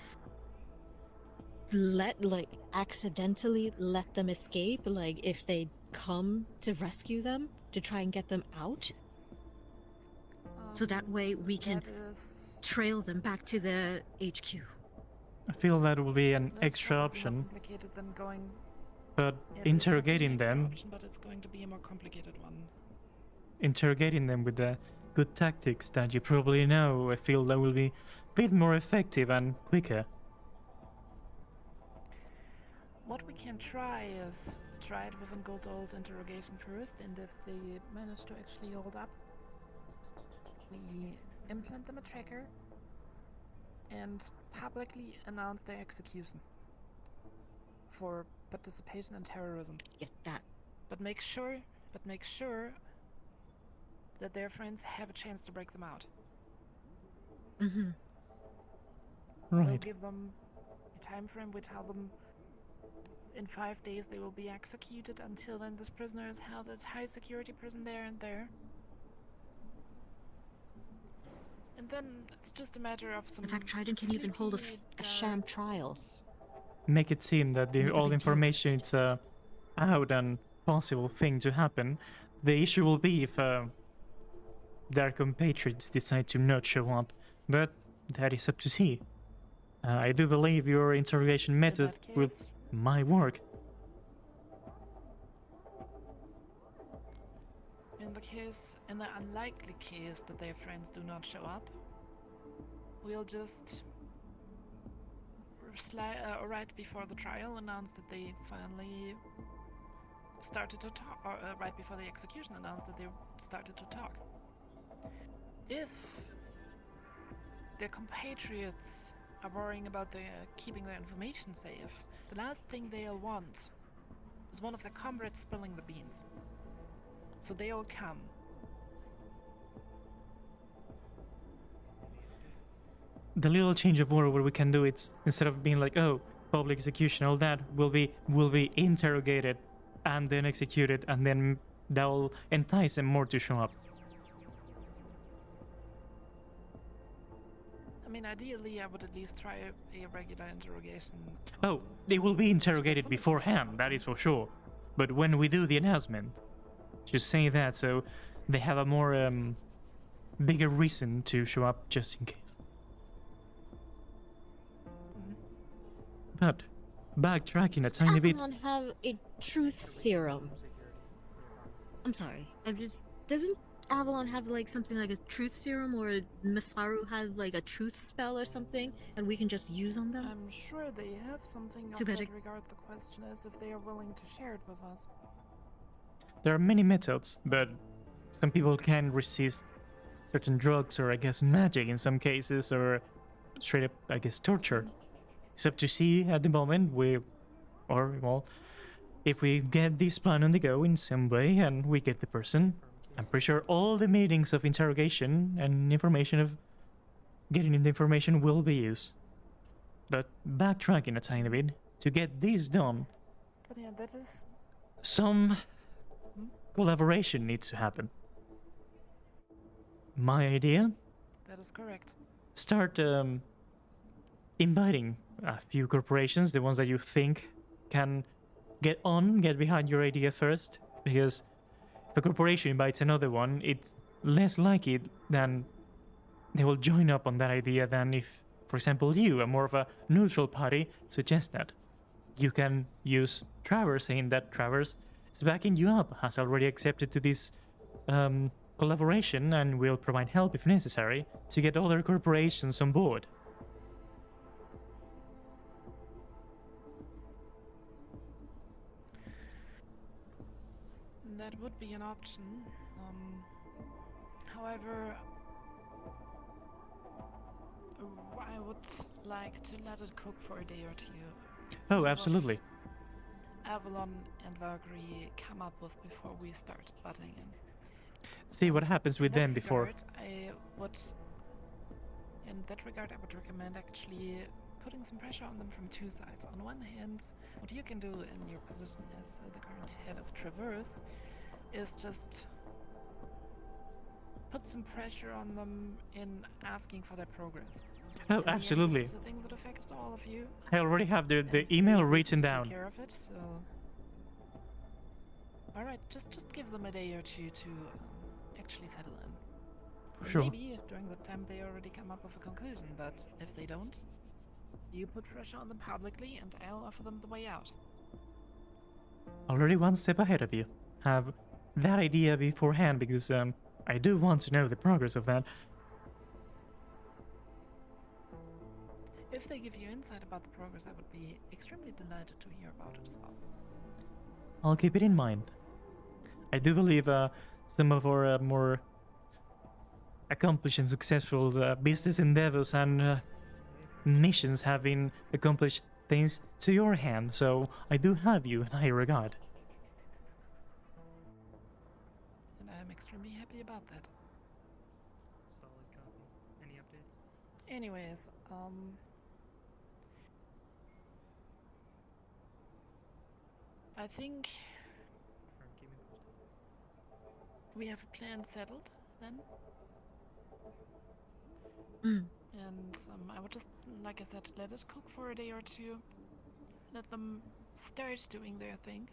accidentally let them escape, if they come to rescue them, to try and get them out? So that way we can trail them back to the HQ. I feel that will be an extra option, Complicated than going. but Yeah, it is interrogating an extra them, option, but it's going to be a more complicated one. interrogating them with the good tactics that you probably know, I feel that will be a bit more effective and quicker. What we can try is try it with a good old interrogation first, and if they manage to actually hold up, we implant them a tracker and publicly announce their execution for participation in terrorism. Get that. But make sure that their friends have a chance to break them out. Mm-hmm. We'll Right. give them a time frame. We tell them in 5 days they will be executed. Until then, this prisoner is held at high security prison there and there. And then it's just a matter of some. In fact, Trident can even hold a sham trial. Make it seem that Make a all big deal. information is a out and possible thing to happen. The issue will be if their compatriots decide to not show up, but that is up to see. I do believe your interrogation method will might work. In the unlikely case that their friends do not show up, we'll just right before the trial announce that they finally started to talk, or right before the execution announce that they started to talk. If their compatriots are worrying about keeping their information safe, the last thing they'll want is one of their comrades spilling the beans. So they'll come. The little change of order what we can do, it's instead of being like, oh, public execution, all that will be interrogated and then executed, and then that will entice them more to show up. I mean, ideally, I would at least try a regular interrogation. Oh, they will be interrogated beforehand, that is for sure. But when we do the announcement, just say that so they have a more bigger reason to show up just in case. But backtracking a Does tiny bit. Avalon have a truth serum? I'm sorry. Doesn't Avalon have like something like a truth serum, or Masaru have like a truth spell or something, and we can just use on them? I'm sure they have something Too of bad that regard. The question is if they are willing to share it with us. There are many methods, but some people can resist certain drugs or I guess magic in some cases, or straight up I guess torture. It's up to see at the moment. If we get this plan on the go in some way and we get the person, I'm pretty sure all the meetings of interrogation and information of getting the information will be used. But backtracking a tiny bit to get this done, But yeah, that is. some collaboration needs to happen. My idea? That is correct. Start inviting a few corporations, the ones that you think can get behind your idea first, because if a corporation invites another one, it's less likely than they will join up on that idea than if, for example, you, a more of a neutral party, suggest that. You can use Travers, saying that Travers is backing you up, has already accepted to this collaboration, and will provide help if necessary to get other corporations on board. That would be an option. However, I would like to let it cook for a day or two. Oh, absolutely. Avalon and Valkyrie come up with before we start butting in. See what happens with them before. In that regard, I would recommend actually putting some pressure on them from two sides. On one hand, what you can do in your position as the current head of Traverse is just put some pressure on them in asking for their progress. Oh, absolutely. This is a thing that affects all of you. I already have the email written down. Take care of it, so. All right, just give them a day or two to actually settle in. For sure. Maybe during that time they already come up with a conclusion, but if they don't, you put pressure on them publicly, and I'll offer them the way out. Already one step ahead of you. Have that idea beforehand, because I do want to know the progress of that. If they give you insight about the progress, I would be extremely delighted to hear about it as well. I'll keep it in mind. I do believe some of our more accomplished and successful business endeavors and missions have been accomplished thanks to your hand, so I do have you in high regard. And I am extremely happy about that. Solid copy. Any updates? Anyways, I think we have a plan settled then. And I would just, like I said, let it cook for a day or two. Let them start doing their thing.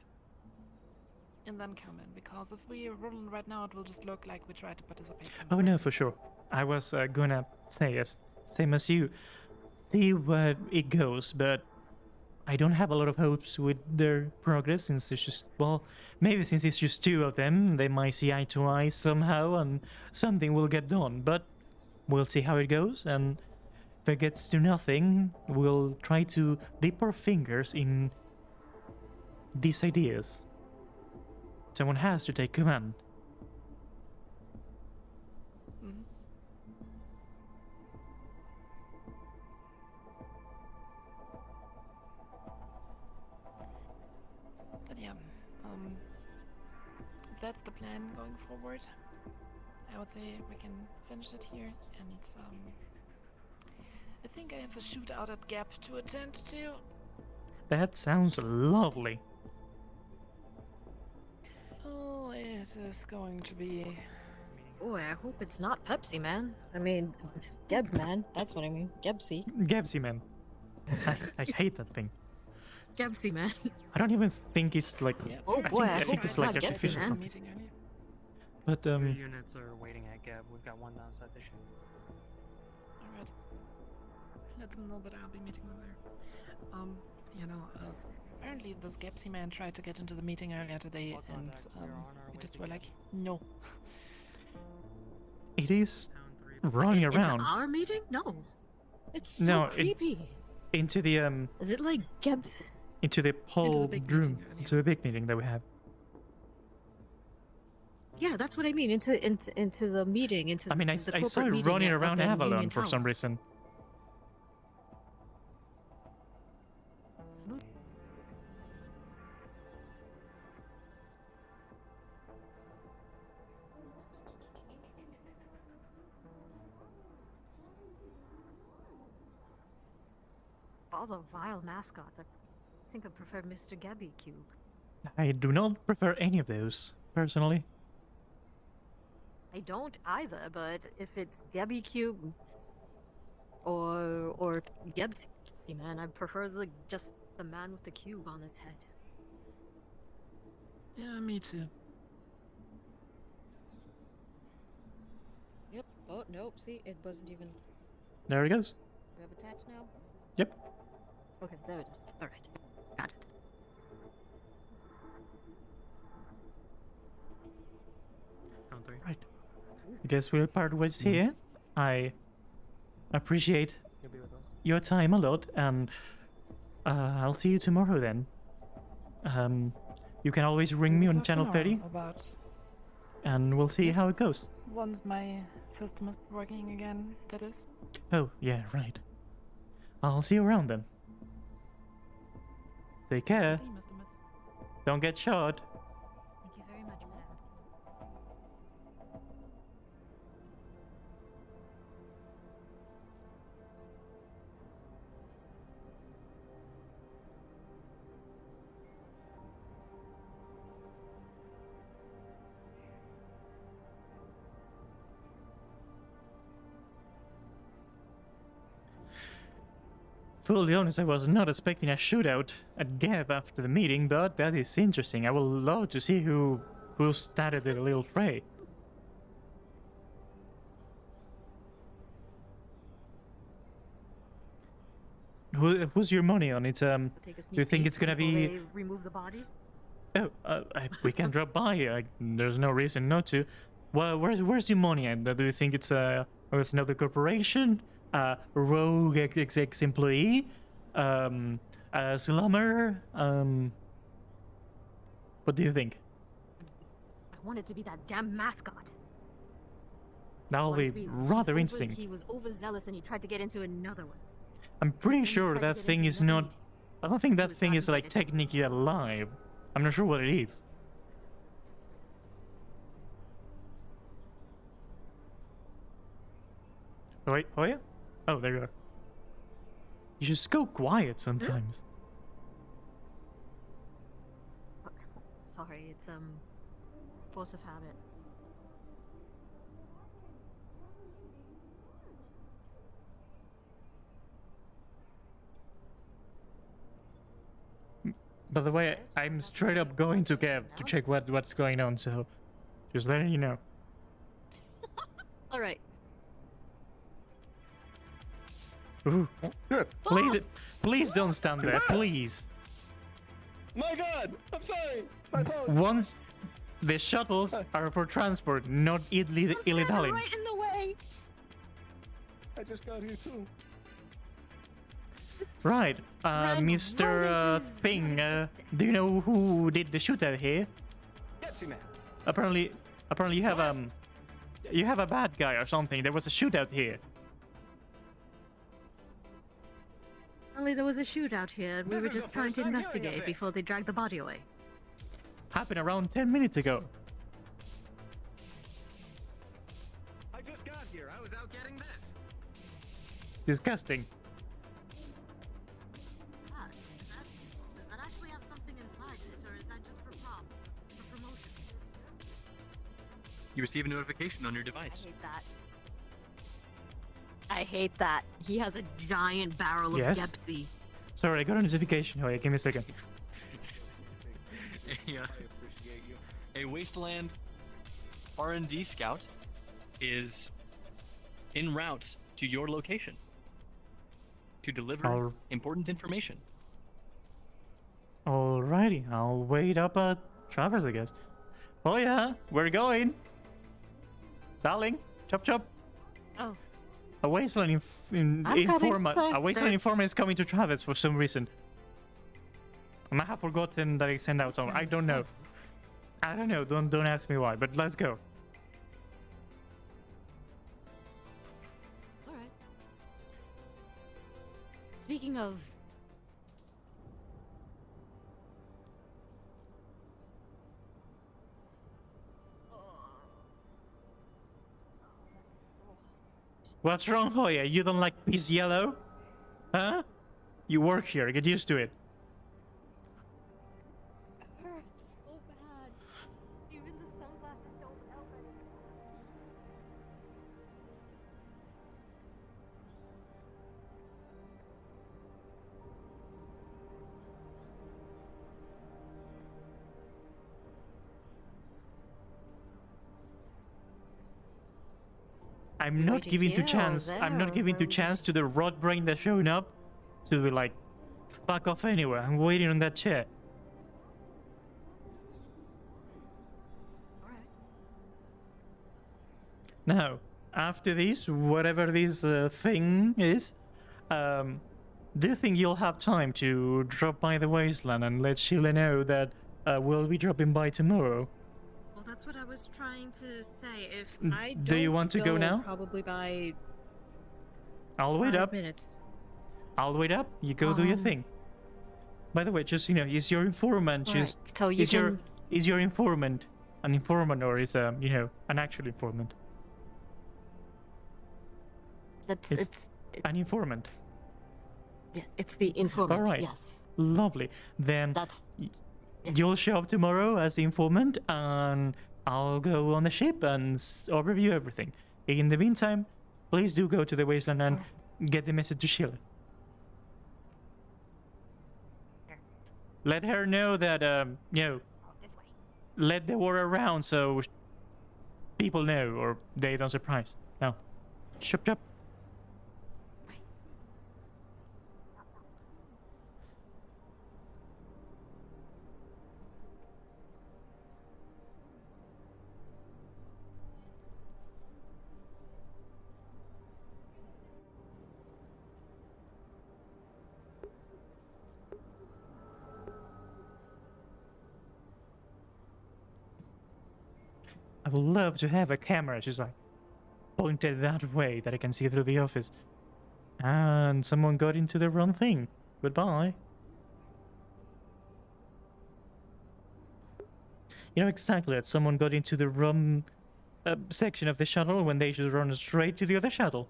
And then come in, because if we roll in right now, it will just look like we try to participate. Oh no, for sure. I was gonna say, same as you, see where it goes, but I don't have a lot of hopes with their progress, since it's just, well, maybe since it's just two of them, they might see eye to eye somehow and something will get done, but we'll see how it goes, and if it gets to nothing, we'll try to dip our fingers in these ideas. Someone has to take command. But yeah, if that's the plan going forward, I would say we can finish it here, and I think I have a shootout at Gap to attend to. That sounds lovely. Oh, it is going to be. Oh, I hope it's not Pepsi Man. I mean, Geb Man. That's what I mean. Gebsy. Gebsy man. I hate that thing. Gebsy Man. I don't even think it's like. Oh boy, I think it's like artificial something. But Three units are waiting at Gab. We've got one outside the ship. Alright. let them know that I'll be meeting them there. You know, apparently this Gepsy man tried to get into the meeting earlier today, and we just were like, no. It is running around. Into our meeting? No. It's so No, creepy. Into the Is it like Gebs? into the whole room, into the big meeting that we have. Yeah, that's what I mean. Into the meeting. Into I mean, I the saw corporate it meeting running at- around up in Avalon Union for some Tower. reason. Of all the vile mascots, I think I prefer Mr. Gabby Cube. I do not prefer any of those, personally. I don't either, but if it's Gabby Cube or Gebsy, man, I prefer just the man with the cube on his head. Yeah, me too. Yep. Oh nope. See, it wasn't even. There it goes. Do I have attached now? Yep. Okay, there it is. All right, got it. Right. I guess we'll part ways here. I appreciate your time a lot, and I'll see you tomorrow then. You can always ring me on Talk channel tomorrow 30, About and we'll see how it goes. once my system is working again, that is. Oh, yeah, right. I'll see you around then. Take care. Don't get shot. Thank you very much, madam. Fully honest, I was not expecting a shootout at Gav after the meeting, but that is interesting. I would love to see who started the little fray. Who's your money on? It's do you think it's gonna be? They remove the body? Oh, we can drop by. There's no reason not to. Well, where's your money at? Do you think it's it's another corporation? Rogue ex-employee? A slumber? What do you think? I want it to be that damn mascot. That'll Want it be to rather he interesting. He was overzealous and he tried to get into another one. I'm pretty he sure tried to that get thing into is another not. I don't think that thing is like technically alive. I'm not sure what it is. Oh, wait, oh yeah? Oh, there you are. You just go quiet sometimes. Sorry, it's force of habit. By the way, I'm straight up going to Gav to check what's going on, so just letting you know. All right. Ooh. Please, please don't stand there, please. My God! I'm sorry! My apologies! Once the shuttles are for transport, not illegally. Right in the way. I just got here too. Right, Mr. Thing, do you know who did the shootout here? Gepsy man. Apparently you have a bad guy or something. There was a shootout here. Only there was a shootout here, and we This were is the just trying first to I'm hearing of investigate this. before they dragged the body away. Happened around 10 minutes ago. I just got here. I was out getting this. Disgusting. Does that actually have something inside it, or is that just for promotions? You receive a notification on your device. I hate that. I hate that. He has a giant barrel of Yes? Gepsy. Sorry, I got a notification. Oh, yeah, give me a second. Yeah. A Wasteland R&D scout is en route to your location. to deliver I'll- important information. Alrighty, I'll wait up at Travers, I guess. Oh yeah, we're going. Darling, chop chop. Oh. A wasteland I'm coming, informant. sorry. A wasteland informant is coming to Travis for some reason. And I have forgotten that he sent out someone. I don't know. I don't know. Don't ask me why. But let's go. Alright. Speaking of. What's wrong, Hoya? You don't like peace yellow? Huh? You work here. Get used to it. Hurts so bad. Even the sunglasses don't help anymore. I'm not to giving to kill chance. I'm not giving to them. chance to the rot brain that's showing up to like fuck off anywhere. I'm waiting on that chair. Now, after this, whatever this thing is, do you think you'll have time to drop by the wasteland and let Sheila know that we'll be dropping by tomorrow? Well, that's what I was trying to say. If Mm, I do you don't want to go now? Probably by I'll wait 5 up. minutes. I'll wait up. You go do your thing. By the way, just is your informant Right, just so you is your informant an informant or is an actual informant? It's an informant. Yeah, it's the informant. All right. Yes. Lovely. Then you'll show up tomorrow as the informant, and I'll go on the ship and overview everything. In the meantime, please do go to the wasteland and get the message to Sheila. Let her know that let the word around so people know or they don't surprise. Now, chop chop. I would love to have a camera just like pointed that way that I can see through the office. And someone got into the wrong thing. Goodbye. You know exactly that someone got into the wrong section of the shuttle when they should run straight to the other shuttle.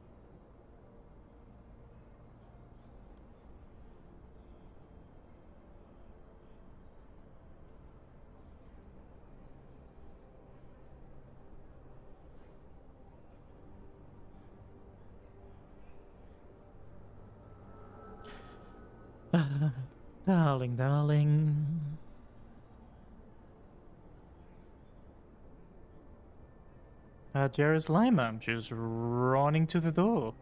Darling, darling. Jairus Lima, just running to the door.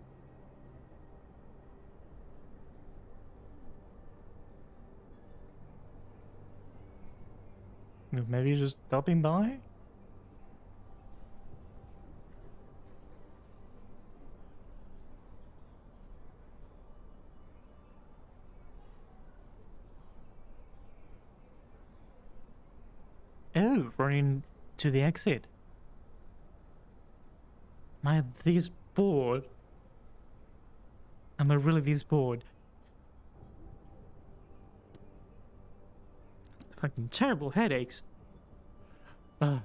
Maybe just stopping by? Oh, running to the exit. Am I this bored? Am I really this bored? Fucking terrible headaches. Ugh.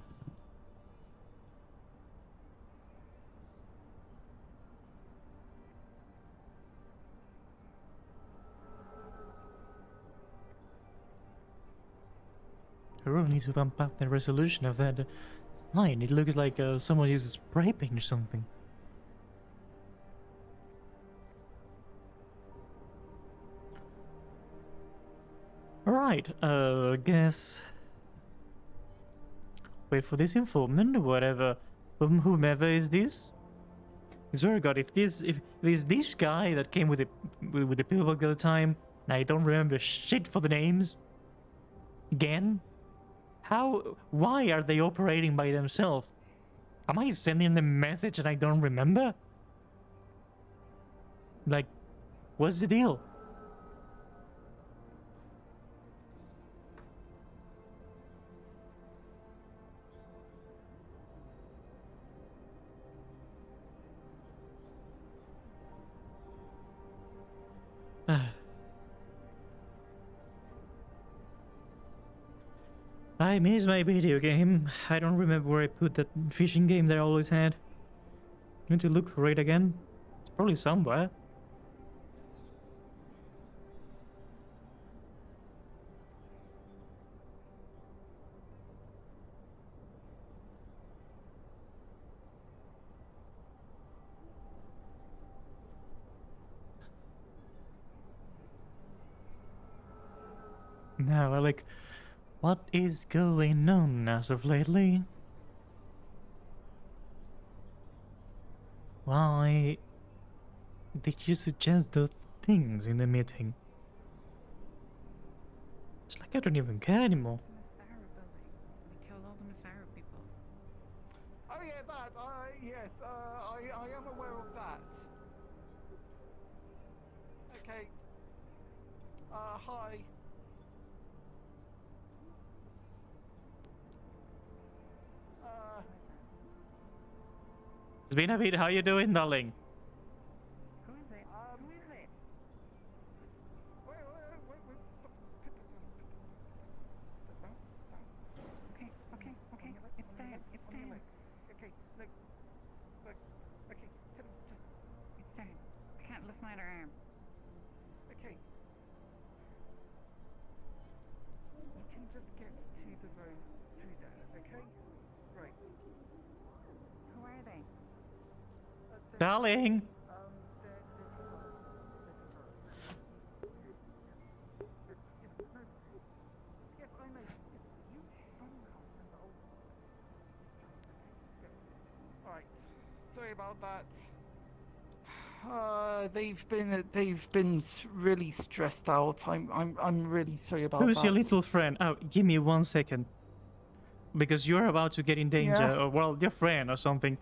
I really need to bump up the resolution of that line. It looks like someone uses spray paint or something. Alright, guess... Wait for this informant, whatever... whomever is this? I swear to God, if this guy that came with the pillbox at the time, and I don't remember shit for the names. Again, why are they operating by themselves? Am I sending them a message and I don't remember? Like, what's the deal? I miss my video game. I don't remember where I put that fishing game that I always had. I need to look for it again. It's probably somewhere. Now, like, what is going on as of lately? Why did you suggest those things in the meeting? It's like I don't even care anymore. We killed all the Masaru people. Oh yeah, that. Yes. I am aware of that. Okay. Hi. It's been a bit. How you doing, darling? Who is it? Who is it? Wait, stop. Okay. It's dead. It's dead. Okay, look. Okay, it's dead. I can't lift my other arm. Okay. You can just get to the room through there, okay? Right. Who are they? Darling! Yes, I know. You Alright. Sorry about that. They've been really stressed out. I'm really sorry about that. Who's your little friend? Oh, give me 1 second. Because you're about to get in danger, Yeah. or well, your friend or something.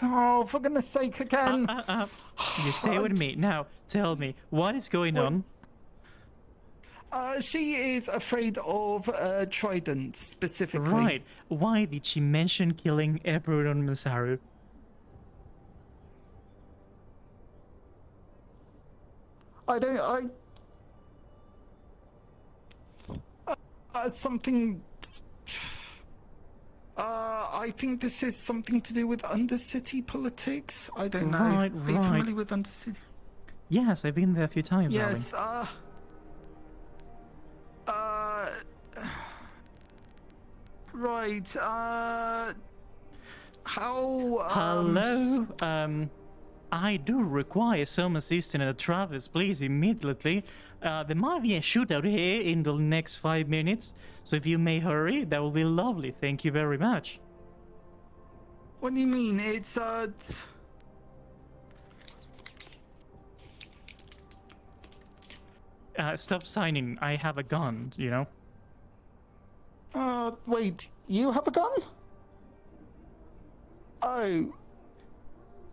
Oh, for goodness sake, again. You stay with me. Now, tell me, what is going on? She is afraid of Trident, specifically. Right. Why did she mention killing everyone on Masaru? Something... I think this is something to do with Undercity politics. I don't know. Are you familiar with Undercity? Yes, I've been there a few times. Yes, darling. Right, how, Hello? I do require some assistance at Travis, please, immediately. There might be a shootout here in the next 5 minutes, so if you may hurry, that will be lovely. Thank you very much. What do you mean? Stop signing. I have a gun, you know? Wait, you have a gun? Oh.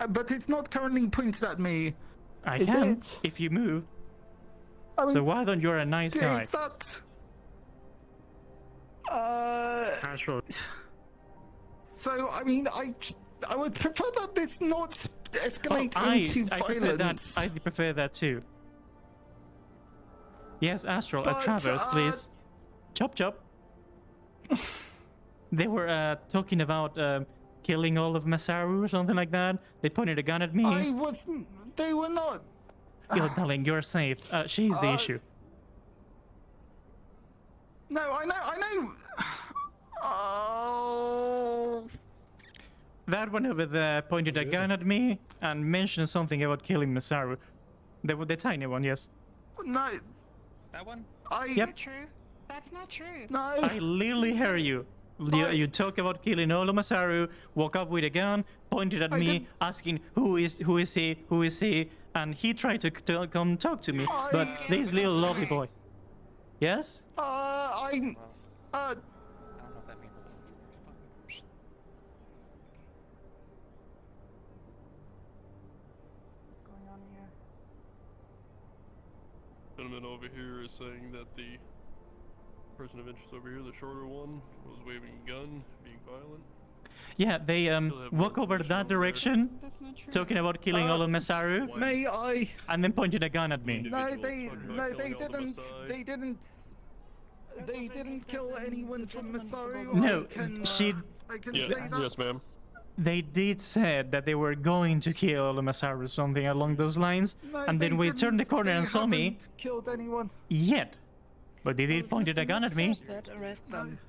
But it's not currently pointed at me. I can, if you move. So why don't you're a nice guy? Is that... Astral. So, I mean, I would prefer that this not escalate into violence. I prefer that too. Yes, Astral, But, Travis, please. Chop chop. They were talking about killing all of Masaru or something like that. They pointed a gun at me. I wasn't. They were not. Yo, darling, you're safe. She's the issue. No, I know. Oh. That one over there pointed a gun at me and mentioned something about killing Masaru. The tiny one, yes. No. That one? Yep. True. That's not true. No. I literally hear you. You talk about killing Olo Masaru, walk up with a gun, pointed at me, asking who is he, and he tried to come talk to me, but this little lovely boy. Yes? I don't know if that means going on here? Gentleman over here is saying that the person of interest over here, the shorter one, was waving a gun, being violent. Yeah, they walk over that direction, talking about killing Olo Masaru, May I? and then pointed a gun at me. No, they didn't. They didn't kill anyone from Masaru. No, I can say that. Yes, ma'am. They did said that they were going to kill Olo Masaru, something along those lines, No, and then they we turned the didn't. corner They and saw me. haven't killed anyone. Yet. But they did pointed a gun at me. Arrest them.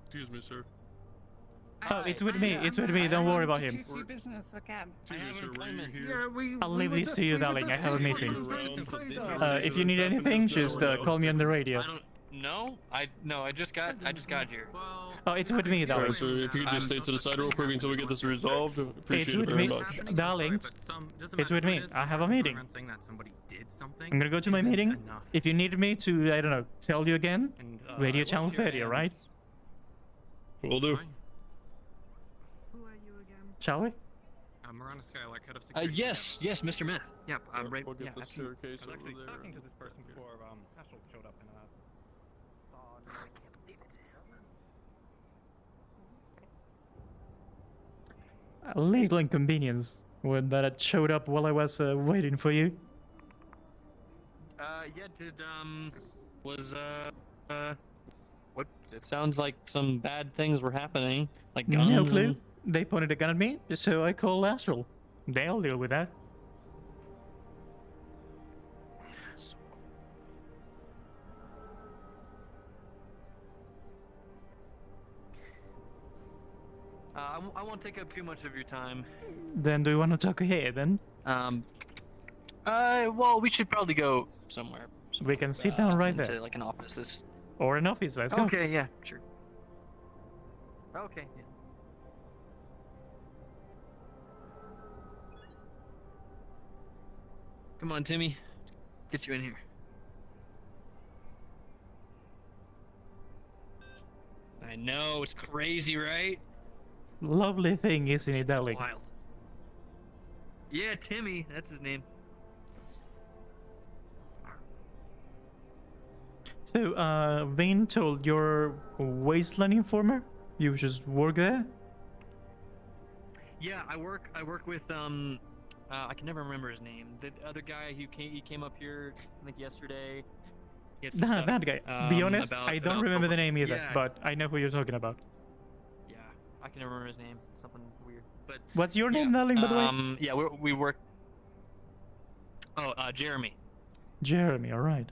Excuse me, sir. Oh, it's with me. It's with me. Don't worry about him. business, okay. I'll leave this to you, darling. I have a meeting. If you need anything, just call me on the radio. I just got here. Oh, it's with me, darling. Alright, so if you could just stay to the side real quick until we get this resolved, It's appreciate it with very me, much. darling. It's with me. I have a meeting. I'm gonna go to my meeting. If you need me to, I don't know, tell you again, radio channel 30, right? Will do. Shall we? Marana Skylark, head of security. Yes, Mr. Meth. Yep, I'm right. We'll get Yeah, the absolutely. staircase I was actually over there. talking to this person before Astral showed up and A little inconvenience when that showed up while I was waiting for you. What? It sounds like some bad things were happening. Like No guns clue. and- They pointed a gun at me, so I called Astral. They'll deal with that. I won't take up too much of your time. Then do you want to talk here then? Well, we should probably go somewhere. We can sit down right into, there. like an office. Or an office, let's go. Okay, yeah, sure. Okay, yeah. Come on, Timmy. Get you in here. I know, it's crazy, right? Lovely thing, isn't it, darling? Wild. Yeah, Timmy, that's his name. So, Vane told you're a Wasteland informer? You just work there? Yeah, I work with I can never remember his name. The other guy who came up here, I think yesterday. He had some Nah, stuff, that guy. Be honest, I don't remember the name either, Yeah. but I know who you're talking about. Yeah, I can never remember his name. Something weird. But What's your name, darling, by the way? yeah, we work. Oh, Jeremy. Jeremy, alright.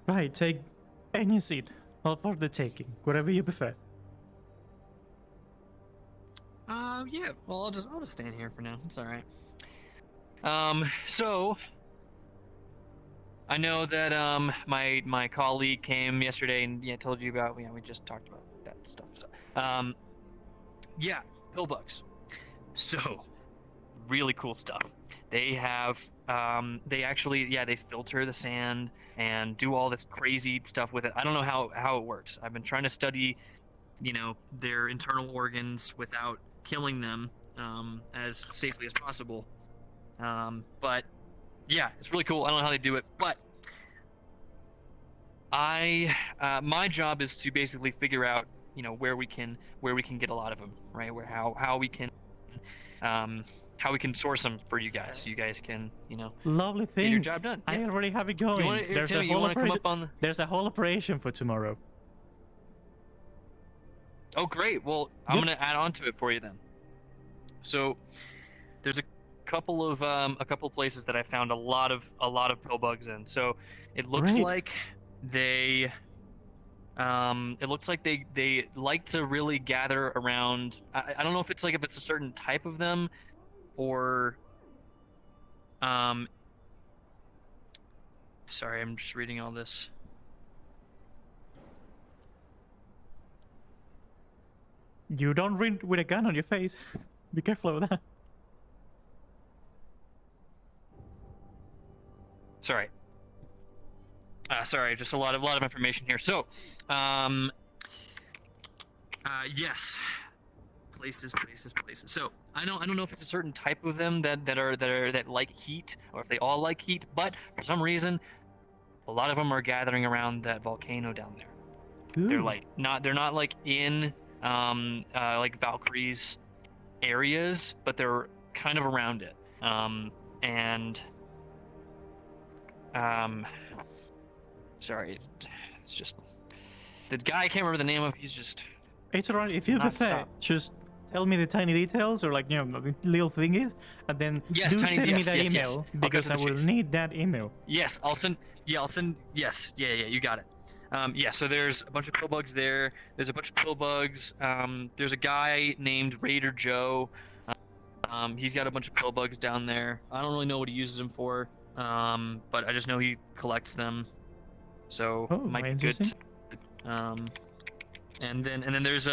Right, take any seat. All for the taking, whatever you prefer. Yeah. Well, I'll just stand here for now. It's all right. So I know that my colleague came yesterday and told you about. We just talked about that stuff. So, yeah, pillbugs. So really cool stuff. They have they actually they filter the sand and do all this crazy stuff with it. I don't know how it works. I've been trying to study their internal organs without killing them as safely as possible. But yeah, it's really cool. I don't know how they do it, but my job is to basically figure out where we can get a lot of them, right? Where how we can source them for you guys, so you guys can Lovely thing. get your job done. I Yeah. already have it going. There's a whole operation for tomorrow. Oh, great. Well, I'm going to add on to it for you then. So, there's couple of places that I found a lot of pill bugs in. So it looks Great. like they they like to really gather around. I don't know if it's a certain type of them, or sorry, I'm just reading all this. You don't read with a gun on your face. Be careful of that. Sorry. Sorry, just a lot of information here. So, yes, places. So I don't know if it's a certain type of them that like heat, or if they all like heat. But for some reason, a lot of them are gathering around that volcano down there. Ooh. They're not like in like Valkyrie's areas, but they're kind of around it. Sorry, it's just the guy I can't remember the name of. He's just. It's alright. If you prefer, just tell me the tiny details, or the little thing is, and then Yes, do tiny- send me yes, that yes, yes. email I'll cut because to I the will chase. need that email. Yes, I'll send. Yes, yeah, you got it. So there's a bunch of pill bugs there. There's a bunch of pill bugs. There's a guy named Raider Joe. He's got a bunch of pill bugs down there. I don't really know what he uses them for, but I just know he collects them. So might be good. And then there's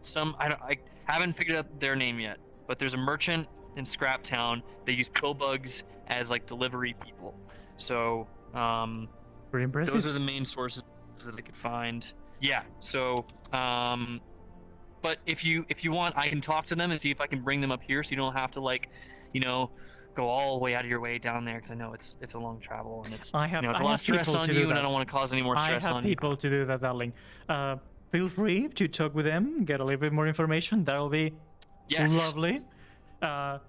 some I haven't figured out their name yet, but there's a merchant in Scraptown. They use pill bugs as like delivery people. So Pretty impressive. those are the main sources that I could find. Yeah. So but if you want, I can talk to them and see if I can bring them up here, so you don't have to go all the way out of your way down there, because I know it's a long travel and it's I have, it's a I lot have of stress people on to you, do and that. I don't want to cause any more stress I have on you. people to do that, darling. Feel free to talk with them, get a little bit more information. That'll be lovely. The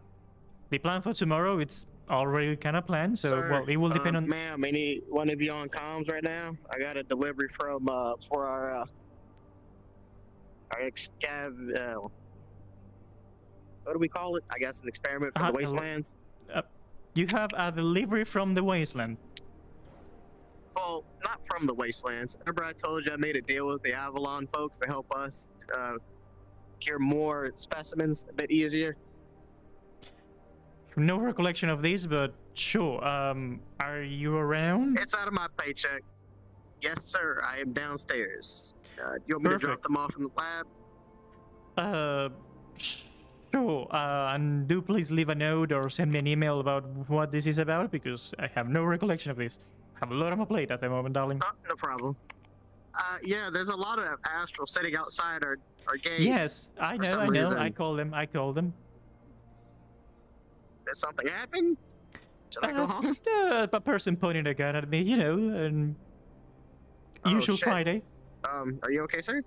plan for tomorrow, it's already kind of planned, so Sir, well, it will depend on. Ma'am, any one of you on comms right now? I got a delivery from for our what do we call it? I guess an experiment from the wastelands. You have a delivery from the wasteland. Well, not from the wastelands. Remember I told you I made a deal with the Avalon folks to help us cure more specimens a bit easier? No recollection of this, but sure. Are you around? It's out of my paycheck. Yes, sir. I am downstairs. You want me to drop them off in the lab? Sure. And do please leave a note or send me an email about what this is about, because I have no recollection of this. I have a lot on my plate at the moment, darling. No problem. Yeah, there's a lot of astral sitting outside our gate. Yes, I for know. some I know. reason. I call them. Did something happen? Should I go home? A person pointing a gun at me, and usual shit. Friday. Are you okay, sir?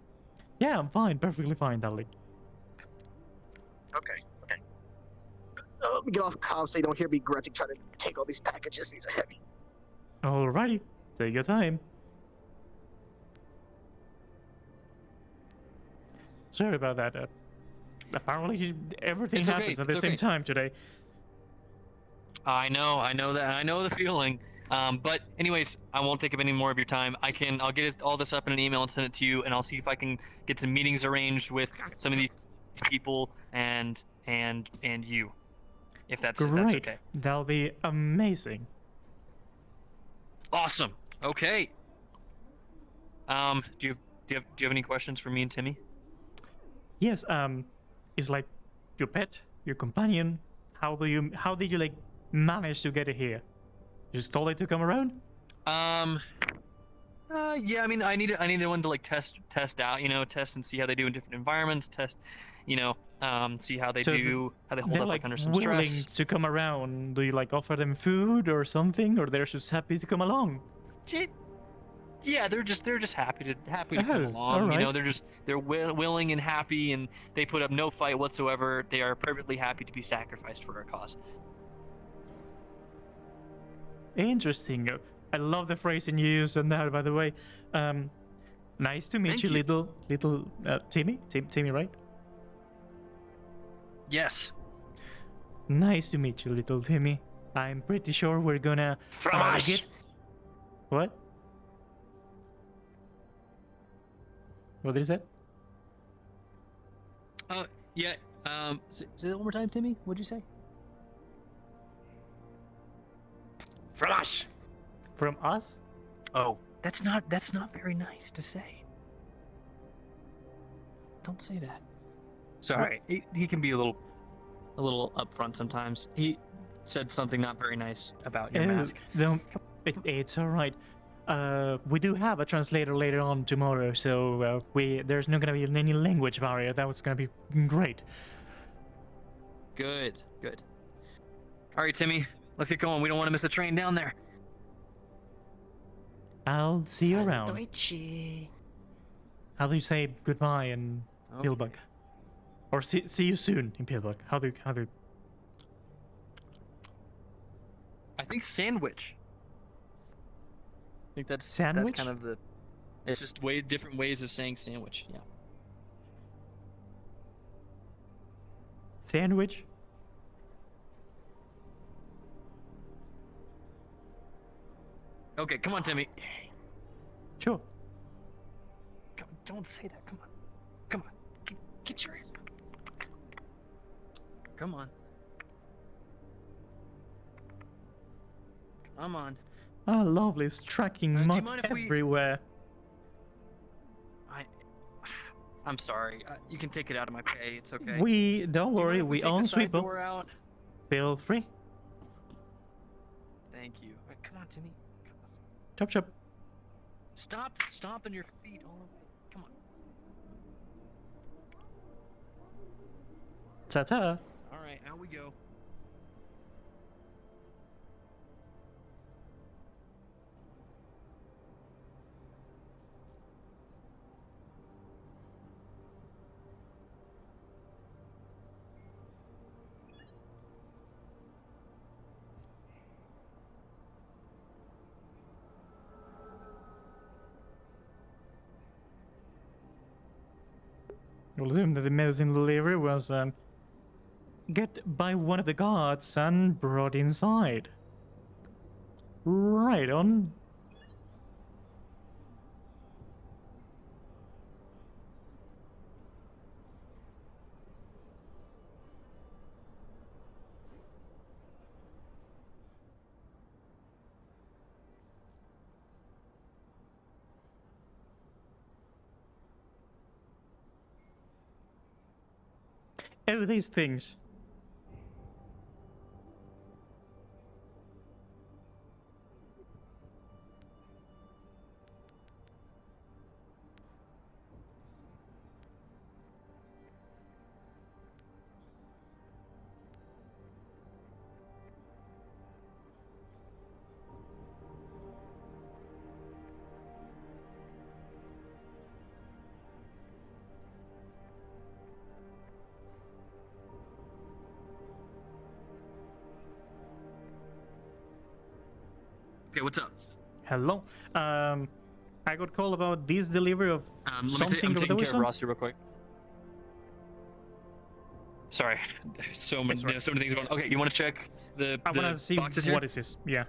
Yeah, I'm fine. Perfectly fine, darling. Okay. Let me get off comms so you don't hear me grunting trying to take all these packages. These are heavy. Alrighty. Take your time. Sorry about that. Apparently, everything It's okay, happens at the it's same okay. time today. I know that. I know the feeling. But anyways, I won't take up any more of your time. I'll get all this up in an email and send it to you, and I'll see if I can get some meetings arranged with some of these people and you, if that's okay. That'll be amazing. Awesome. Okay. Do you have any questions for me and Timmy? Yes. Is like your pet, your companion. How did you manage to get it here? Just told it to come around? Yeah. I mean, I needed one to test out. Test and see how they do in different environments. Test, see how they So do, how they hold they're up under some willing stress. to come around. Do you offer them food or something, or they're just happy to come along? Yeah, they're just happy to come Oh, along. alright. They're willing and happy, and they put up no fight whatsoever. They are perfectly happy to be sacrificed for our cause. Interesting. I love the phrasing you used on that, by the way. Nice to meet Thank you, you. little Timmy. Timmy, right? Yes. Nice to meet you, little Timmy. I'm pretty sure we're gonna Frosh! get... What? What is that? Yeah. Say that one more time, Timmy. What'd you say? Frosh! From us? Oh, that's not very nice to say. Don't say that. Sorry, he can be a little upfront sometimes. He said something not very nice about your mask. It's all right. We do have a translator later on tomorrow, so there's not gonna be any language barrier. That was gonna be great. Good. All right, Timmy, let's get going. We don't want to miss the train down there. I'll see you around. Deutsche. How do you say goodbye in Pillbug? Or see you soon in Pillbug? How do I think sandwich. I think that's Sandwich? That's kind of the. It's just different ways of saying sandwich. Yeah. Sandwich? Okay, come on, Timmy. Sure. Come, don't say that. Come on. Get your ass. Come on. Come on. Ah, lovely. It's tracking do you mud mind if we- everywhere. I'm sorry. You can take it out of my pay. It's okay. Don't worry, we take own the side Sweepo. door out? Feel free. Thank you. All right, come on, Timmy. Chop chop. Stop stomping your feet all over. Come on. Ta-ta. All right, out we go. We'll assume that the medicine delivery was get by one of the guards and brought inside. Right on. Oh, these things. Okay, what's up? Hello. I got call about this delivery of I'm something taking of the care of wisdom. Rossi real quick. Sorry, there's so many things going on. Okay, you want to check the I want to see boxes here? what is this. Yeah.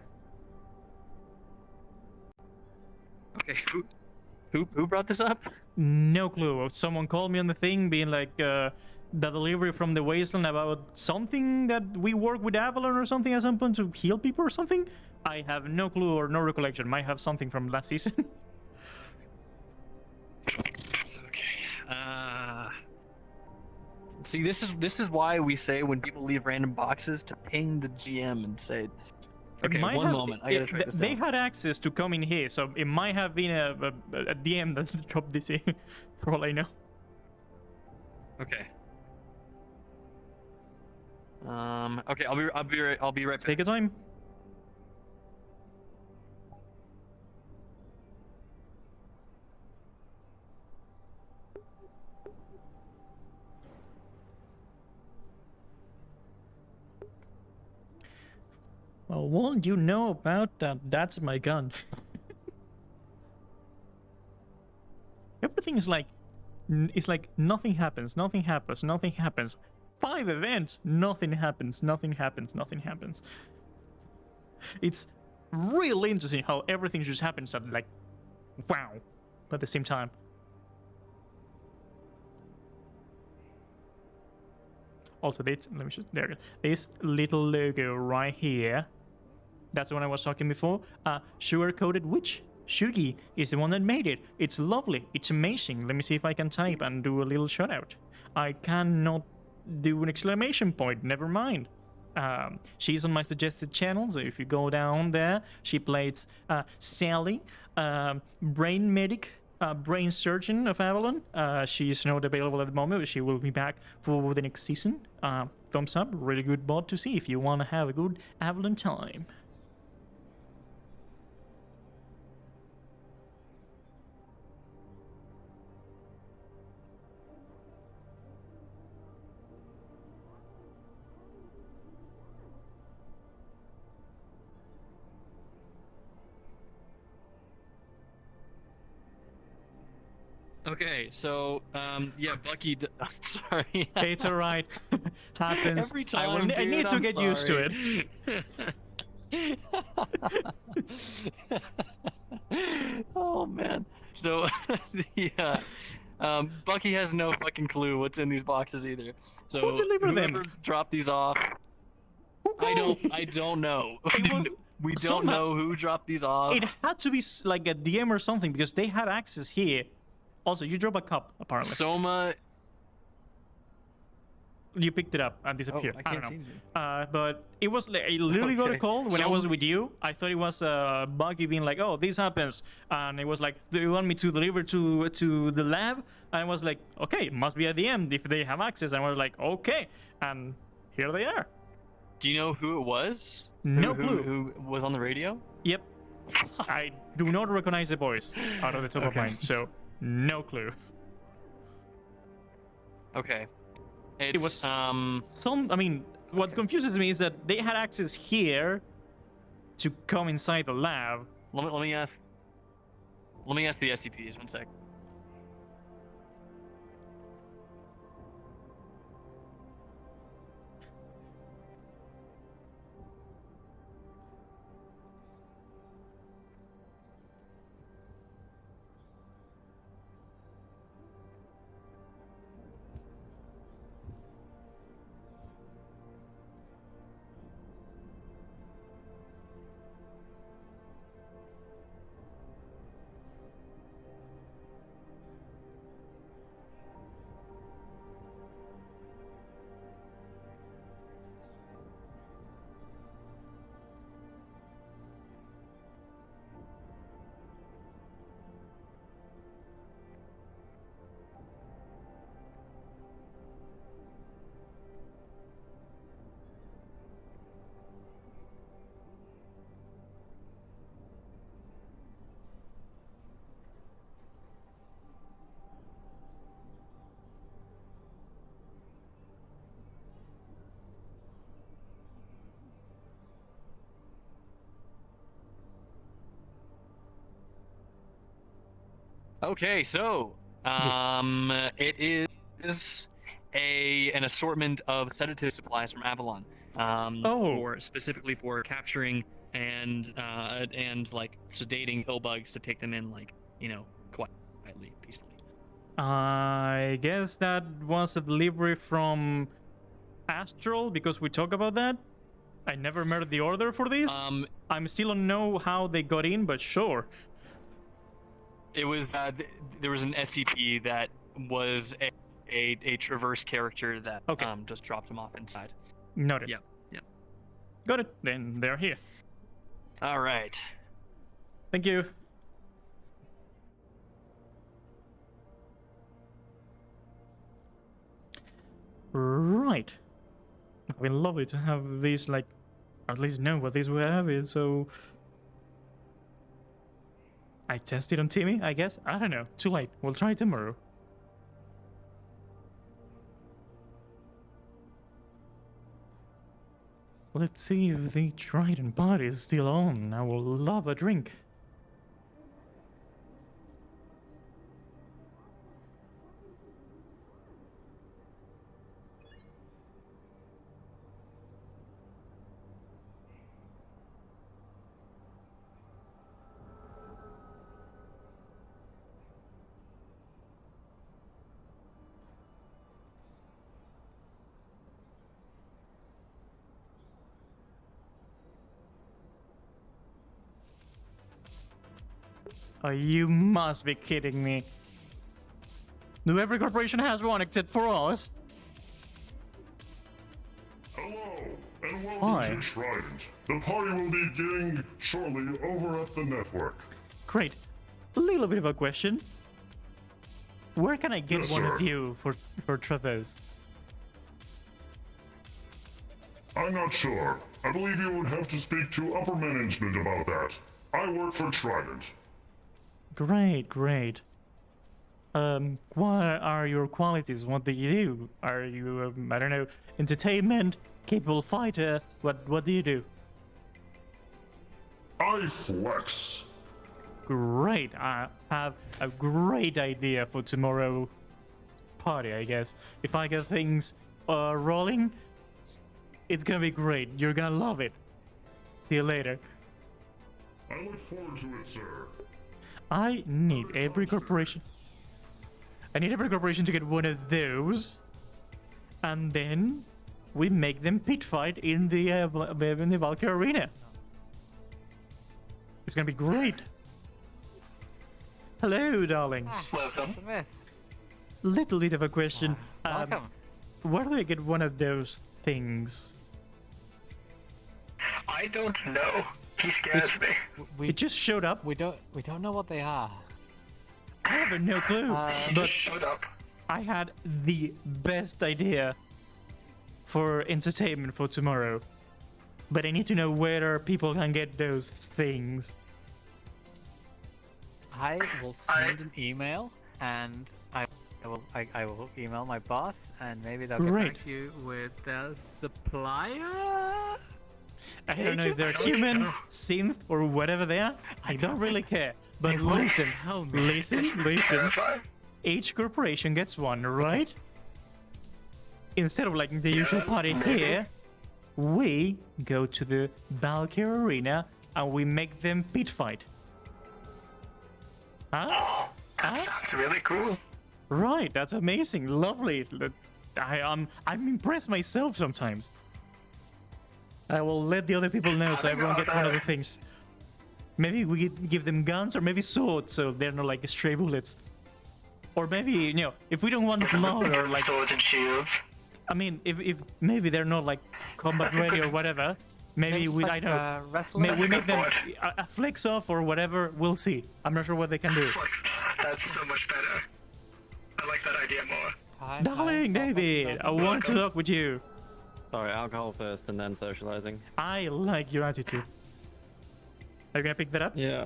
Okay, who brought this up? No clue. Someone called me on the thing being like, the delivery from the Wasteland about something that we work with Avalon or something at some point to heal people or something. I have no clue or no recollection. Might have something from last season. See, this is why we say when people leave random boxes to ping the GM and say, okay, one moment, I gotta track this They down. had access to come in here, so it might have been a DM that dropped this in, for all I know. Okay. Okay, I'll be right back. Take your time. Well, won't you know about that? That's my gun. Everything is like, it's like nothing happens, nothing happens, nothing happens. 5 events, nothing happens, nothing happens, nothing happens. It's really interesting how everything just happens at like, wow, at the same time. Also, this, let me just, there it is. This little logo right here, that's the one I was talking before. Sugar-coated witch. Shugi is the one that made it. It's lovely. It's amazing. Let me see if I can type and do a little shout out. I cannot do an exclamation point. Never mind. She's on my suggested channel, so if you go down there, she plays Sally, brain medic, brain surgeon of Avalon. She's not available at the moment, but she will be back for the next season. Thumbs up. Really good mod to see if you want to have a good Avalon time. Okay, so yeah, Bucky. Sorry. It's alright. Happens. Every time, I need to get used to it. Oh man. So the Bucky has no fucking clue what's in these boxes either. So who delivered whoever them? dropped these off. I don't know. We don't know who dropped these off. It had to be like a DM or something because they had access here. Also, you drop a cup, apparently. Soma. You picked it up and disappeared. I I can't don't see know. But it was like, I literally got a Okay. call when I was with you. I thought it was Buggy being like, oh, this happens. And it was like, do you want me to deliver to the lab? And I was like, okay, it must be a DM if they have access. And I was like, okay. And here they are. Do you know who it was? No Who- clue. Who was on the radio? Yep. I do not recognize the voice out of the top of Okay. mine. So, no clue. Okay. It was some. I mean, what confuses me is that they had access here to come inside the lab. Let me ask. Let me ask the SCPs 1 sec. Okay, so it is an assortment of sedative supplies from Avalon. For specifically for capturing and like sedating pill bugs to take them in, like, you know, quietly, peacefully. I guess that was a delivery from Astral because we talk about that. I never remember the order for this. I'm still don't know how they got in, but sure. It was there was an SCP that was a traverse character that just dropped him off inside. Noted. Yep. Yep. Got it. Then they're here. All right. Thank you. Right. It's been lovely to have these, like, at least know what these we have is, so I tested on Timmy, I guess. I don't know. Too late. We'll try tomorrow. Let's see if the Trident party is still on. I will love a drink. Oh, you must be kidding me. No, every corporation has one except for us. Hello, and welcome Hi. to Trident. The party will be beginning shortly over at the network. Great. A little bit of a question. Where can I get Yes, one sir. of you for Traverse? I'm not sure. I believe you would have to speak to upper management about that. I work for Trident. Great, great. What are your qualities? What do you do? Are you, I don't know, entertainment, capable fighter? What do you do? I flex. Great. I have a great idea for tomorrow party, I guess. If I get things rolling, it's gonna be great. You're gonna love it. See you later. I look forward to it, sir. I need every corporation. I need every corporation to get one of those, and then we make them pit fight in the Valkyrie Arena. It's gonna be great. Hello, darlings. Welcome. Little bit of a question. Welcome. Where do I get one of those things? I don't know. He scares me. It just showed up. We don't know what they are. I have no clue. He But just showed up. I had the best idea for entertainment for tomorrow. But I need to know where people can get those things. I will send an email, and I will email my boss, and maybe they'll get Great. back to you with their supplier. I don't know if they're human, synth, or whatever they are. I don't really care. But listen, listen. Each corporation gets one, right? Instead of like the usual party here, we go to the Valkyrie Arena and we make them pit fight. Huh? That sounds really cool. Right, that's amazing, lovely. I'm impressed myself sometimes. I will let the other people know so everyone gets one of the things. Maybe we give them guns or maybe swords so they're not like stray bullets. Or maybe, you know, if we don't want blood or like... Swords and shields. I mean, if maybe they're not like combat ready or whatever, maybe we, I don't know, we make them a flex off or whatever, we'll see. I'm not sure what they can do. That's so much better. I like that idea more. Darling David, I want to talk with you. Sorry, alcohol first and then socializing. I like your attitude. Are you gonna pick that up? Yeah.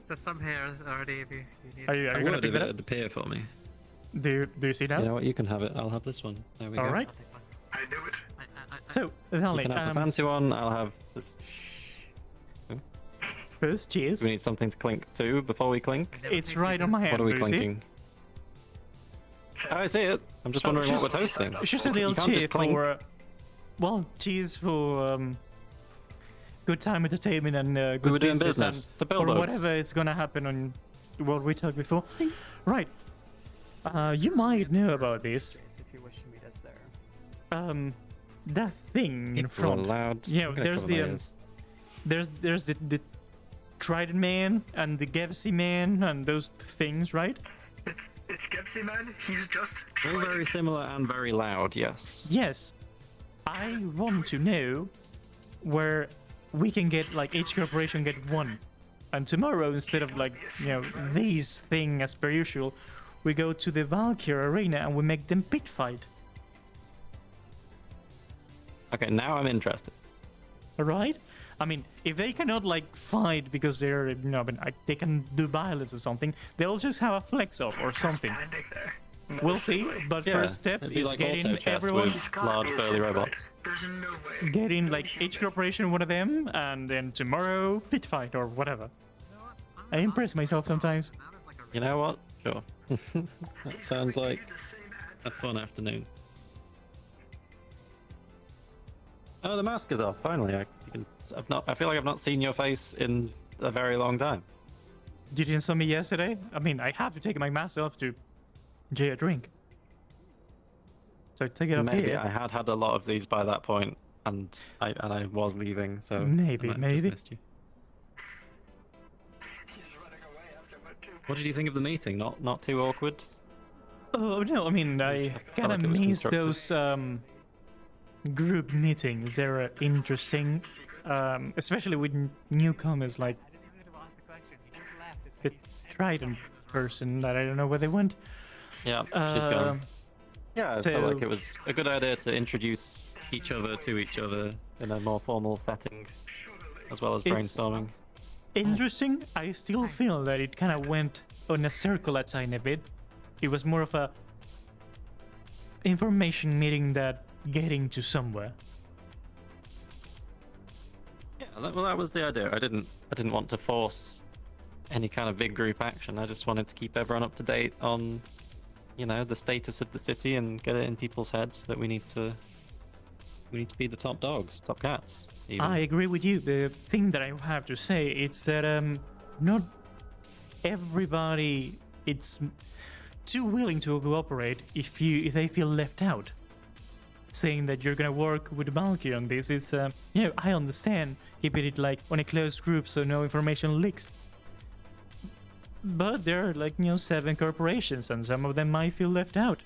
There's some here already if you need Are you I gonna would pick if that it up? had appear for me. Do you see that? You know what? You can have it. I'll have this one. There we go. All right. I knew it. So, You darling, can have the fancy one. I'll have this. first, cheers. Do we need something to clink to before we clink? It's right on my hand. What are we do you see? clinking? Oh, I see it. I'm just wondering what we're toasting. It's just a little You can't cheer just clink. for, well, cheers for good time entertainment and good We were doing business, business and, to build or those. whatever is gonna happen on what we talked before. Right. You might know about this. if you wish to meet us there. That thing in People are front. loud. You know, I'm gonna there's cover my the ears. there's the Trident Man and the Gevsy Man and those things, right? It's Gepsy Man. He's just. All very similar and very loud. Yes. Yes. I want to know where we can get, like, each corporation get one. And tomorrow, instead of, like, you know, these thing as per usual, we go to the Valkyrie Arena and we make them pit fight. Okay, now I'm interested. Alright? I mean, if they cannot, like, fight because they're, you know, they can do violence or something, they'll just have a flex off or something. We'll see, but Yeah, first step it'd be is like getting auto chess everyone... with large burly robots. There's no way. Getting, like, each corporation one of them, and then tomorrow, pit fight or whatever. I impress myself sometimes. You know what? Sure. That sounds like a fun afternoon. Oh, the mask is off. Finally, I feel like I've not seen your face in a very long time. You didn't saw me yesterday? I mean, I have to take my mask off to enjoy a drink. So I take it off Maybe here. I had a lot of these by that point, and I was leaving, so Maybe, I might have maybe. just missed you. He's running away after my What did you think of the meeting? Not too awkward? Oh no, I mean I kind of like it was miss constructive. those group meetings. They're interesting, especially with newcomers like the Trident person that I don't know where they went. Yeah, she's gone. Yeah, I felt like so- it was a good idea to introduce each other to each other in a more formal setting, as well as It's- brainstorming. Interesting. I still feel that it kind of went on a circle a tiny bit. It was more of a information meeting that getting to somewhere. Yeah, well, that was the idea. I didn't want to force any kind of big group action. I just wanted to keep everyone up to date on, you know, the status of the city and get it in people's heads that we need to be the top dogs, top cats. Even. I agree with you. The thing that I have to say is that not everybody it's too willing to cooperate if they feel left out. Saying that you're gonna work with Valkyrie on this is, I understand keeping it like on a closed group so no information leaks. But there are 7 corporations and some of them might feel left out.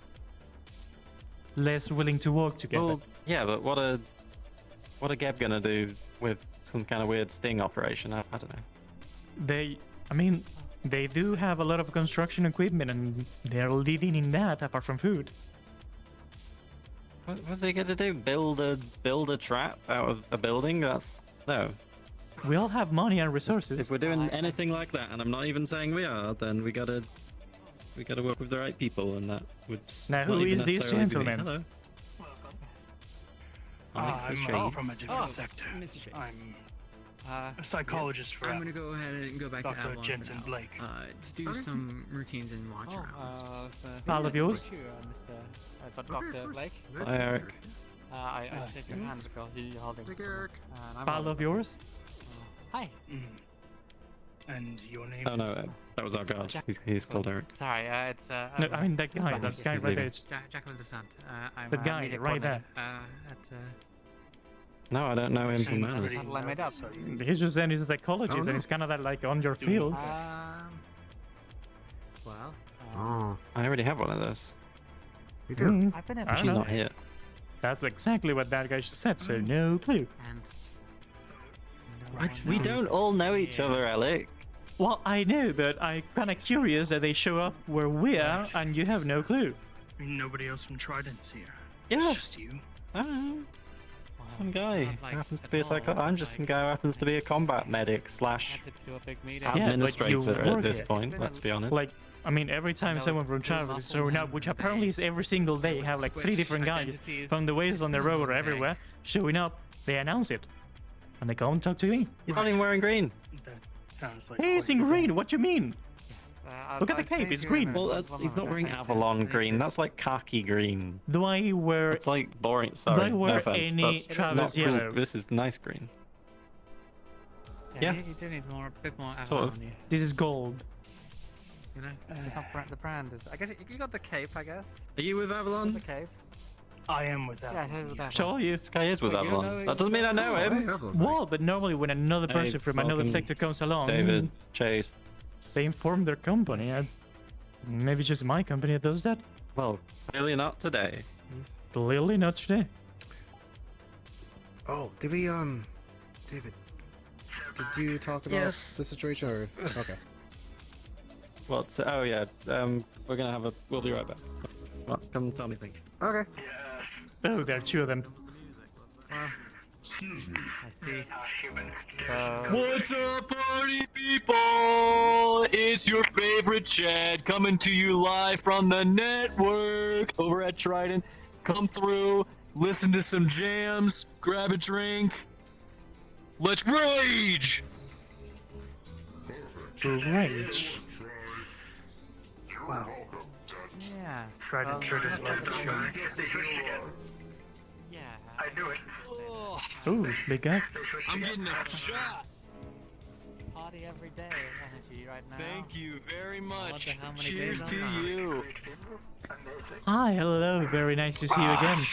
Less willing to work together. Well, yeah, but what are Geb gonna do with some kind of weird sting operation? I don't know. They do have a lot of construction equipment and they're leading in that apart from food. What are they gonna do? Build a trap out of a building? No. We all have money and resources. If we're doing anything like that, and I'm not even saying we are, then we gotta work with the right people, and that would. Now, not who even is this necessarily be me. gentleman? Hello. I'm Shades. from a different sector. I'm a psychologist for I'm gonna go ahead and go back to Dr. Avalon Jensen for now. Blake. To do some routines and watch rounds. All of yours? Dr. Blake. Hi, Eric. I shake your hand because you're holding. Eric. All of yours? Hi. And your name? Oh no, that was our guard. He's called Eric. Sorry, it's No, I mean that guy right there. leaving. Jack of the Descent. I'm The a guy media right there. coordinator, No, I don't know him from manners. Model I made up. He's just saying he's a psychologist and it's kind of that like on your field. Well, I already have one of those. You do? I've been I don't She's know. not here. That's exactly what that guy just said, so no clue. We don't all know each other, Alec. Well, I know, but I'm kind of curious that they show up where we are and you have no clue. Nobody else from Trident's here. Yeah. It's just you. I don't know. Some guy who happens to be a psychologist. I'm just some guy who happens to be a combat medic slash do a big meeting. administrator at work this here. point. Let's be honest. Like, I mean, every time someone from Travel is showing up, which apparently is every single day, have like 3 different guys from the ways on the road or everywhere showing up, they announce it. And they come and talk to me. He's not even wearing green. That sounds like. He's in green, what you mean? Look at the I'd cape, say it's you're green. in Well, a- he's not wearing Avalon green. That's like khaki green. Do I wear... It's like boring. Sorry, Do I wear no offense. any That's Travis not cool. yellow? This is nice green. Yeah, Yeah. you do need a bit more Sort Avalon of. on you. This is gold. You know, the brand is. I guess you got the cape. I guess. Are you with Avalon? The cape. I am with Yeah, that. he's with Avalon. So are you. This guy is with Wait, you Avalon. know That doesn't mean I know him. Well, but normally when another Hey, person from another welcome, sector comes along, David, Chase. they inform their company. Maybe it's just my company that does that. Well, clearly not today. Clearly not today. Oh, did we David? Did you talk about Yes. the situation or okay? What's? Oh yeah. We're gonna have a. We'll be right back. What? Come tell me things. Okay. Yes. Oh, there are 2 of them. Excuse me. I see. What's up, party people? It's your favorite Chad coming to you live from the network over at Trident. Come through, listen to some jams, grab a drink. Let's rage! Rage. Wow. Yeah. Trident sure does love the show. They switched again. Yeah. I knew it. Ooh, big guy. I'm getting a shot. Party every day energy right now. Thank you very much. wonder how many Cheers days to I'll you. Hi, hello. Very nice to see you again.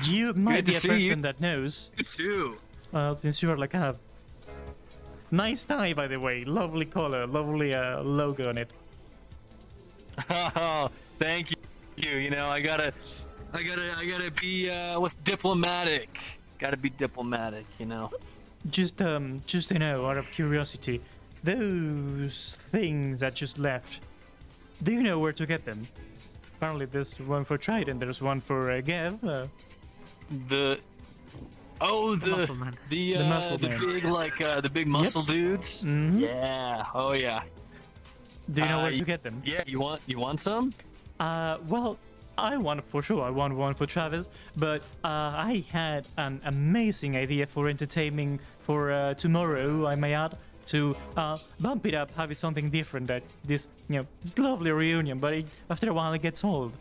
You might Good be to a see person you. that knows. You too. Since you are like kind of Nice tie, by the way. Lovely color, lovely logo on it. Oh, thank you. You know, I gotta be what's diplomatic. Gotta be diplomatic, you know. Just to know, out of curiosity, those things that just left, do you know where to get them? Apparently there's one for Trident, there's one for Gav. The muscle man. big the big muscle dudes. Mhm. Yeah. Oh yeah. Do you know where to get them? Yeah. You want some? Well, I want for sure. I want one for Travis, but I had an amazing idea for entertaining for tomorrow. I may add to bump it up, have it something different. That this this lovely reunion, but after a while it gets old.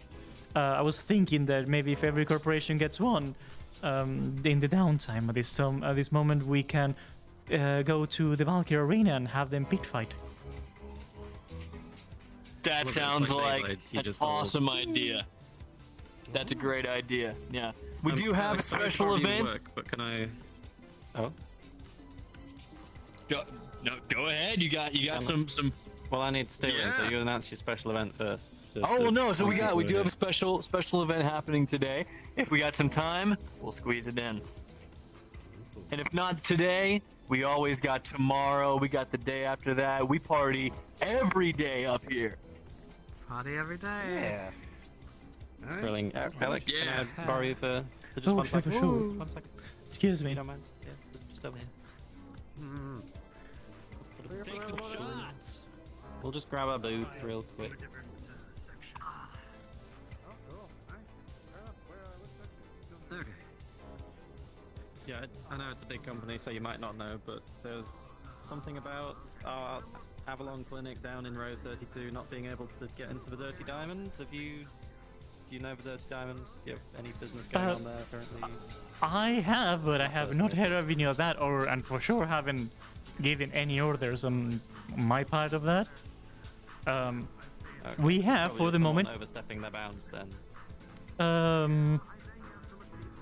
I was thinking that maybe if every corporation gets one, in the downtime at this moment we can go to the Valkyrie Arena and have them pit fight. That sounds like an awesome idea. That's a great idea. Yeah. We do have a special event. But can I? Oh. Go ahead. You got some. Well, I need to stay in, so you announce your special event first. No. So we do have a special event happening today. If we got some time, we'll squeeze it in. And if not today, we always got tomorrow. We got the day after that. We party every day up here. Party every day. Yeah. Brilliant. Alex, can I borrow you for just Oh, one sure, for second? sure. 1 second. Excuse If me. you don't mind. Yeah, just over here. Let's take some shots. We'll just grab our booth real quick. Okay. Yeah, I know it's a big company, so you might not know, but there's something about our Avalon Clinic down in row 32 not being able to get into the Dirty Diamond. Do you know the Dirty Diamond? Do you have any business going on there currently? I have, but I have not heard of any of that, and for sure haven't given any orders on my part of that. Okay. We have Probably for the someone moment. overstepping their bounds then.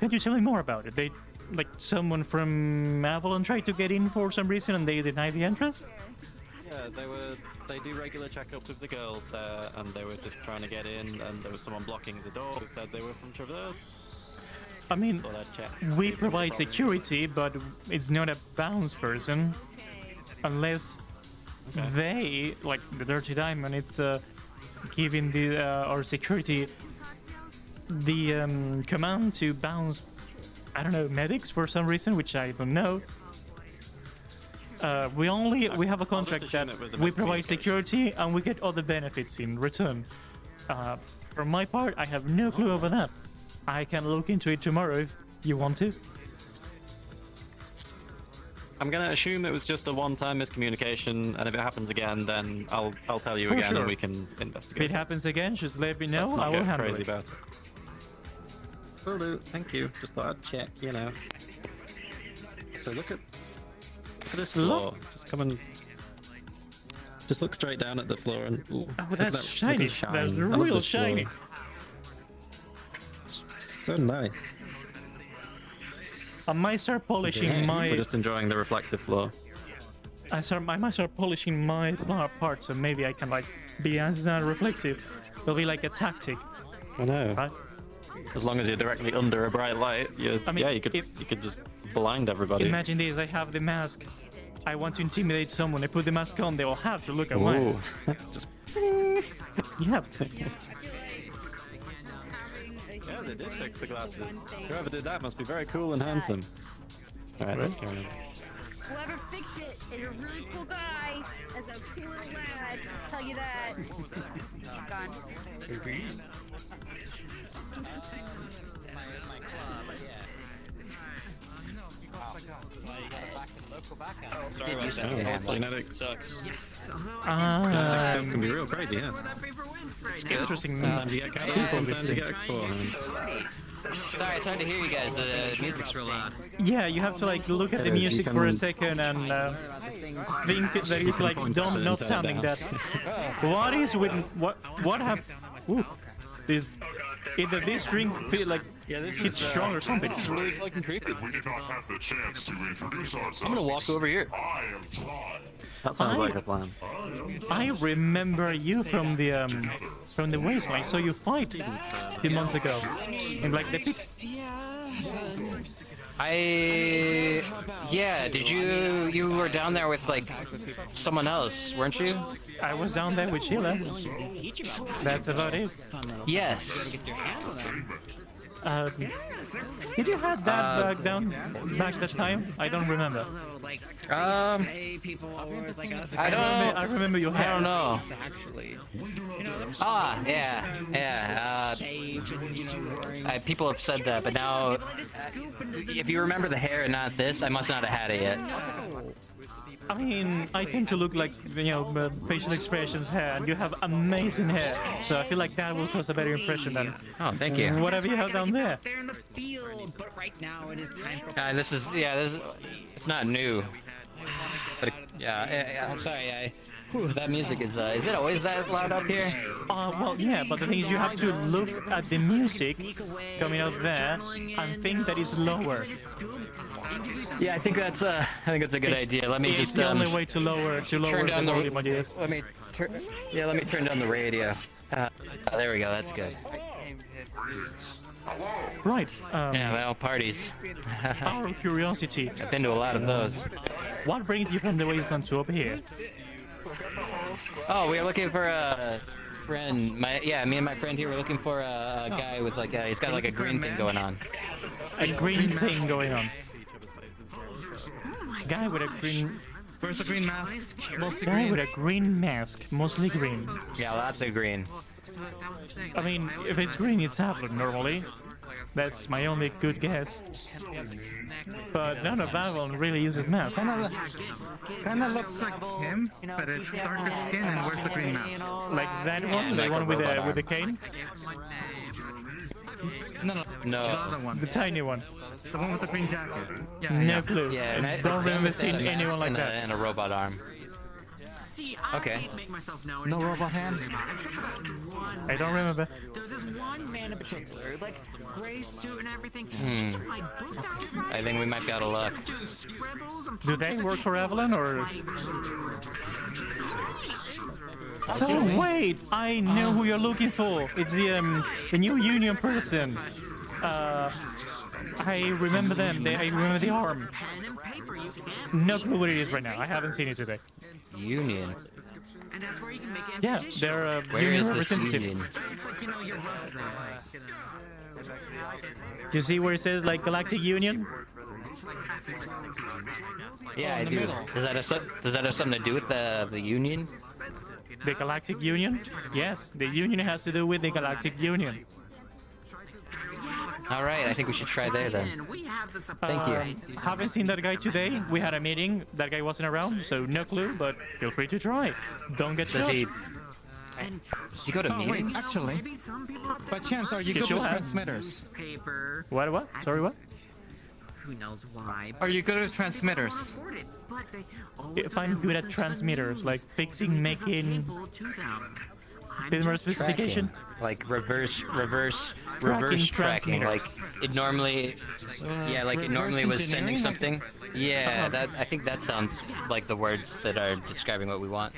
Can you tell me more about it? Someone from Avalon tried to get in for some reason and they denied the entrance? Yeah, they do regular checkups with the girls there, and they were just trying to get in, and there was someone blocking the door who said they were from Traverse. I mean, Thought I'd check. we provide security, but it's not a bounce person. Unless they, like the Dirty Diamond, it's giving our security the command to bounce, I don't know, medics for some reason, which I don't know. We have a contract that we provide security and we get other benefits in return. From my part, I have no clue over that. I can look into it tomorrow if you want to. I'm gonna assume it was just a one-time miscommunication, and if it happens again, then I'll tell you For again, sure. and we can investigate. If it happens again, just let me know. Let's not I will get handle crazy it. about it. Will do. Thank you. Just thought I'd check. You know. So look at this floor. Just come and just look straight down at the floor and. Ooh, Oh, look at that's that, shiny. Look at the shine. That's I love real this floor. shiny. It's so nice. I might start polishing Yeah, my. We're just enjoying the reflective floor. I might start polishing my part, so maybe I can be as reflective. It'll be like a tactic. I know. Right? As long as you're directly under a bright light, you could just blind everybody. Imagine this: I have the mask. I want to intimidate someone. I put the mask on. They will have to look away. Ooh, just Yeah. Yeah, they did fix the glasses. Whoever did that must be very cool and handsome. Alright, let's carry on. Whoever fixed it is a really cool guy. As a cool little lad, tell you that. He's gone. Sorry about that. Genetic sucks. Genetics can be real crazy, yeah. Interesting. Sometimes you get catalyst, sometimes you get a beforehand. Sorry, it's hard to hear you guys. The music's real loud. Yeah, you have to look at the music for a second and think that it's dumb not sounding that. What is with what have? Ooh, this either this string Yeah, this it's strong or something. This is really fucking creepy. We did not have the chance to introduce ourselves. I'm gonna walk over here. I am Try. That sounds like a plan. I remember you from the wasteland. I saw you fight a few months ago in like the pit. Yeah, did you were down there with like someone else, weren't you? I was down there with Sheila. That's about it. Yes. Did you have that back that time? I don't remember. I don't. I remember you had. I don't know. People have said that, but now, if you remember the hair and not this, I must not have had it yet. I mean, I tend to look like, facial expressions, hair, and you have amazing hair. So I feel like that will cause a better impression than thank you. Whatever you have down there. They're in the field, but right now it is time for... This is it's not new. But I'm sorry, that music is it always that loud up here? Well, yeah, but the thing is you have to look at the music coming out there and think that it's lower. Yeah, I think that's a good idea. Let me it's just the only way to lower turn down the volume, I guess. Let me turn down the radio. There we go. That's good. Right. Yeah, well, parties. Our curiosity. I've been to a lot of those. What brings you from the wasteland to up here? Oh, we are looking for a friend. Me and my friend here were looking for a guy with like he's got like a green thing going on. A green thing going on. Guy with a green. Where's the green mask? Mostly Guy green. with a green mask, mostly green. Yeah, lots of green. I mean, if it's green, it's Avalon normally. That's my only good guess. But none of Avalon really uses masks. Kind of looks like him, but it's darker skin and wears the green mask. Like that one, the one with the cane. No. No. The other one. The tiny one. The one with the green jacket. No clue. Yeah, I don't remember seeing anyone like that. And a robot arm. See, Okay. make myself known. No robot hands. I don't remember. There's this one man in particular, like gray suit and everything. I think we might be out of luck. Do they work for Avalon or? Oh wait, I know who you're looking for. It's the new union person. I remember them. I remember the arm. No clue what it is right now. I haven't seen it today. Union. Yeah, they're a Where union is this representative. union? Do you see where it says like Galactic Union? Yeah, I do. Does that have something to do with the union? The Galactic Union? Yes, the union has to do with the Galactic Union. All right, I think we should try there then. Thank you. Haven't seen that guy today. We had a meeting. That guy wasn't around, so no clue. But feel free to try. Don't get Does shot. he go to meetings? Wait, actually, by chance, are you good with transmitters? What? Sorry, what? Who knows why? Are you good with transmitters? If I'm good at transmitters, like fixing, making, bit more specification. Like reverse Tracking tracking. Like transmitters. it normally, it normally was sending engineering? something. Yeah, I think that sounds like the words that are describing what we want.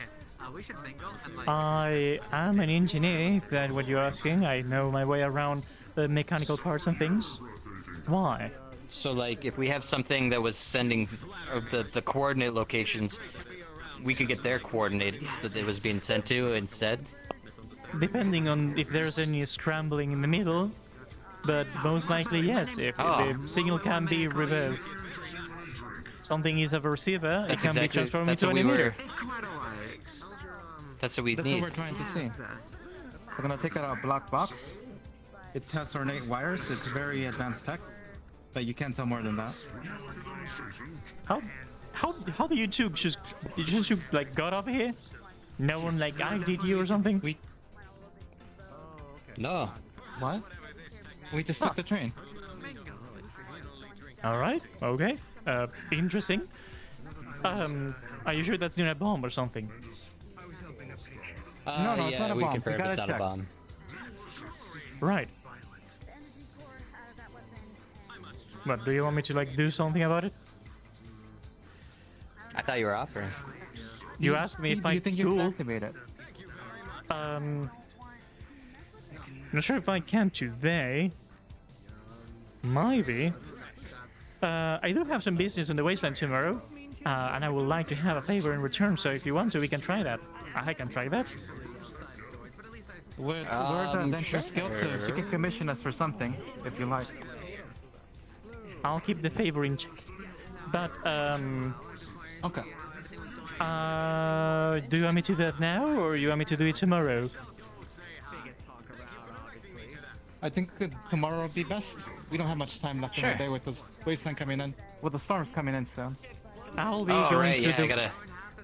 I am an engineer, if that's what you're asking. I know my way around the mechanical parts and things. Why? So like if we have something that was sending the coordinate locations, we could get their coordinates that it was being sent to instead. Depending on if there's any scrambling in the middle, but most likely yes, if the signal can be reversed. Something is a receiver, it can be transformed into an emitter. That's what we That's need. what we're trying to see. We're gonna take out a black box. It has ornate wires. It's very advanced tech, but you can't tell more than that. How do you two just like got up here? No one like guided you or something? No. What? We just took the train. All right. Okay. Interesting. Are you sure that's not a bomb or something? No, it's not a we bomb. confirmed got it's it not a checked. bomb. Right. What, do you want me to like do something about it? I thought you were offering. You asked me if Do I you think you could. can activate it? I'm not sure if I can today. Maybe. I do have some business in the Wasteland tomorrow, and I would like to have a favor in return. So if you want to, we can try that. I can try that. We're the Adventurers Guild, so you can commission us for something, if you like. I'll keep the favor in check. But, Okay. do you want me to do that now, or you want me to do it tomorrow? I think tomorrow would be best. We don't have much time left in the day with the Wasteland coming in. With the storms coming in, so... I'll be going to the...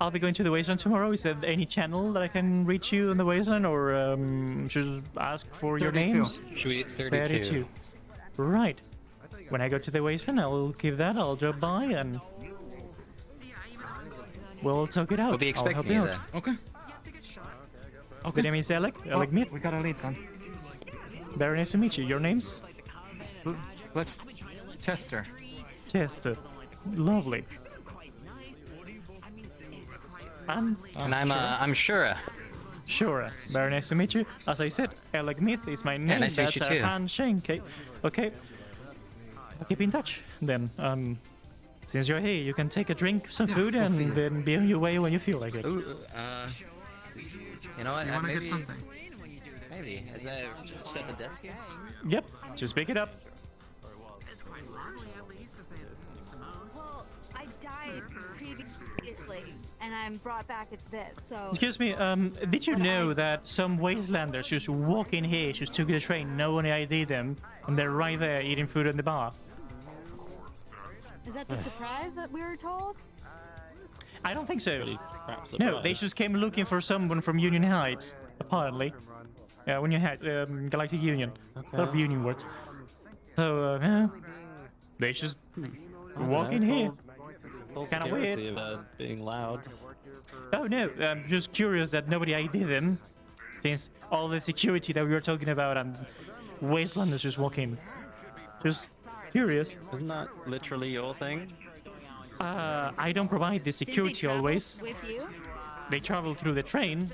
I'll be going to the Wasteland tomorrow. Is there any channel that I can reach you in the Wasteland, or should I ask for your names? Should we 32? Right. When I go to the Wasteland, I'll give that. I'll drop by and we'll talk it out. We'll be expecting you then. Okay. The name is Alec. Alec Myth. We got a lead then. Very nice to meet you. Your names? Chester. Chester. Lovely. And I'm Shura. Shura. Very nice to meet you. As I said, Alec Myth is my name. Nice to meet That's you too. handshake. Okay. I'll keep in touch then. Since you're here, you can take a drink, some food, and then be on your way when you feel like it. Ooh, you know what? You want to maybe, get something? Maybe. Is that set the desk here? Yep. Just pick it up. Well, I died previously, and I'm brought back as this, so... Excuse me, did you know that some Wastelanders just walk in here, just took the train, no one ID them, and they're right there eating food in the bar? Is that the surprise that we were told? I don't think so. No, they just came looking for someone from Union Heights, apparently. Yeah, Union Heights, Galactic Union. A lot of Union words. So, they just walk in here. Kind of weird. Being loud. Oh no, I'm just curious that nobody ID'd them. Since all the security that we were talking about and Wastelanders just walk in. Just curious. Isn't that literally your thing? I don't provide the security always. With you? They travel through the train,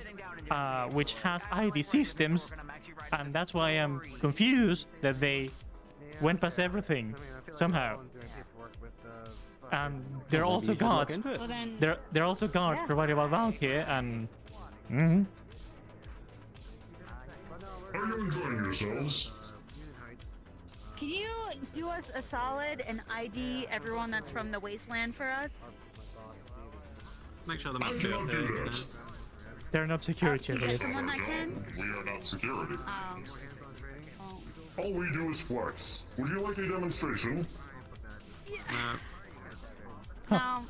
which has ID systems, and that's why I'm confused that they went past everything somehow. And they're also guards. Well, then, they're also guards provided by Valkyrie, and Are you enjoying yourselves? can you do us a solid and ID everyone that's from the Wasteland for us? Make sure the I map's cannot do good. that. they're not security, I Is there believe. someone that can? We are not security. Oh. All we do is flex. Would you like a demonstration? No.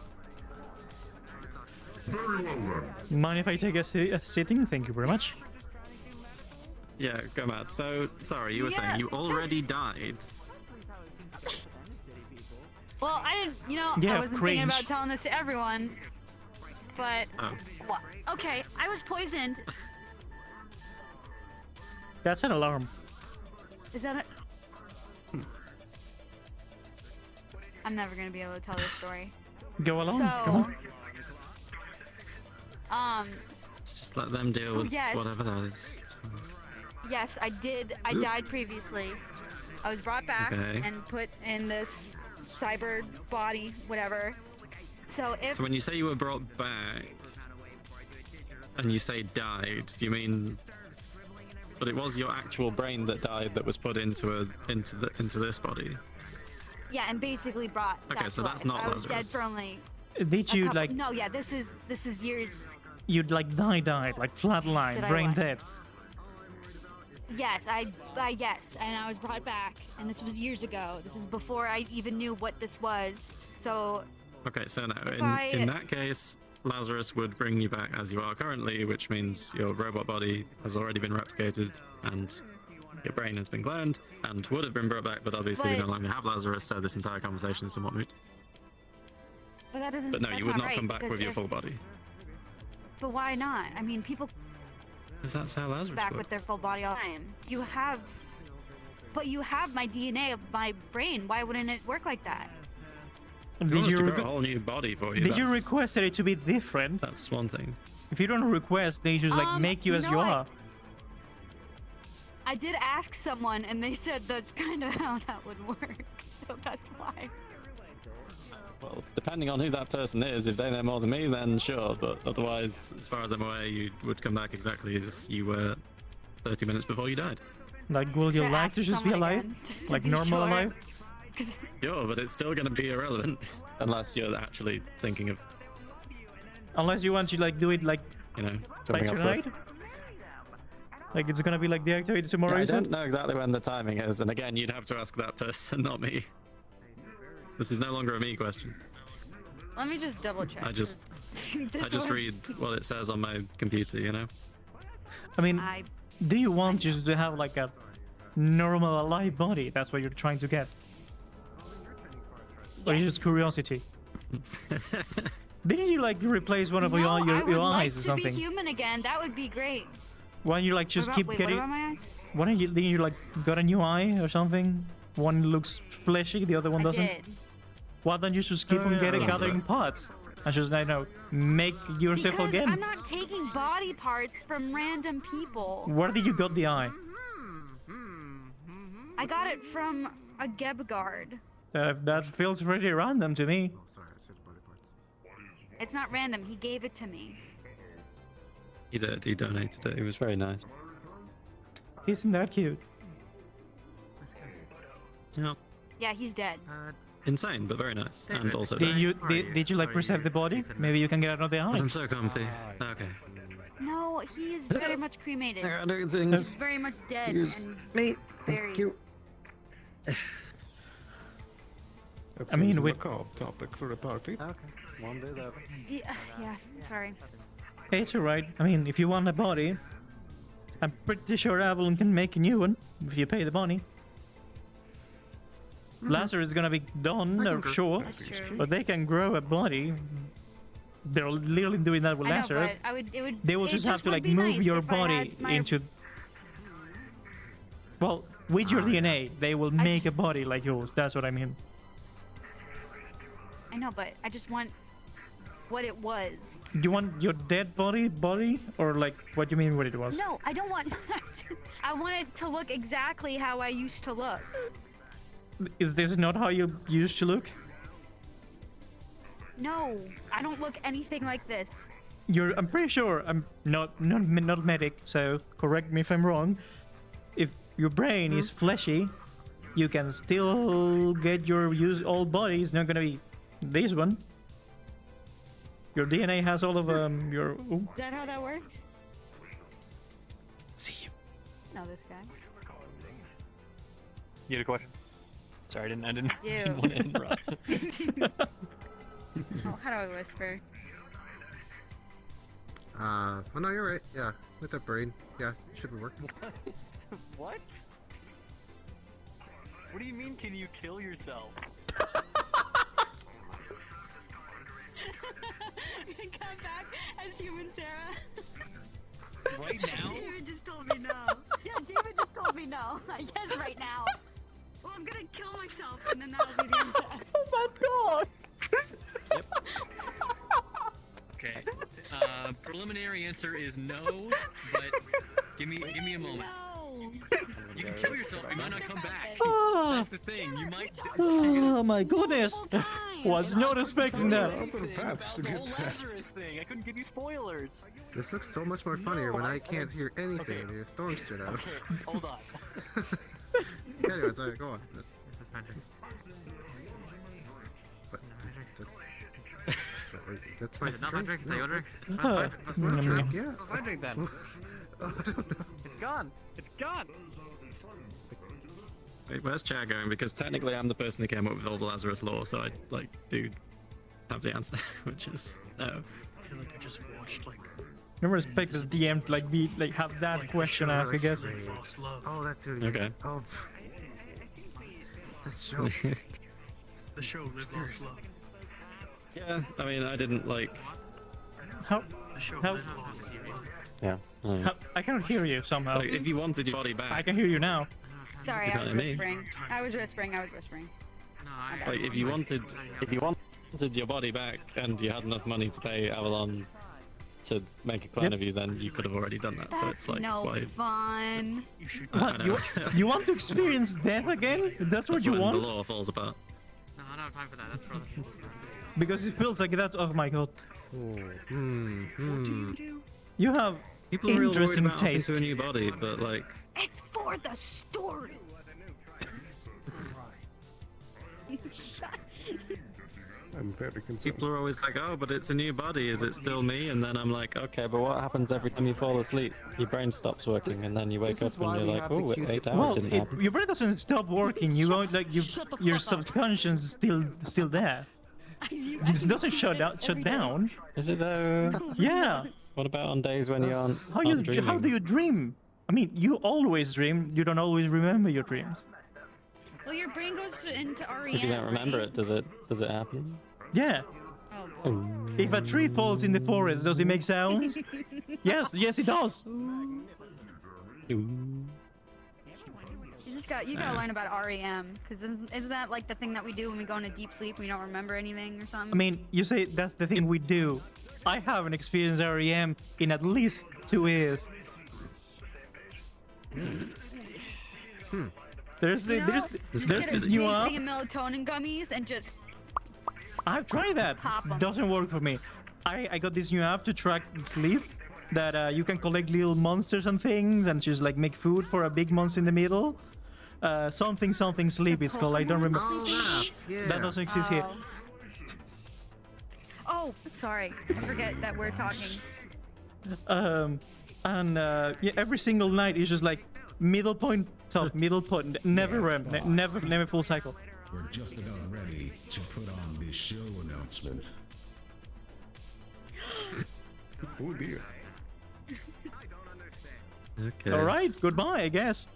Very well then. Mind if I take a sitting? Thank you very much. Yeah, go mad. So, sorry, you were saying you already died. Well, I didn't, Yeah, I wasn't cringe. thinking about telling this to everyone, but... Oh. Well, okay, I was poisoned. That's an alarm. Is that a... I'm never gonna be able to tell this story. Go along. So, Come on. Let's just let them deal with yes. whatever that is. It's fine. Yes, I did. I died previously. I was brought back Okay. and put in this cyber body, whatever. So if So when you say you were brought back, and you say died, do you mean? But it was your actual brain that died that was put into this body. yeah, and basically brought. Okay, back so to that's life. not I was dead Lazarus. for only. Did a you couple- like? No, yeah. This is years. You'd like died, like flatline, Did I brain what? dead. Yes, yes, and I was brought back, and this was years ago. This is before I even knew what this was. So Okay, so no, If in that case, Lazarus would bring you back as you are currently, which means your robot body has already been replicated and your brain has been cloned and would have been brought back, but obviously we no But- longer have Lazarus, so this entire conversation is somewhat moot. but that doesn't. But no, that's you would not right, come back because with your if- full body. But why not? I mean, people Because that's how Lazarus back works. with their full body all the time. You have. but you have my DNA of my brain. Why wouldn't it work like that? Did you grow a whole new body for you? Did you request it to be different? That's one thing. If you don't request, they just like make you as you are. I did ask someone, and they said that's kind of how that would work. So that's why. Well, depending on who that person is, if they know more than me, then sure. But otherwise, as far as I'm aware, you would come back exactly as you were 30 minutes before you died. Like, will you like to just be alive? Like normal alive? Sure, but it's still going to be irrelevant unless you're actually thinking of. Unless you want to like do it like, you know, like tonight. Like it's gonna be like deactivated tomorrow. Yeah, I don't know exactly when the timing is, and again, you'd have to ask that person, not me. This is no longer a me question. Let me just double check. I just read what it says on my computer, you know. I mean, do you want just to have like a normal alive body? That's what you're trying to get. Or is it just curiosity? Didn't you like replace one of your eyes or something? To be human again. That would be great. Why don't you like just keep getting? What about my eyes? Why don't you? Didn't you like got a new eye or something? One looks fleshy, the other one doesn't. I did. Why don't you just keep on gathering parts and just make yourself Because again? I'm not taking body parts from random people. Where did you got the eye? I got it from a Geb guard. That feels pretty random to me. Oh, sorry, I said body parts. It's not random. He gave it to me. He did. He donated it. It was very nice. Isn't that cute? Yeah. Yeah, he's dead. Insane, but very nice. And also. Did you like preserve the body? Maybe you can get another eye. I'm so comfy. Okay. No, he is very much cremated. I gotta do things. He's very much dead. Excuse and me. Very... Thank you. I mean, with topic for a party. Okay. One day that. Yeah, sorry. It's alright. I mean, if you want a body, I'm pretty sure Avalon can make a new one if you pay the money. Lazarus is gonna be done, sure, but they can grow a body. They're literally doing that with Lazarus. They will just have to like move your body into. Well, with your DNA, they will make a body like yours. That's what I mean. I know, but I just want what it was. You want your dead body, or like what do you mean what it was? No, I don't want. I want it to look exactly how I used to look. Is this not how you used to look? No, I don't look anything like this. I'm pretty sure I'm not medic, so correct me if I'm wrong. If your brain is fleshy, you can still get your old body. It's not gonna be this one. Your DNA has all of your. Ooh. Is that how that works? See you. No, this guy. You had a question? Sorry, I didn't do. want to interrupt. Oh, how do I whisper? Oh no, you're right. Yeah, with that brain, yeah, it should be working. What? What do you mean? Can you kill yourself? Come back as human Sarah. Right now? David just told me no. Yeah, David just told me no. I guess right now. Well, I'm gonna kill myself, and then that'll be the end of that. Oh my god! Yep. Okay. Preliminary answer is no, but give me a moment. No. You can kill yourself. You might not come back. Oh. That's the thing. You might. Oh my goodness! Was not expecting that. The whole Lazarus thing. I couldn't give you spoilers. This looks so much more funnier when I can't hear anything and there's storm straight out. Okay, hold on. Anyways, alright, go on. This is magic. That's my Not my drink. Is that your drink? That's my drink, yeah. What's my drink then? It's gone. It's gone. Wait, where's Chad going? Because technically I'm the person who came up with all the Lazarus lore, so I do have the answer, which is no. I feel like I just watched Never expected the DM to have that question asked, I guess. Oh, that's who. Okay. Oh, that show. The show Live Lost Love. Yeah, I mean, I didn't How? The show How? Live Lost Series. Yeah. I can't hear you somehow. Like, if you wanted your body back. I can hear you now. Sorry, You I can't was hear me. whispering. I was whispering. Like, if you wanted your body back and you had enough money to pay Avalon to make a clone of you, then you could have already done that. That's So it's like, no why? fun. What? You want to experience death again? That's what That's you when want? the law falls apart. No, I don't have time for that. That's for other people. Because it feels like that. Oh my god. You have People are real worried interesting about hopping taste. to a new body, but like, It's for the story. I'm very concerned. people are always like, oh, but it's a new body. Is it still me? And then I'm like, okay, but what happens every time you fall asleep? Your brain stops working, and then you wake up and you're like, oh, 8 hours Well, didn't happen. your brain doesn't stop working. You go like your subconscious is still there. It doesn't shut down. Is it though? Yeah. What about on days when you aren't? How dreaming? do you dream? I mean, you always dream. You don't always remember your dreams. Well, your brain goes into REM. If you don't remember right? it, does it happen? Yeah. Oh. If a tree falls in the forest, does it make sound? Yes, it does. You gotta learn about REM, because isn't that like the thing that we do when we go into deep sleep and we don't remember anything or something? I mean, you say that's the thing we do. I haven't experienced REM in at least 2 years. There's this new app. Melatonin gummies and just. I've tried that. Pop 'em. Doesn't work for me. I got this new app to track sleep that you can collect little monsters and things and just like make food for a big monster in the middle. Something sleep is called. I don't remember. Shh, that doesn't exist here. Oh, sorry. I forget that we're talking. Yeah, every single night is just like middle point, top, middle point, never REM, never full cycle. We're just about ready to put on this show announcement. Oh dear. Okay. All right, goodbye, I guess.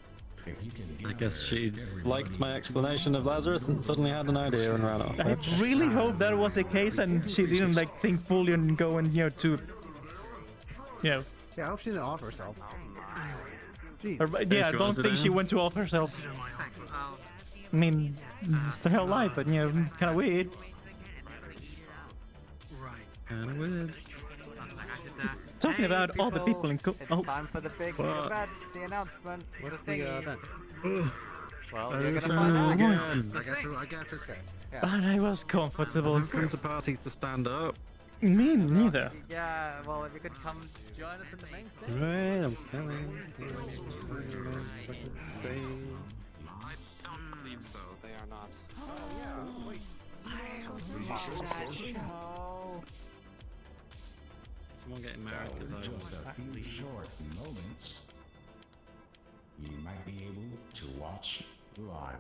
I guess she liked my explanation of Lazarus and suddenly had an idea and ran off. I really hope that was the case and she didn't like think fully and go and Yeah, I hope she didn't offer herself. Jeez. Yeah, I don't think she went to off herself. I mean, it's the whole life, but kind of weird. Kind of weird. Talking about all the people in Time for the big event, the announcement. What's the the event? Well, you're gonna find out. I guess it's good. And I was comfortable. Come to parties to stand up. Me neither. Yeah, well, if you could come join us in the main stage. Right, I'm coming. I don't believe so. They are not. Someone getting married because I Just a few short moments, you might be able to watch live.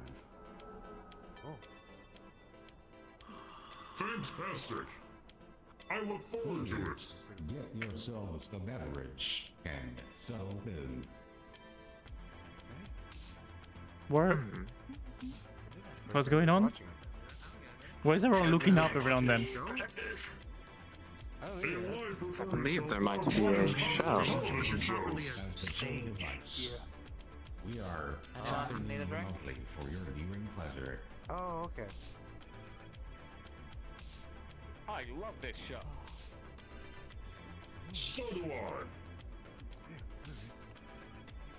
Fantastic! I look forward to it. Get yourselves a beverage and settle in. Where? What's going on? Why is everyone looking up every now and then? I believe there might be a show. We are tapping in remotely for your viewing pleasure. Oh, okay. I love this show. So do I.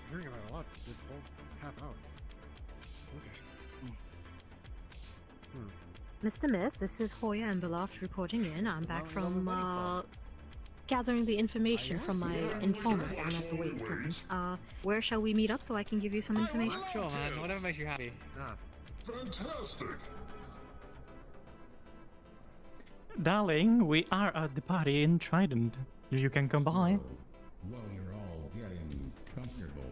Hearing about a lot this whole half hour. Okay. Mr. Myth, this is Hoya and Beloft reporting in. I'm back from gathering the information from my informant down at the Wastelands. Where shall we meet up so I can give you some information? Sure, man. Whatever makes you happy. Fantastic! Darling, we are at the party in Trident. You can come by. While you're all getting comfortable.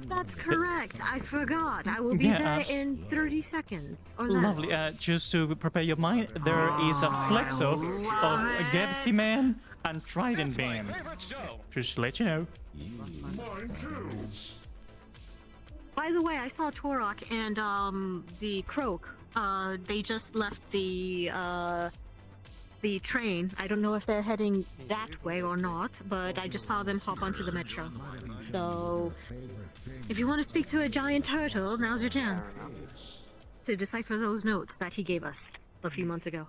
That's correct. I forgot. I will be there in 30 seconds or less. Lovely. Just to prepare your mind, there is a flex of Galaxy Man and Trident Band. Just to let you know. Mine too. By the way, I saw Torok and the Croak. They just left the the train. I don't know if they're heading that way or not, but I just saw them hop onto the metro. So, if you want to speak to a giant turtle, now's your chance to decipher those notes that he gave us a few months ago.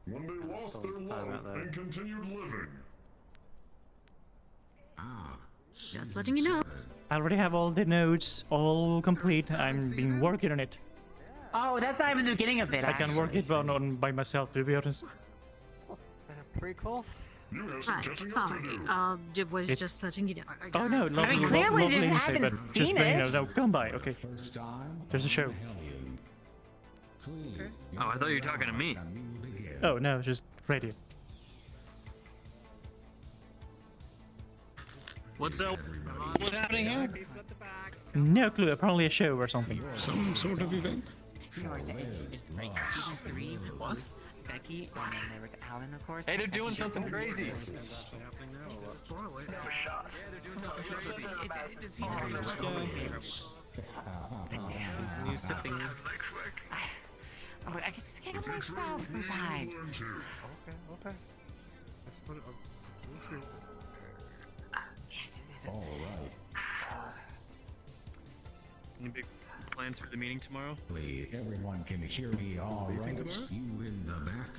When they lost their love and continued living. Just letting you know. I already have all the notes all complete. I've been working on it. Oh, that's not even the beginning of it. I can work it on by myself, to be honest. Prequel? Hi, sorry. Was just letting you know. Oh no, lovely, clearly lovely just insight, haven't but seen just letting you know. it. No, come by, okay. There's a show. Oh, I thought you were talking to me. Oh no, just radio. What's up? What's happening here? No clue, apparently a show or something. Some sort of event. It's like 3 what? Becky, and then there was Alan, of course. Hey, they're doing something crazy. Spoil it. New sipping. Oh, I just can't help myself sometimes. Okay. All right. Any big plans for the meeting tomorrow? Please, everyone can hear me all right. You in the back?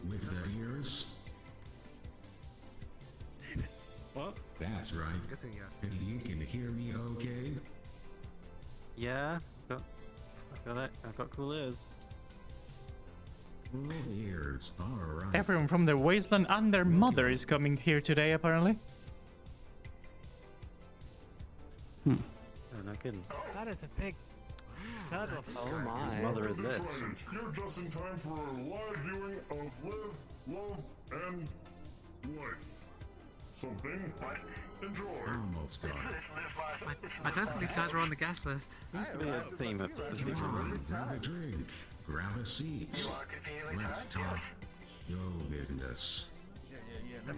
With the ears? What? That's right. I'm guessing yes. And you can hear me okay? Yeah, I've got cool ears. Cool ears, all right. Everyone from the wasteland and their mother is coming here today, apparently. Oh, no kidding. That is a big turtle. Oh my. Mother is this. You're just in time for a live viewing of Live, Love, and Life. Something. Enjoy. Almost got it. I don't think these guys are on the guest list. Seems to be a theme of the season. Grab a drink. Grab a seat. Let's talk show business. Yeah.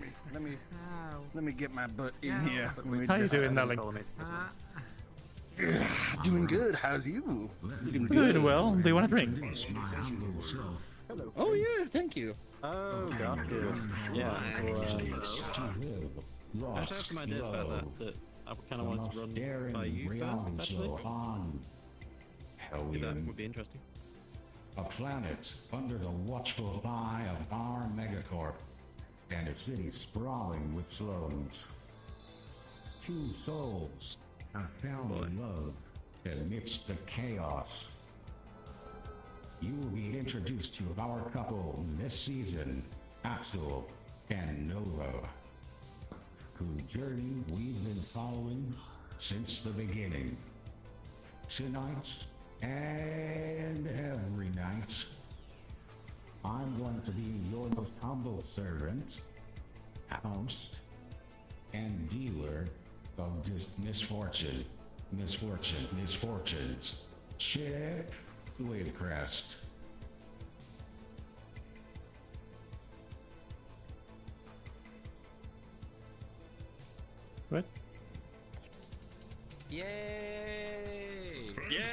Let me get my butt in here. How you doing, Nelly? Doing good. How's you? Doing well. Do you want a drink? Oh yeah, thank you. Oh, gotcha. Yeah. Well, I actually have some ideas about that I kind of wanted to run by you first, actually. That would be interesting. A planet under the watchful eye of our megacorp, and a city sprawling with slums. 2 souls have found love amidst the chaos. You will be introduced to our couple this season, Axel and Nova, whose journey we've been following since the beginning. Tonight, and every night, I'm going to be your most humble servant, host, and dealer of this misfortunes. Check with crest. What? Yay! Yeah!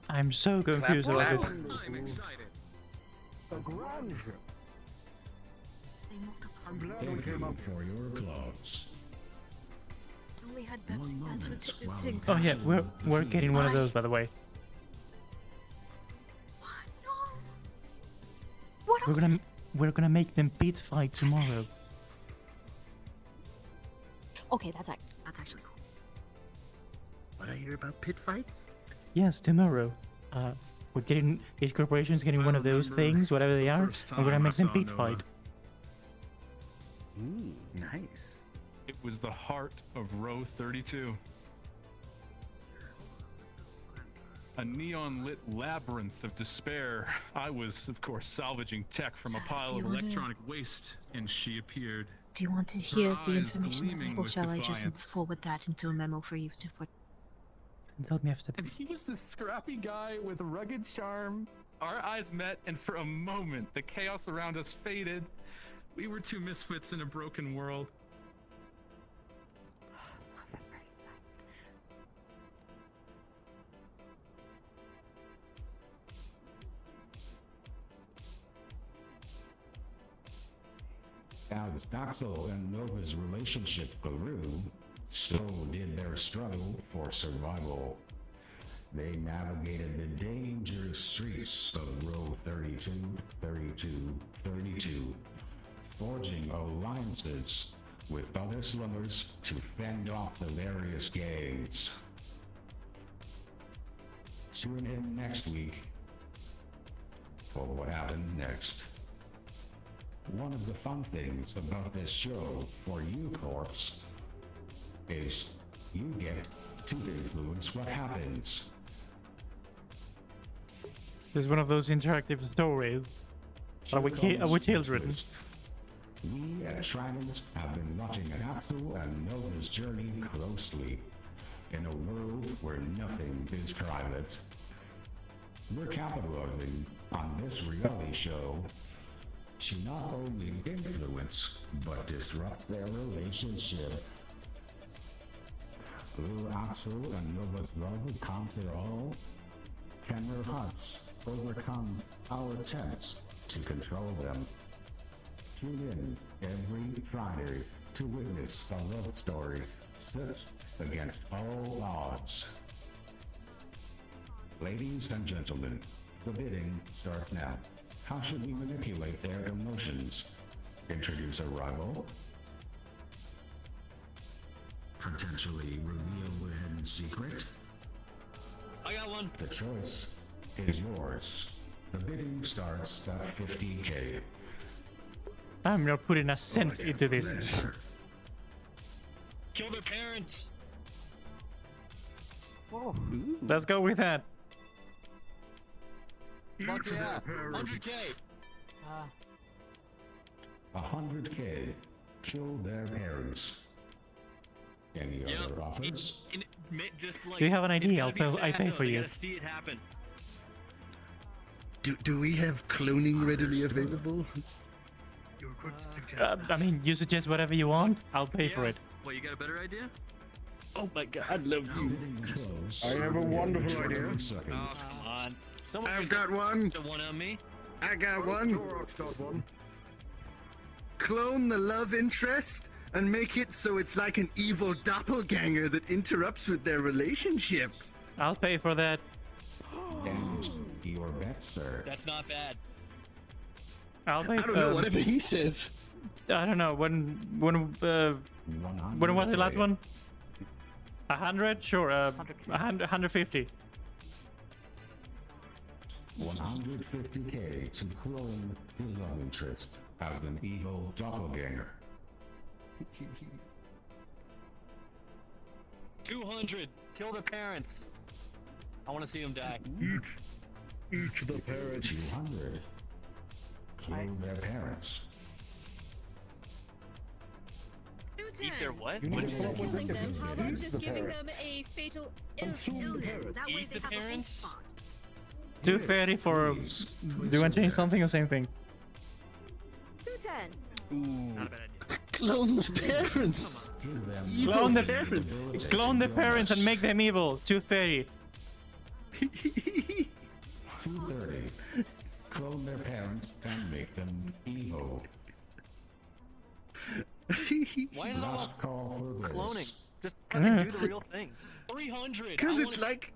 I'm so confused about this. I'm excited. A grandeur. I'm glad we came up for your clubs. Only had Pepsi. That's what thing. Oh yeah, we're getting one of those, by the way. We're gonna make them pit fight tomorrow. Okay, that's actually cool. What I hear about pit fights? Yes, tomorrow. We're getting each corporation's getting one of those things, whatever they are. And we're gonna make them pit fight. Ooh, nice. It was the heart of Row 32. A neon-lit labyrinth of despair. I was, of course, salvaging tech from a pile of electronic waste, and she appeared. Do you want to hear the eyes information gleaming or with shall I just defiance. forward that into a memo for you to Tell me after. And he was this scrappy guy with rugged charm. Our eyes met, and for a moment, the chaos around us faded. We were two misfits in a broken world. As Daxel and Nova's relationship grew, so did their struggle for survival. They navigated the dangerous streets of Row 32, 32, 32, forging alliances with other slummers to fend off the various gangs. Tune in next week for what happened next. One of the fun things about this show for you Corps is you get to influence what happens. This is one of those interactive stories. Are we children? We at Shriners have been watching Daxel and Nova's journey closely in a world where nothing is private. We're capitalizing on this reality show to not only influence but disrupt their relationship. Will Axel and Nova's love conquer all? Can their hearts overcome our attempts to control them? Tune in every Friday to witness a love story set against all odds. Ladies and gentlemen, the bidding starts now. How should we manipulate their emotions? Introduce a rival? Potentially reveal a hidden secret? I got one. The choice is yours. The bidding starts at 50K. I'm not putting a cent into this. Kill their parents. Whoa. Let's go with that. Fuck yeah. 100K. 100K. Kill their parents. Any other offers? Just like, Do you have an idea? it's gotta be I sad, pay though. for They you. gotta see it happen. Do we have cloning readily available? You were quick to suggest I mean, you suggest whatever you want. I'll pay for it. Well, you got a better idea? Oh my god, I love you. I have a wonderful idea. Oh, come on. Someone I've got one. to one on me. I got one. Clone the love interest and make it so it's like an evil doppelganger that interrupts with their relationship. I'll pay for that. Damage your bet, sir. That's not bad. I'll pay. I don't know, whatever he says. I don't know. When was the last one? 100? Sure. 150. 150K to clone the love interest as an evil doppelganger. 200. Kill the parents. I want to see them die. Each the parents. 200. Kill their parents. Eat their what? Instead What of is that? killing them, how about just giving them a fatal illness? That way Eat they the have a full parents? spot. 230 for. Do you want to change something or same thing? 210. Not a bad idea. Clone the parents. Evil Clone the parents. Clone the parents and make them evil. 230. 230. Clone their parents and make them evil. Why is it all Last call for this. cloning? Just fucking do the real thing. 300. 'Cause I it's wanna like-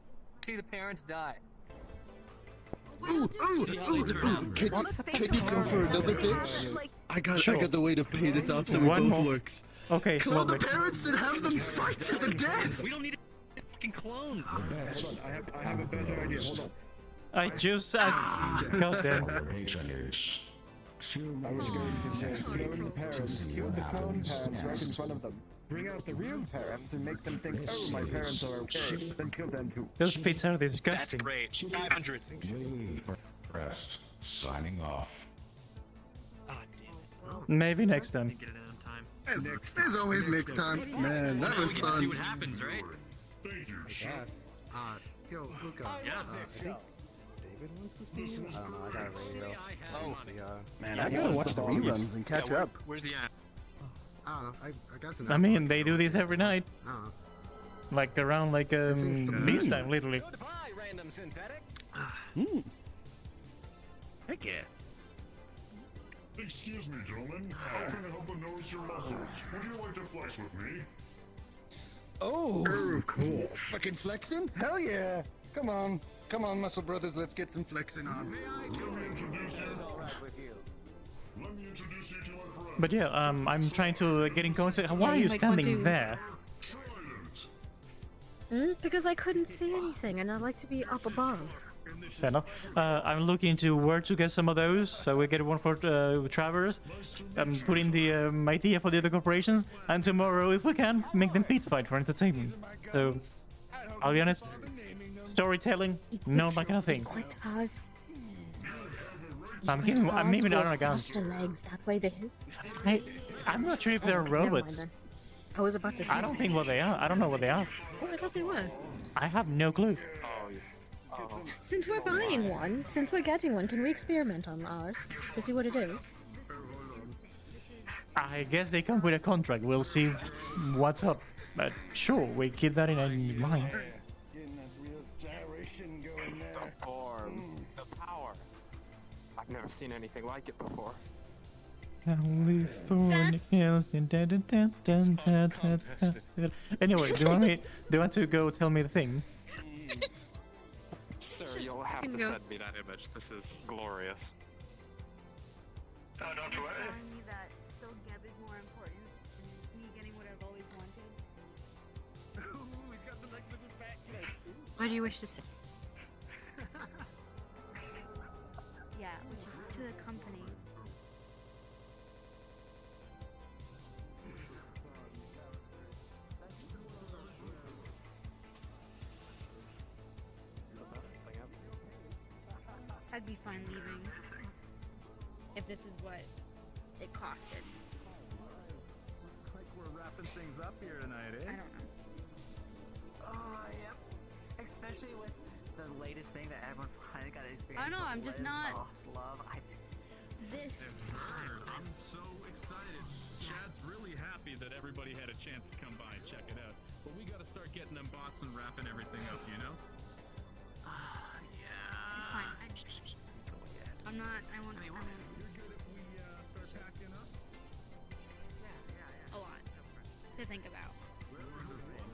see the parents die. Ooh, ooh, See how ooh, they turn ooh. out. Can you go for another pitch? I got the way to pay this off so it One both more. works. Okay. Clone the lovely. parents and have them fight to the death. We don't need a fucking clone. Hold on, I have a better idea. Hold on. I just. God damn. Patronage. I was going to say, clone the parents, kill the clone parents right in front of them. Bring out the real parents and make them think, oh, my parents are okay. Then kill them too. Those pits are That's disgusting. great. 500. Press. Signing off. Ah, damn it. Maybe next time. Get it in on time. There's always next time. Man, that was We get to see what fun. happens, right? Yes. Yo, Luca. Yeah. I think David wants to see you. I don't know. I got a radio. Oh, Man, I gotta watch the reruns and catch up. Where's he at? I don't know. I guess. I mean, they do this every night. I don't know. Like around this time, literally. Goodbye, random synthetic. Heck yeah. Excuse me, gentlemen. How can I help but notice your muscles? Would you like to flex with me? Oh, of course. Fucking flexing? Hell yeah! Come on, muscle brothers, let's get some flexing on. Let me introduce you. Let me introduce you to my friend. But yeah, I'm trying to get in contact. Why are you standing there? Because I couldn't see anything, and I'd like to be up above. Fair enough. I'm looking into where to get some of those, so we get one for Travers. Put in the idea for the other corporations, and tomorrow, if we can, make them pit fight for entertainment. So, I'll be honest, storytelling, not my kind of thing. I'm maybe not on a gun. Legs, that way they. I'm not sure if they're robots. I was about to say. I don't think what they are. I don't know what they are. Oh, I thought they were. I have no clue. Since we're buying one, since we're getting one, can we experiment on ours to see what it is? I guess they come with a contract. We'll see what's up. But sure, we keep that in mind. Getting that real gyration going there. The form, the power. I've never seen anything like it before. Anyway, do you want to go tell me the thing? Sir, you'll have to send me that image. This is glorious. Oh, don't worry. Telling me that Phil Geb is more important than me getting what I've always wanted. What do you wish to say? Yeah, which is to the company. I'd be fine leaving if this is what it costed. Looks like we're wrapping things up here tonight, eh? I don't know. Oh, yep. Especially with the latest thing that everyone finally got to experience. I know, I'm just not. Love. This. I'm so excited. Chad's really happy that everybody had a chance to come by and check it out. But we gotta start getting them bots and wrapping everything up, you know? It's fine. I'm not. I won't. You're good if we start packing up? A lot to think about.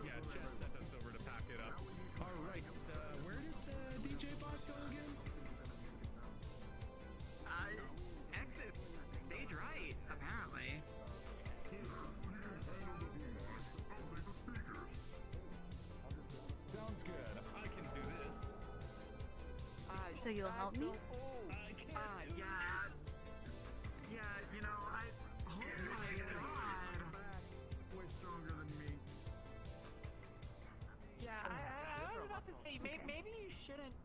Yeah, Chad sent us over to pack it up. All right, where did DJ Bot go again? Exit. Stage right, apparently. Sounds good. I can do this. So you'll help me? Yeah, you know, oh my god. Way stronger than me. Yeah, I was about to say, maybe you shouldn't,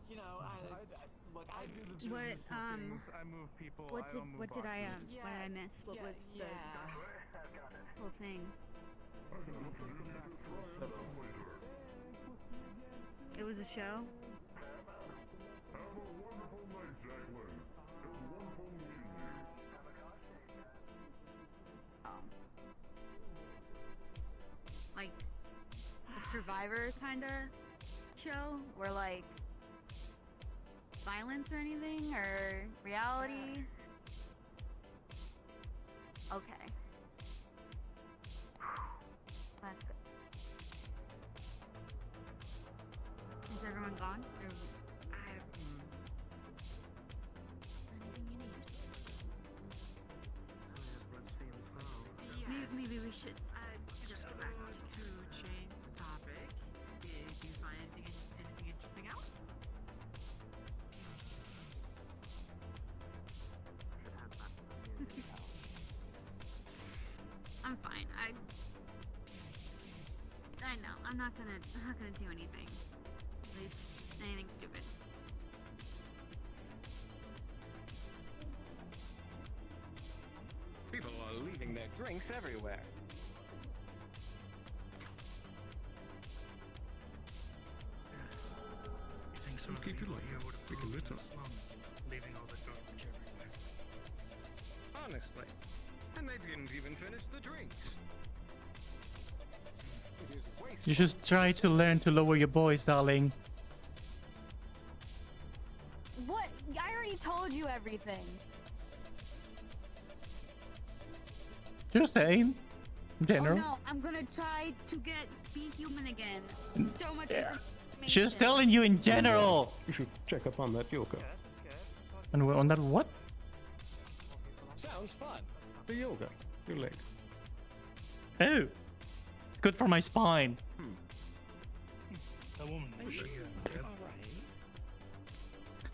you know, look, I do the What things. I move people. I don't move what did I boxes. what did I miss? What was the whole thing? It was a show? Oh. Like a Survivor kind of show? Where like violence or anything? Or reality? Okay. That's good. Is everyone gone? Or... Is anything you need? Maybe we should just get back to change the topic. Did you find anything interesting out? I'm fine. I know. I'm not gonna do anything. At least anything stupid. People are leaving their drinks everywhere. So keep it light. We can litter. Leaving all the garbage everywhere. Honestly. And they didn't even finish the drinks. It is waste. You should try to learn to lower your voice, darling. What? I already told you everything. Just saying. In general. Oh no, I'm gonna try to be human again. So much. Just telling you in general. You should check up on that yoga. And on that what? Sounds fun. The yoga. Your leg. Oh. It's good for my spine. That woman, was she dead?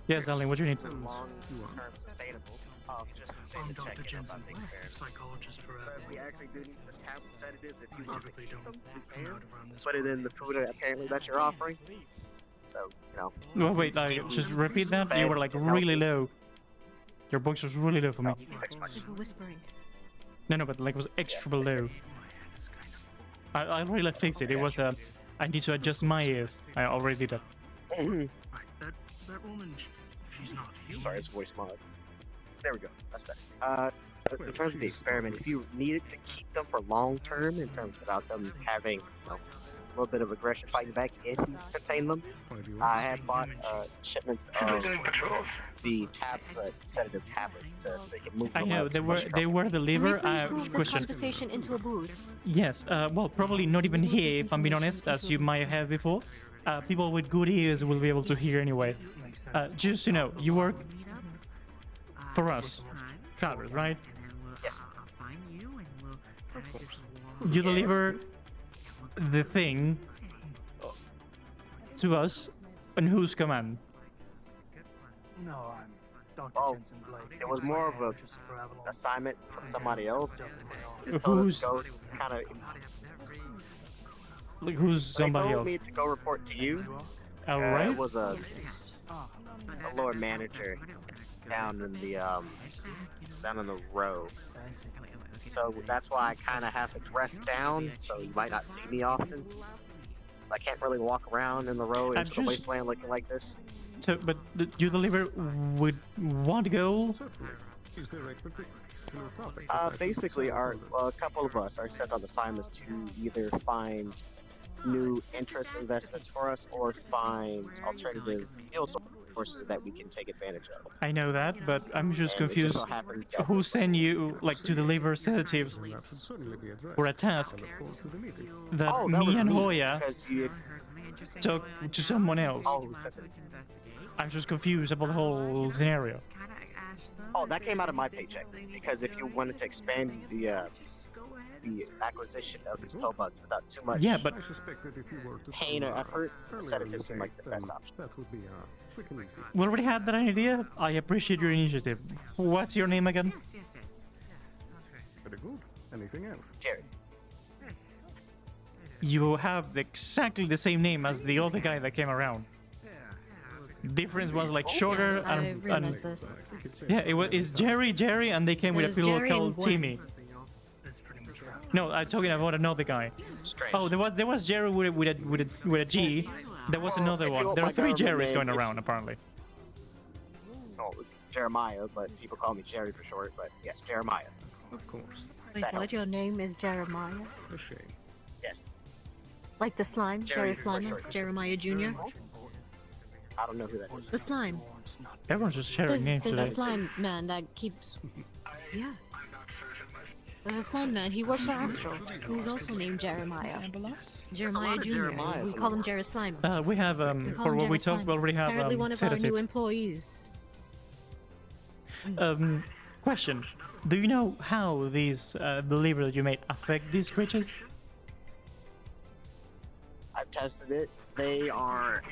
Yes, darling, what do you need? Long-term sustainable. Just to say I'm to Dr. check in Jensen, about the experiment. psychologist for So if we actually do need the tablet sedatives, if you I want to typically keep don't them, you come can. out around this Put it in the food apparently that you're offering. So, you know. Well, wait, just repeat that. You were like really low. Your voice was really low for me. Just whispering. No, but like it was extra low. I really fixed it. It was I need to adjust my ears. I already did that. That woman, she's not human. Sorry, it's voice mod. There we go. That's better. In terms of the experiment, if you needed to keep them for long term, in terms about them having, you know, a little bit of aggression fighting back if you contain them, I have bought shipments of the sedative tablets so you can move them. I know they were delivered. Move the Question. conversation into a booth. Yes. Well, probably not even here, if I'm being honest, as you might have before. People with good ears will be able to hear anyway. Just you know, you work for us, Travis, right? You deliver the thing to us on whose command? No, I'm Dr. Jensen Blake. It was more of a assignment from somebody else. Just Who's told us to go kind of. Like who's somebody They told else? me to go report to you. All right. It was a lower manager down in the row. So that's why I kind of have to dress down, so you might not see me often. I can't really walk around in the row into the wasteland looking like this. So, but you deliver with what goal? Basically, a couple of us are sent on assignments to either find new interest investments for us or find alternative fuel sources that we can take advantage of. I know that, but I'm just And it confused. so happens that Who sent you like to deliver sedatives for a task that that me was and me, Hoya because you- took to someone else? Oh, who sent it? I'm just confused about the whole scenario. Oh, that came out of my paycheck because if you wanted to expand the acquisition of these pill bugs without too much Yeah, but pain or effort, the sedatives seem like the best option. That would be quick and easy. we already had that idea. I appreciate your initiative. What's your name again? Very good. Anything else? Jared. You have exactly the same name as the other guy that came around. Difference was like shorter Yes, I and realized this. yeah, it's Jerry, and they came with a There's pillow Jerry called and Gwen. Timmy. No, I'm talking about another guy. Oh, there was Jerry with a G. There was another if you one. want There are my 3 government Jerrys name, going it's- around apparently. Oh, it's Jeremiah, but people call me Jerry for short. But yes, Jeremiah. Of course. Wait, That what? helps. Your name is Jeremiah? A shame. Yes. Like the slime? Jerry Jerry for Slimer? short. Jeremiah Jr.? I don't know who that is. The slime. Everyone's just sharing names There's today. a slime man that keeps... Yeah. There's a slime man. He works for Astro, who's also named Jeremiah. Jeremiah Jr. Jeremiahs We in call the him Jerry Slime. We have We call for him what Jerry we talked, Slime. we already have Apparently one of our new sedatives. employees. Question: do you know how these deliveries that you made affect these creatures? I've tested it. They are.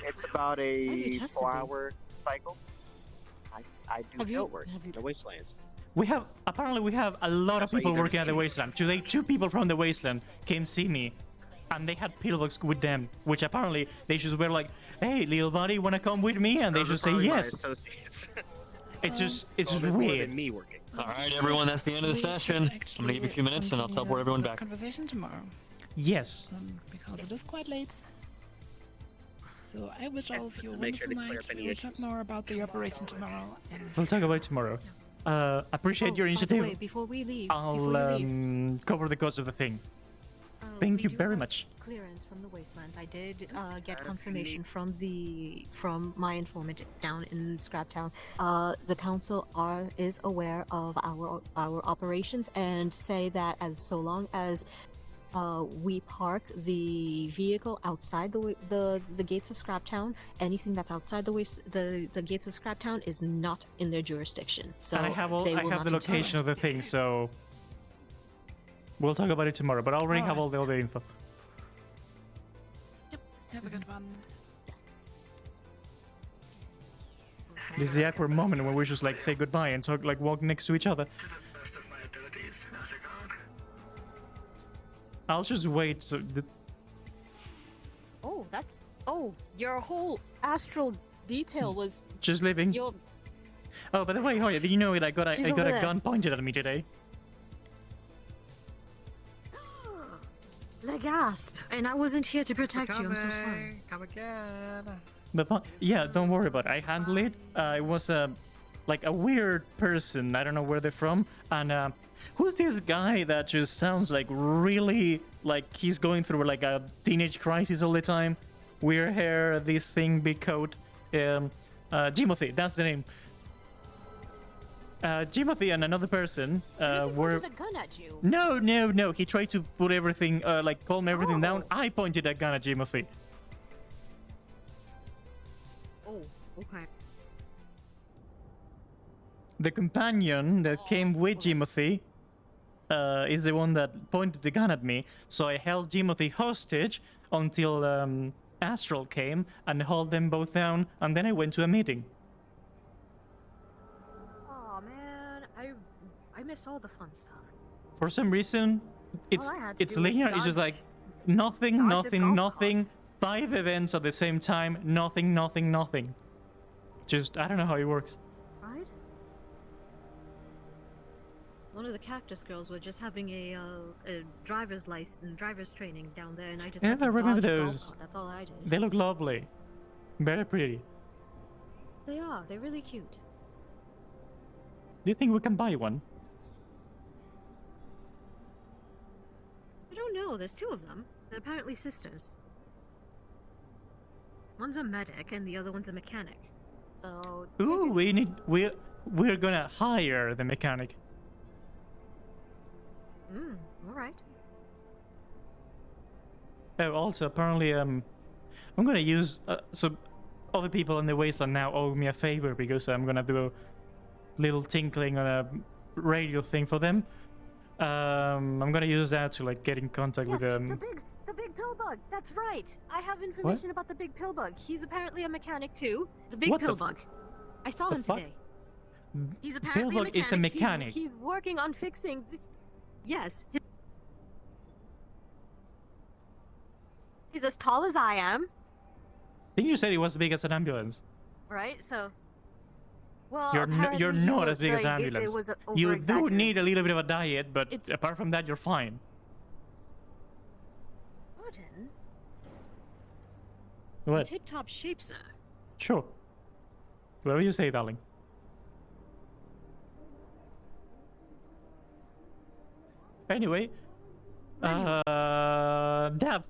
It's about Have you a tested 4-hour cycle. I do Have you- field work have in the wastelands. We have a lot of That's why people you never working at the see me. wasteland. Today, 2 people from the wasteland came see me, and they had pillbox with them, which apparently they just were like, "Hey, little buddy, wanna come with me?" And they Those are just say probably my yes. associates. It's just Well, there's more weird. than me working. All right, everyone, that's the end of the session. I'm gonna give you a few minutes, and I'll teleport everyone back. Conversation tomorrow, Yes. because it is quite late. So I wish all of you a Make sure wonderful to clear night. up any We'll talk issues. more about the operation tomorrow. And We'll talk about it tomorrow. Appreciate your By the initiative. way, before we leave, I'll cover the cost of the thing. Thank we you do very have much. Clearance from the wasteland. I did get confirmation from my informant down in Scraptown. The council is aware of our operations and say that as so long as we park the vehicle outside the gates of Scraptown, anything that's outside the gates of Scraptown is not in their jurisdiction. So And I have they will the not location of the thing, so we'll talk about it tomorrow. But I already have all the other info. Have a good one. This is the awkward moment when we just like say goodbye and talk, like walk next to each other. Best of my abilities, Nazagon. I'll just wait. So Oh, your whole astral detail was just living. your. Oh, by the way, Hoya, did you know that I got a She's I got over a there. gun pointed at me today? The gasp, and I wasn't here to protect you. I'm so sorry. Come again. But yeah, don't worry about it. I handled it. It was like a weird person. I don't know where they're from. And who's this guy that just sounds like really like he's going through like a teenage crisis all the time? Weird hair, this thing, big coat. Jimothy, that's the name. Jimothy and another person were. Pointed a gun at you. No. He tried to put everything, like calm everything down. I pointed a gun at Jimothy. Oh, okay. The companion that came with Jimothy is the one that pointed the gun at me. So I held Jimothy hostage until Astral came and held them both down, and then I went to a meeting. Oh man, I missed all the fun stuff. For some reason, it's I had to it's do was linear. It's just dodge- like nothing, dodge a golf nothing. 5 events at the same time. Nothing. Just I don't know how it works. Right? One of the cactus girls were just having a driver's license, driver's training down there, and I just Yeah, had to I remember dodge a golf those. cart. That's all I did. They look lovely, very pretty. They are. They're really cute. Do you think we can buy one? I don't know. There's 2 of them. They're apparently sisters. One's a medic, and the other one's a mechanic. So. Ooh, we're gonna hire the mechanic. All right. Oh, also apparently I'm gonna use so other people in the wasteland now owe me a favor because I'm gonna do a little tinkling on a radio thing for them. I'm gonna use that to like get in contact with The big pill bug. That's right. I have information about the big pill bug. He's apparently a mechanic too. The big What the pill f- bug. I saw the him fuck? today. He's apparently Pillbug is a mechanic. He's working on fixing. Yes. He's as tall as I am, I think you said it was as big as an ambulance. right? So. Well, You're apparently you're he not was, as big as an like, ambulance. It was You do over-exaggerated. need a little bit of a diet, but It's- apart from that, you're fine. Gordon, What? Tip-top shape, sir. Sure. Whatever you say, darling. Anyway, Dab,